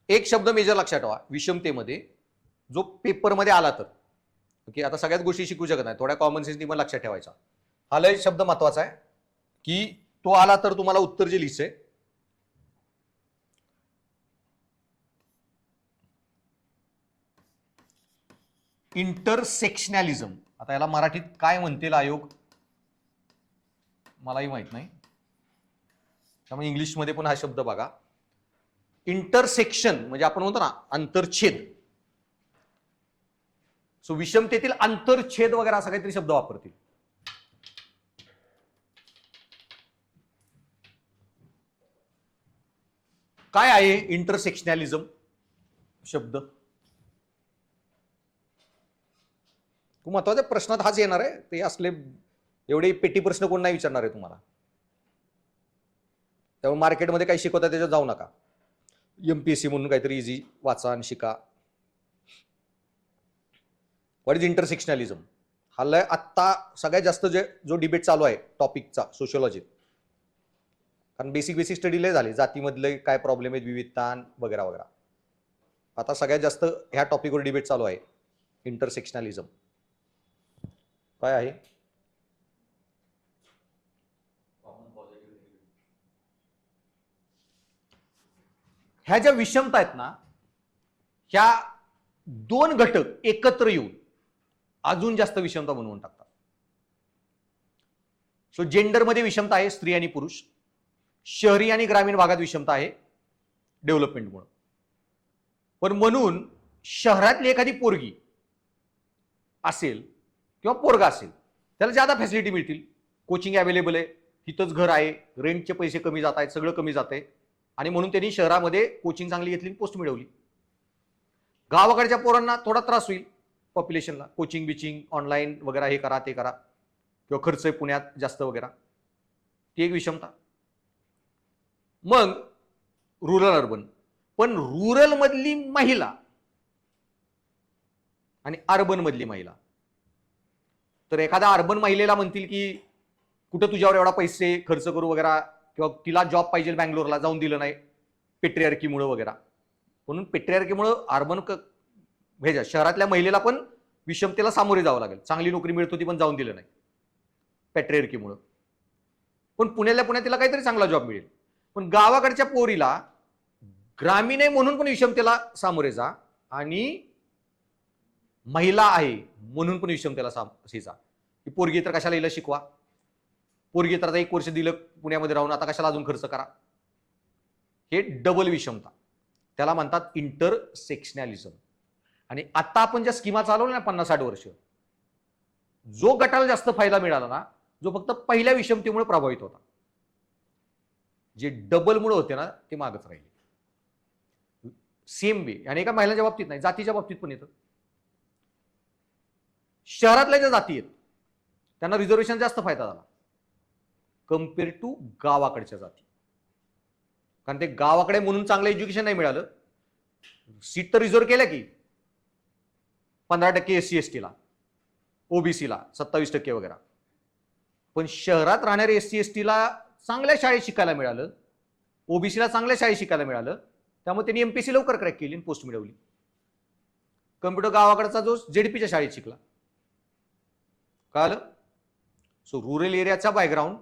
एक शब्द मेजर लक्षात ठेवा विषमतेमध्ये, जो पेपरमध्ये आला तर. ओके, आता सगळ्याच गोष्टी शिकू शकत नाही, थोड्या कॉमन सेन्सनी पण लक्षात ठेवायचा. हा लय शब्द महत्वाचा आहे की तो आला तर तुम्हाला उत्तर जे लिहायचंय. इंटरसेक्शनॅलिझम. आता याला मराठीत काय म्हणतील आयोग मलाही माहित नाही, त्यामुळे इंग्लिशमध्ये पण हा शब्द बघा. इंटरसेक्शन म्हणजे आपण म्हणतो ना अंतरछेद. सो विषमतेतील अंतरछेद वगैरे असा काहीतरी शब्द वापरतील. काय आहे इंटरसेक्शनॅलिझम शब्द? खूप महत्वाच्या प्रश्नात हाच येणार आहे. ते असले एवढे पेटी प्रश्न कोण नाही विचारणार आहे तुम्हाला, त्यामुळे मार्केटमध्ये काही शिकवता त्याच्यात जाऊ नका. MPSC म्हणून काहीतरी इझी वाचा आणि शिका. What is intersectionalism? हा आत्ता सगळ्यात जास्त जो डिबेट चालू आहे टॉपिकचा सोशिओलॉजीत, कारण बेसिक स्टडी लय झाले, जातीमधले काय प्रॉब्लेम आहेत, विविधता वगैरे वगैरे. आता सगळ्यात जास्त ह्या टॉपिकवर डिबेट चालू आहे. इंटरसेक्शनॅलिझम काय आहे? ह्या ज्या विषमता आहेत ना, ह्या 2 घटक एकत्र येऊन अजून जास्त विषमता बनवून टाकतात. सो जेंडरमध्ये विषमता आहे, स्त्री आणि पुरुष. शहरी आणि ग्रामीण भागात विषमता आहे डेव्हलपमेंटमुळे. पण म्हणून शहरातली एखादी पोरगी असेल किंवा पोरगा असेल त्याला ज्यादा फॅसिलिटी मिळतील. कोचिंग अवेलेबल आहे, तिथंच घर आहे, रेंटचे पैसे कमी जात आहेत, सगळं कमी जात आहे, आणि म्हणून त्यांनी शहरामध्ये कोचिंग चांगली घेतली, पोस्ट मिळवली. गावाकडच्या पोरांना थोडा त्रास होईल पॉप्युलेशनला, कोचिंग बिचिंग ऑनलाईन वगैरे हे करा ते करा, किंवा खर्च आहे पुण्यात जास्त वगैरे, ती एक विषमता. मग रुरल अर्बन. पण रुरल मधली महिला आणि अर्बन मधली महिला, तर एखाद्या अर्बन महिलेला म्हणतील की कुठं तुझ्यावर एवढा पैसे खर्च करू वगैरे, किंवा तिला जॉब पाहिजे बँगलोरला, जाऊन दिलं नाही पेट्रियार्कीमुळे वगैरे. म्हणून पेट्रियार्कीमुळे अर्बन शहरातल्या महिलेला पण विषमतेला सामोरे जावं लागेल. चांगली नोकरी मिळत होती पण जाऊन दिलं नाही पॅट्रियार्कीमुळं. पण पुण्यात तिला काहीतरी चांगला जॉब मिळेल. पण गावाकडच्या पोरीला ग्रामीण आहे म्हणून पण विषमतेला सामोरे जा, आणि महिला आहे म्हणून पण विषमतेला जा. की पोरगी तर कशाला हिला शिकवा, पोरगी तर आता 1 वर्ष दिलं पुण्यामध्ये राहून, आता कशाला अजून खर्च करा. हे डबल विषमता, त्याला म्हणतात इंटरसेक्शनॅलिझम. आणि आता आपण ज्या स्कीमा चालवल्या ना 50-60 वर्ष, जो गटाला जास्त फायदा मिळाला ना, जो फक्त पहिल्या विषमतेमुळे प्रभावित होता, जे डबलमुळे होते ना ते मागच राहिले. Same way. आणि एका महिलांच्या बाबतीत नाही, जातीच्या बाबतीत पण येतं. शहरातल्या ज्या जाती आहेत त्यांना रिझर्वेशन जास्त फायदा झाला कम्पेअर टू गावाकडच्या जाती. कारण ते गावाकडे म्हणून चांगलं एज्युकेशन नाही मिळालं. सीट तर रिझर्व केल्या की 15% SC ST ला, ओबीसीला 27% वगैरे. पण शहरात राहणारे SC ST ला चांगल्या शाळेत शिकायला मिळालं, ओबीसीला चांगल्या शाळेत शिकायला मिळालं, त्यामुळे त्यांनी MPSC लवकर क्रॅक केली आणि पोस्ट मिळवली. कम्प्युटर गावाकडचा जो ZP च्या शाळेत शिकला. कळलं? सो रुरल एरियाचा बॅकग्राऊंड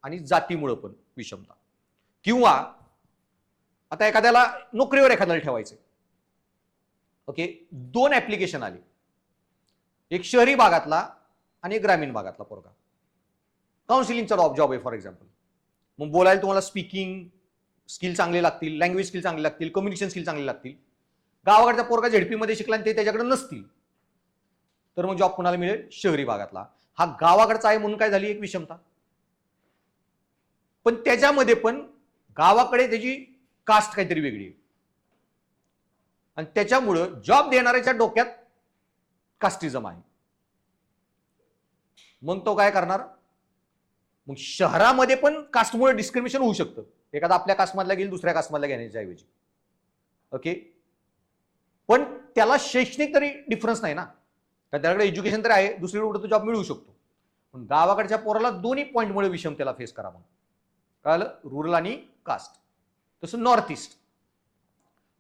आणि जातीमुळे पण विषमता. किंवा आता एखाद्याला नोकरीवर एखाद्याला ठेवायचं, ओके, 2 ऍप्लिकेशन आले, एक शहरी भागातला आणि एक ग्रामीण भागातला पोरगा. काउन्सिलिंगचा जॉब आहे फॉर एक्झाम्पल. मग बोलायला तुम्हाला स्पीकिंग स्किल चांगले लागतील, लँग्वेज स्किल चांगले लागतील, कम्युनिकेशन स्किल चांगले लागतील. गावाकडचा पोरगा ZP मध्ये शिकला आणि ते त्याच्याकडे नसतील, तर मग जॉब कोणाला मिळेल? शहरी भागातला. हा गावाकडचा आहे म्हणून काय झाली? एक विषमता. पण त्याच्यामध्ये पण गावाकडे त्याची कास्ट काहीतरी वेगळी आहे, आणि त्याच्यामुळं जॉब देणाऱ्याच्या डोक्यात कास्टिझम आहे. मग तो काय करणार? मग शहरामध्ये पण कास्टमुळे डिस्क्रिमिनेशन होऊ शकतं. एखादा आपल्या कास्टमधला घेईल दुसऱ्या कास्टमधला घेण्याच्या ऐवजी, ओके. पण त्याला शैक्षणिक तरी डिफरन्स नाही ना, कारण त्याच्याकडे एज्युकेशन तरी आहे, दुसरीकडे कुठे तो जॉब मिळू शकतो. पण गावाकडच्या पोराला दोन्ही पॉईंटमुळे विषमतेला फेस करा म्हणून. कळलं? रुरल आणि कास्ट. तसं नॉर्थ ईस्ट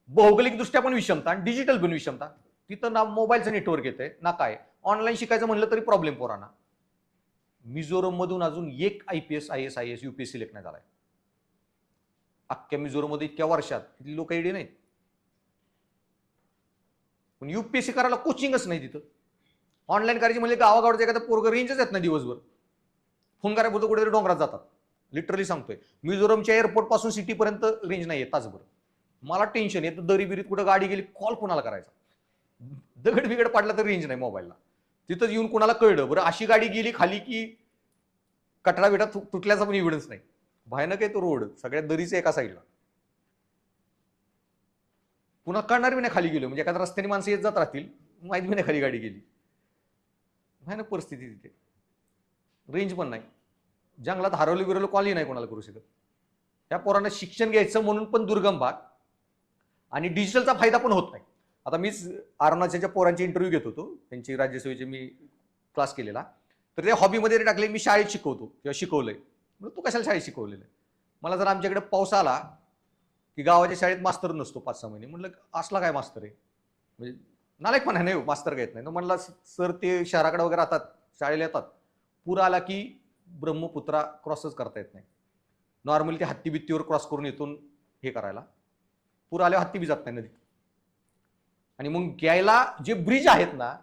भौगोलिकदृष्ट्या पण विषमता आणि डिजिटल पण विषमता. तिथं ना मोबाईलचं नेटवर्क येतंय ना काय, ऑनलाईन शिकायचं म्हणलं तरी प्रॉब्लेम पोरांना. मिझोरम मधून अजून एक IPS IAS IAS UPSC select नाही झालाय. अख्ख्या मिझोरम मध्ये इतक्या वर्षात तिथली लोक एडी नाहीत. पण UPSC करायला कोचिंगच नाही तिथं. ऑनलाईन करायची म्हणजे गावागावचं एखादा पोरग रेंजच येत नाही दिवसभर. फोन करायला कुठेतरी डोंगरात जातात. लिटरली सांगतोय, मिझोरमच्या एअरपोर्ट पासून सिटीपर्यंत रेंज नाही येत तासभर. मला टेन्शन येतं, दरी बिरीत कुठं गाडी गेली कॉल कोणाला करायचा, दगड बिगड पडला तर रेंज नाही मोबाईलला. तिथं येऊन कोणाला कळलं बरं अशी गाडी गेली खाली की कटडा बिटा तुटल्याचा पण एव्हिडन्स नाही. भयानक आहे तो रोड, सगळ्या दरीचे एका साईडला. पुन्हा कळणार बी नाही खाली गेलो, म्हणजे एखाद्या रस्त्याने माणसं येत जात राहतील, माहित बी नाही खाली गाडी गेली. भयानक परिस्थिती तिथे. रेंज पण नाही, जंगलात हरवलं बिरवलं कॉलही नाही कोणाला करू शकत. त्या पोरांना शिक्षण घ्यायचं म्हणून पण दुर्गम भाग, आणि डिजिटलचा फायदा पण होत नाही. आता मीच अरुणाचलच्या पोरांचे इंटरव्ह्यू घेत होतो, त्यांची राज्यसेवेचे मी क्लास केलेला. तर ते हॉबीमध्ये टाकले, मी शाळेत शिकवतो किंवा शिकवलंय. म्हणजे तू कशाला शाळेत शिकवलेलं आहे? मला जर आमच्याकडे पाऊस आला की गावाच्या शाळेत मास्तर नसतो 5-6 महिने, म्हटलं असला काय मास्तर आहे, म्हणजे नालायकपणा नाही, मास्तर घेत नाही. तर म्हणला सर ते शहराकडे वगैरे राहतात, शाळेला येतात, पूर आला की ब्रह्मपुत्रा क्रॉसच करता येत नाही. नॉर्मली ते हत्ती बित्तीवर क्रॉस करून येतून हे करायला, पूर आल्यावर हत्ती बी जात नाही नदीत. आणि मग घ्यायला जे ब्रिज आहेत ना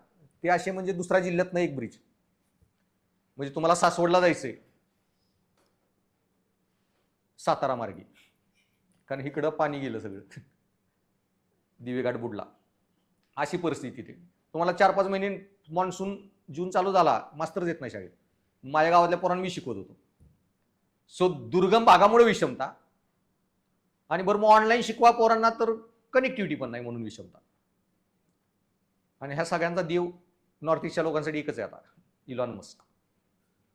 ते असे म्हणजे दुसऱ्या जिल्ह्यात नाही एक ब्रिज, म्हणजे तुम्हाला सासवडला जायचंय सातारा मार्गी, कारण इकडं पाणी गेलं सगळं, दिवेघाट बुडला, अशी परिस्थिती. ते तुम्हाला 4-5 महिने मॉन्सून जून चालू झाला, मास्टरच येत नाही शाळेत. माझ्या गावातल्या पोरांना मी शिकवत होतो. सो दुर्गम भागामुळे विषमता, आणि बरं मग ऑनलाईन शिकवा पोरांना तर कनेक्टिव्हिटी पण नाही म्हणून विषमता. आणि ह्या सगळ्यांचा देव नॉर्थ ईस्टच्या लोकांसाठी एकच आहे आता, इलॉन मस्क.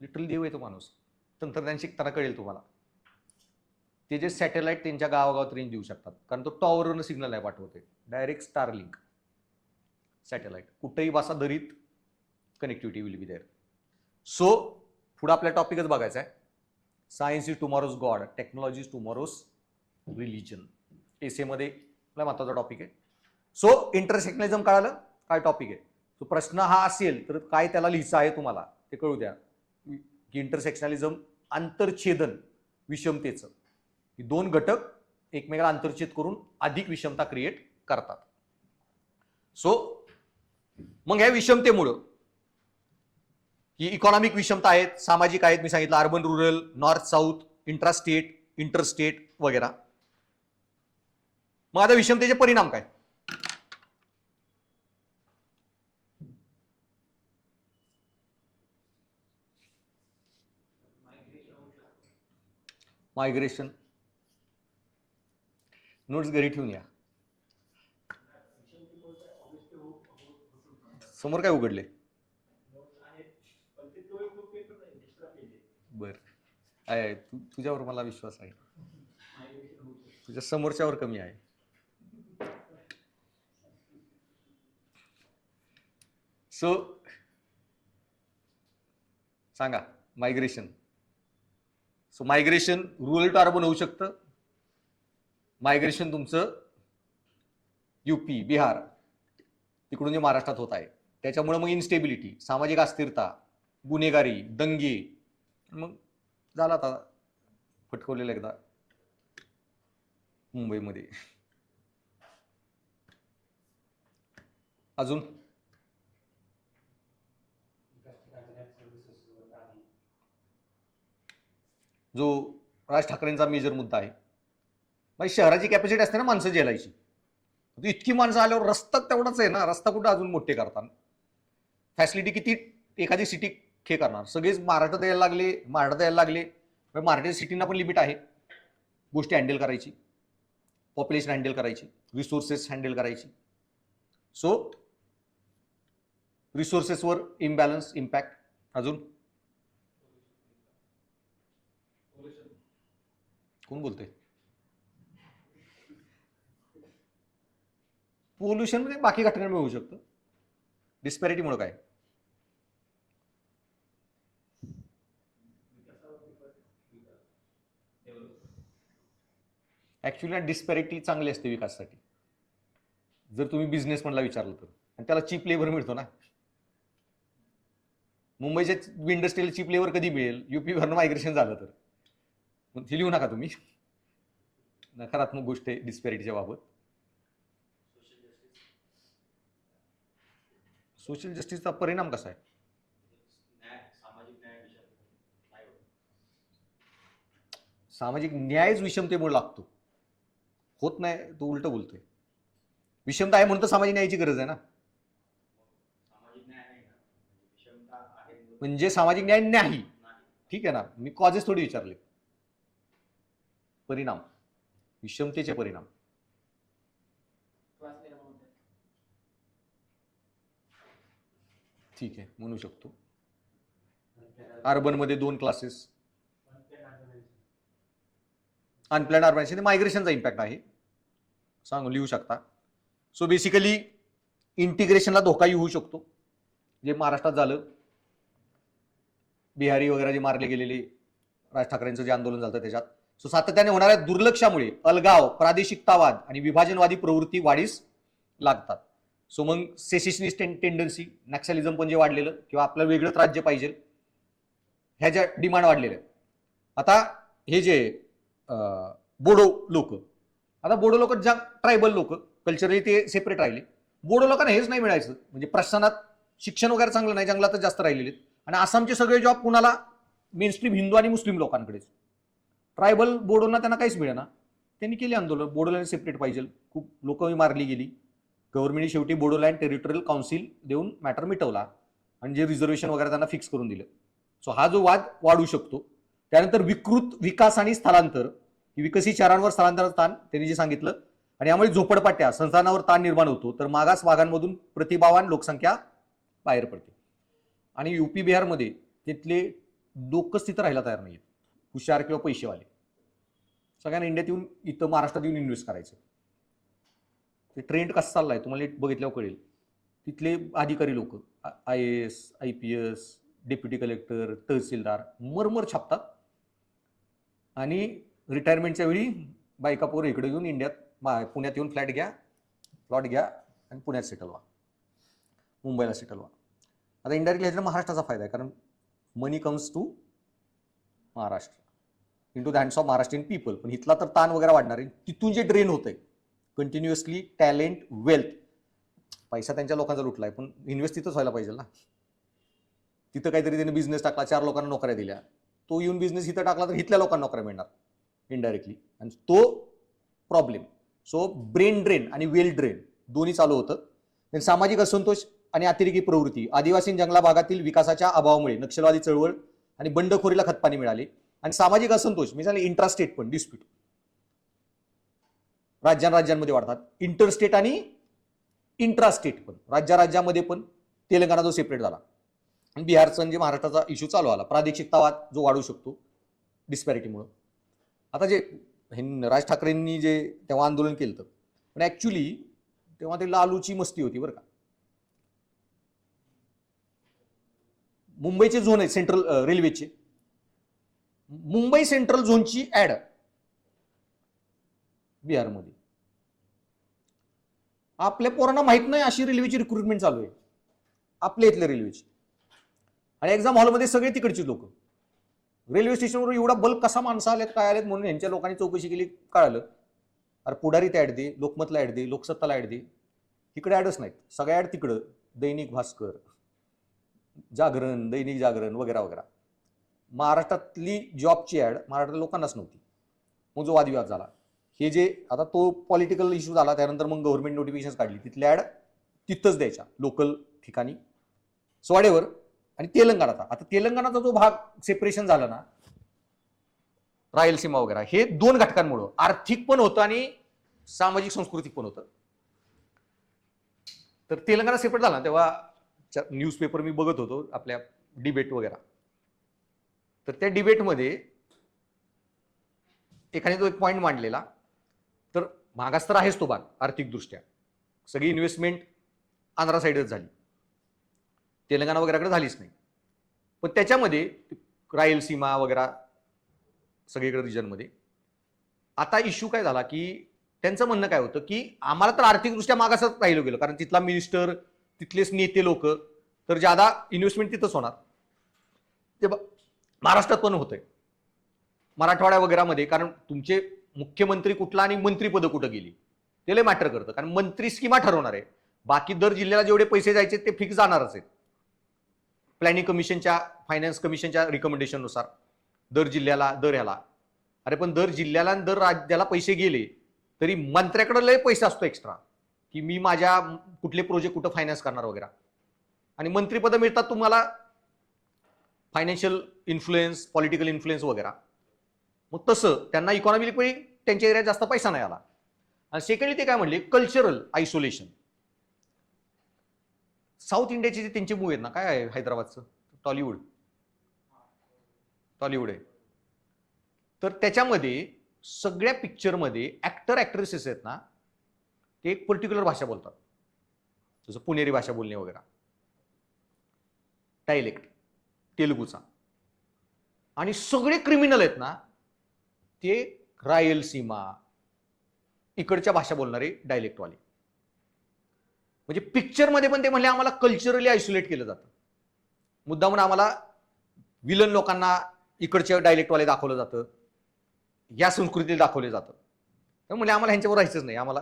लिटरली देव आहे तो माणूस. तंत्रज्ञान शिकताना कळेल तुम्हाला. ते जे सॅटेलाइट त्यांच्या गावागावात रेंज देऊ शकतात, कारण तो टॉवरवरून सिग्नल नाही पाठवते, डायरेक्ट स्टारलिंक सॅटेलाइट. कुठेही बसा दरीत, connectivity will be there. So पुढे आपल्या टॉपिकच बघायचा आहे. Science is tomorrow's god, technology is tomorrow's religion. Essay मध्ये महत्वाचा टॉपिक आहे. सो इंटरसेक्शनलिझम कळालं काय टॉपिक आहे. तो प्रश्न हा असेल तर काय त्याला लिहायचं आहे तुम्हाला ते कळू द्या की इंटरसेक्शनलिझम आंतरछेदन विषमतेचं, ही दोन घटक एकमेकाला आंतरछेद करून अधिक विषमता क्रिएट करतात. सो मग ह्या विषमतेमुळं ही इकॉनॉमिक विषमता आहेत, सामाजिक आहेत, मी सांगितलं urban rural, north south, intrastate, interstate वगैरे. मग आता विषमतेचे परिणाम काय? मायग्रेशन, नोट्स घरी ठेवून या. समोर काय उघडले? बर आहे, तुझ्यावर मला विश्वास आहे, तुझ्या समोरच्यावर कमी आहे. सो सांगा migration. So migration rural to urban होऊ शकतं. मायग्रेशन तुमचं यूपी, बिहार तिकडून जे महाराष्ट्रात होत आहे त्याच्यामुळे मग इन्स्टेबिलिटी, सामाजिक अस्थिरता, गुन्हेगारी, दंगे, मग झाला आता फटकवलेला एकदा मुंबईमध्ये. अजून जो राज ठाकरेंचा मेजर मुद्दा आहे, म्हणजे शहराची कॅपॅसिटी असते ना माणसं झेलायची, इतकी माणसं आल्यावर रस्ता तेवढाच आहे ना, रस्ता कुठं अजून मोठे करतात, फॅसिलिटी किती एखादी सिटी हे करणार, सगळेच महाराष्ट्रात यायला लागले. मराठी सिटींना पण लिमिट आहे गोष्टी हँडल करायची, पॉप्युलेशन हँडल करायची, रिसोर्सेस हँडल करायची. सो रिसोर्सेसवर इम्बॅलन्स, इम्पॅक्ट. अजून कोण बोलते? पोल्युशन म्हणजे बाकी घटनांमुळे होऊ शकतं. डिस्पॅरिटीमुळे काय? ऍक्च्युली डिस्पॅरिटी चांगली असते विकासासाठी. जर तुम्ही बिझनेसमॅनला विचारलं तर, आणि त्याला चीप लेबर मिळतो ना. मुंबईच्या इंडस्ट्रीला चीप लेबर कधी मिळेल? युपी वरनं मायग्रेशन झालं तर. मग लिहू नका तुम्ही, नकारात्मक गोष्ट आहे डिस्पॅरिटीच्या बाबत. सोशल जस्टिसचा परिणाम कसा आहे? सामाजिक न्यायच विषमतेमुळे लागतो, होत नाही. तो उलट बोलतोय. विषमता आहे म्हणून तर सामाजिक न्यायाची गरज आहे ना. म्हणजे सामाजिक न्याय नाही, ठीक आहे ना. मी कॉजेस थोडी विचारले, परिणाम, विषमतेचे परिणाम. ठीक आहे, म्हणू शकतो. अर्बन मध्ये 2 क्लासेस, अनप्लॅन्ड अर्बनायझेशन, मायग्रेशनचा इम्पॅक्ट आहे, सांगू लिहू शकता. सो बेसिकली इंटिग्रेशनला धोका येऊ शकतो, जे महाराष्ट्रात झालं. बिहारी वगैरे जे मारले गेलेले, राज ठाकरेंचं जे आंदोलन झालं त्याच्यात. सो सातत्याने होणाऱ्या दुर्लक्षामुळे अलगाव, प्रादेशिकतावाद आणि विभाजनवादी प्रवृत्ती वाढीस लागतात. सो मग सेसेशनिस्ट टेंडन्सी, नॅक्सलिझम पण जे वाढलेलं, किंवा आपलं वेगळंच राज्य पाहिजे ह्या ज्या डिमांड वाढलेल्या. आता हे जे बोडो लोक, आता बोडो लोक ज्या ट्रायबल लोक कल्चरली ते सेपरेट राहिले. बोडो लोकांना हेच नाही मिळायचं, म्हणजे प्रशासनात शिक्षण वगैरे चांगलं नाही, जंगलातच जास्त राहिलेले. आणि आसामचे सगळे जॉब कुणाला? मेनस्ट्रीम हिंदू आणि मुस्लिम लोकांकडेच. ट्रायबल बोडोना त्यांना काहीच मिळेना. त्यांनी केले आंदोलन, बोडोलँड सेपरेट पाहिजे. खूप लोक मारली गेली. गव्हर्नमेंटने शेवटी बोडोलँड टेरिटोरियल काउन्सिल देऊन मॅटर मिटवला आणि जे रिझर्वेशन वगैरे त्यांना फिक्स करून दिलं. सो हा जो वाद वाढू शकतो. त्यानंतर विकृत विकास आणि स्थलांतर, ही विकसित शहरांवर स्थलांतराचं ताण त्यांनी जे सांगितलं, आणि यामुळे झोपडपट्ट्या, संस्थानावर ताण निर्माण होतो. तर मागास भागांमधून प्रतिभावान लोकसंख्या बाहेर पडते. आणि युपी बिहारमध्ये तिथले लोकच तिथं राहायला तयार नाहीत, हुशार किंवा पैसेवाले. सगळ्यांना इंडियात येऊन इथं महाराष्ट्रात येऊन इन्व्हेस्ट करायचं. ते ट्रेंड कसं चाललाय तुम्हाला बघितल्यावर कळेल. तिथले अधिकारी लोक, IAS, IPS, डेप्युटी कलेक्टर, तहसीलदार मरमर छापतात, आणि रिटायरमेंटच्या वेळी बायका पोरं इकडे घेऊन इंडियात, पुण्यात येऊन फ्लॅट घ्या, प्लॉट घ्या आणि पुण्यात सेटल व्हा. मुंबईला सेटल व्हा. आता इनडायरेक्टली ह्याच्यात महाराष्ट्राचा फायदा आहे, कारण money comes to Maharashtra, into the hands of Maharashtrian people. पण इथला तर ताण वगैरे वाढणार आहे. तिथून जे ड्रेन होतंय कंटिन्युअसली टॅलेंट, वेल्थ, पैसा त्यांच्या लोकांचा लुटलाय, पण इन्व्हेस्ट तिथंच व्हायला पाहिजे ना. तिथं काहीतरी त्याने बिझनेस टाकला, 4 लोकांना नोकऱ्या दिल्या, तो येऊन बिझनेस इथं टाकला तर इथल्या लोकांना नोकऱ्या मिळणार इनडायरेक्टली, आणि तो प्रॉब्लेम. सो ब्रेन ड्रेन आणि वेल ड्रेन दोन्ही चालू होतं. सामाजिक असंतोष आणि अतिरेकी प्रवृत्ती, आदिवासी जंगला भागातील विकासाच्या अभावामुळे नक्षलवादी चळवळ आणि बंडखोरीला खतपाणी मिळाले. आणि सामाजिक असंतोष म्हणजे इंट्रास्टेट पण डिस्प्यूट राज्यांमध्ये वाढतात, इंटरस्टेट आणि इंट्रास्टेट पण राज्यामध्ये पण. तेलंगणा जो सेपरेट झाला, आणि बिहारचा म्हणजे महाराष्ट्राचा इश्यू चालू आला, प्रादेशिकतावाद जो वाढू शकतो डिस्पॅरिटीमुळे. आता जे राज ठाकरेंनी जे तेव्हा आंदोलन केलं, पण ऍक्च्युली तेव्हा ते लालूची मस्ती होती बरं का. मुंबईचे झोन आहे सेंट्रल रेल्वेचे, मुंबई सेंट्रल झोनची ऍड बिहारमध्ये. आपल्या पोरांना माहित नाही अशी रेल्वेची रिक्रुटमेंट चालू आहे आपल्या इथल्या रेल्वेची. आणि एक्झाम हॉलमध्ये सगळे तिकडची लोक. रेल्वे स्टेशनवर एवढा बल्क कसा माणसं आलेत, काय आलेत म्हणून यांच्या लोकांनी चौकशी केली, कळालं अरे पुढारीत ऍड दे, लोकमतला ऍड दे, लोकसत्ताला ऍड दे. इकडे ऍडच नाहीत, सगळ्या ऍड तिकडं. दैनिक भास्कर, जागरण, दैनिक जागरण वगैरे वगैरे. महाराष्ट्रातली जॉबची ऍड महाराष्ट्रातल्या लोकांनाच नव्हती. मग जो वादविवाद झाला, हे जे आता तो पॉलिटिकल इश्यू झाला, त्यानंतर मग गव्हर्नमेंट नोटिफिकेशन काढली, तिथल्या ऍड तिथंच द्यायच्या लोकल ठिकाणी स्वाडेवर. आणि तेलंगणाचा, आता तेलंगणाचा जो भाग सेपरेशन झाला ना, रायलसीमा वगैरे, हे 2 घटकांमुळे आर्थिक पण होतं आणि सामाजिक सांस्कृतिक पण होतं. तर तेलंगणा सेपरेट झाला तेव्हा न्यूजपेपर मी बघत होतो आपल्या डिबेट वगैरे. तर त्या डिबेटमध्ये एकाने तो एक पॉईंट मांडलेला, तर मागास तर आहेच तो भाग आर्थिकदृष्ट्या, सगळी इन्व्हेस्टमेंट आंध्रा साईडच झाली, तेलंगणा वगैरेकडे झालीच नाही. पण त्याच्यामध्ये रायलसीमा वगैरे सगळीकडे रिजनमध्ये आता इश्यू काय झाला, की त्यांचं म्हणणं काय होतं की आम्हाला तर आर्थिकदृष्ट्या मागासच राहिलं गेलं, कारण तिथला मिनिस्टर, तिथलेच नेते लोक, तर ज्यादा इन्व्हेस्टमेंट तिथंच होणार. ते महाराष्ट्रात पण होतंय, मराठवाड्या वगैरेमध्ये, कारण तुमचे मुख्यमंत्री कुठला आणि मंत्रीपद कुठं गेली ते लय मॅटर करतं, कारण मंत्री स्कीमा ठरवणार आहे. बाकी दर जिल्ह्याला जेवढे पैसे जायचे ते फिक्स जाणारच आहेत प्लॅनिंग कमिशनच्या, फायनान्स कमिशनच्या रिकमेंडेशननुसार दर जिल्ह्याला, दर ह्याला. अरे पण दर जिल्ह्याला दर राज्याला पैसे गेले तरी मंत्र्याकडे लय पैसा असतो एक्स्ट्रा, की मी माझ्या कुठले प्रोजेक्ट कुठं फायनान्स करणार वगैरे. आणि मंत्रीपद मिळतात तुम्हाला फायनान्शियल इन्फ्लुएन्स, पॉलिटिकल इन्फ्लुएन्स वगैरे. मग तसं त्यांना इकॉनॉमिकली त्यांच्या एरियात जास्त पैसा नाही आला. आणि सेकंडली ते काय म्हणले, कल्चरल आयसोलेशन. साऊथ इंडियाचे जे त्यांचे मूव्ही आहेत ना, काय आहे हैदराबादचं टॉलिवूड आहे, तर त्याच्यामध्ये सगळ्या पिक्चरमध्ये ऍक्टर ऍक्ट्रेसेस आहेत ना, ते एक पर्टिक्युलर भाषा बोलतात, जसं पुणेरी भाषा बोलणे वगैरे, डायलेक्ट तेलुगूचा. आणि सगळे क्रिमिनल आहेत ना, ते रायलसीमा इकडच्या भाषा बोलणारे डायलेक्टवाले. म्हणजे पिक्चरमध्ये पण ते म्हणले आम्हाला कल्चरली आयसोलेट केलं जातं, मुद्दा म्हणून आम्हाला विलन लोकांना इकडच्या डायलेक्टवाले दाखवलं जातं, या संस्कृतीला दाखवले जातं. तर म्हणजे आम्हाला ह्यांच्यावर राहायचंच नाही, आम्हाला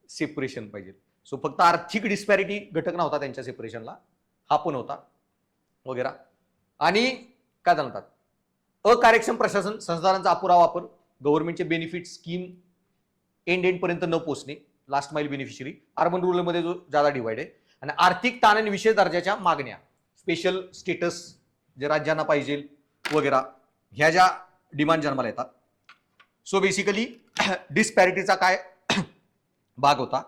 सेपरेशन पाहिजे. सो फक्त आर्थिक डिस्पॅरिटी घटक नव्हता त्यांच्या सेपरेशनला, हा पण होता वगैरे. आणि काय म्हणतात, अकार्यक्षम प्रशासन, संसाधनांचा अपुरा वापर, गव्हर्नमेंटचे बेनिफिट स्कीम एंड पर्यंत न पोहोचणे, लास्ट माइल बेनिफिशरी, अर्बन रुरलमध्ये जो ज्यादा डिवाइड आहे. आणि आर्थिक ताण आणि विशेष दर्जाच्या मागण्या, स्पेशल स्टेटस जे राज्यांना पाहिजे वगैरे, ह्या ज्या डिमांड जन्माला येतात. सो बेसिकली डिस्पॅरिटीचा काय भाग होता,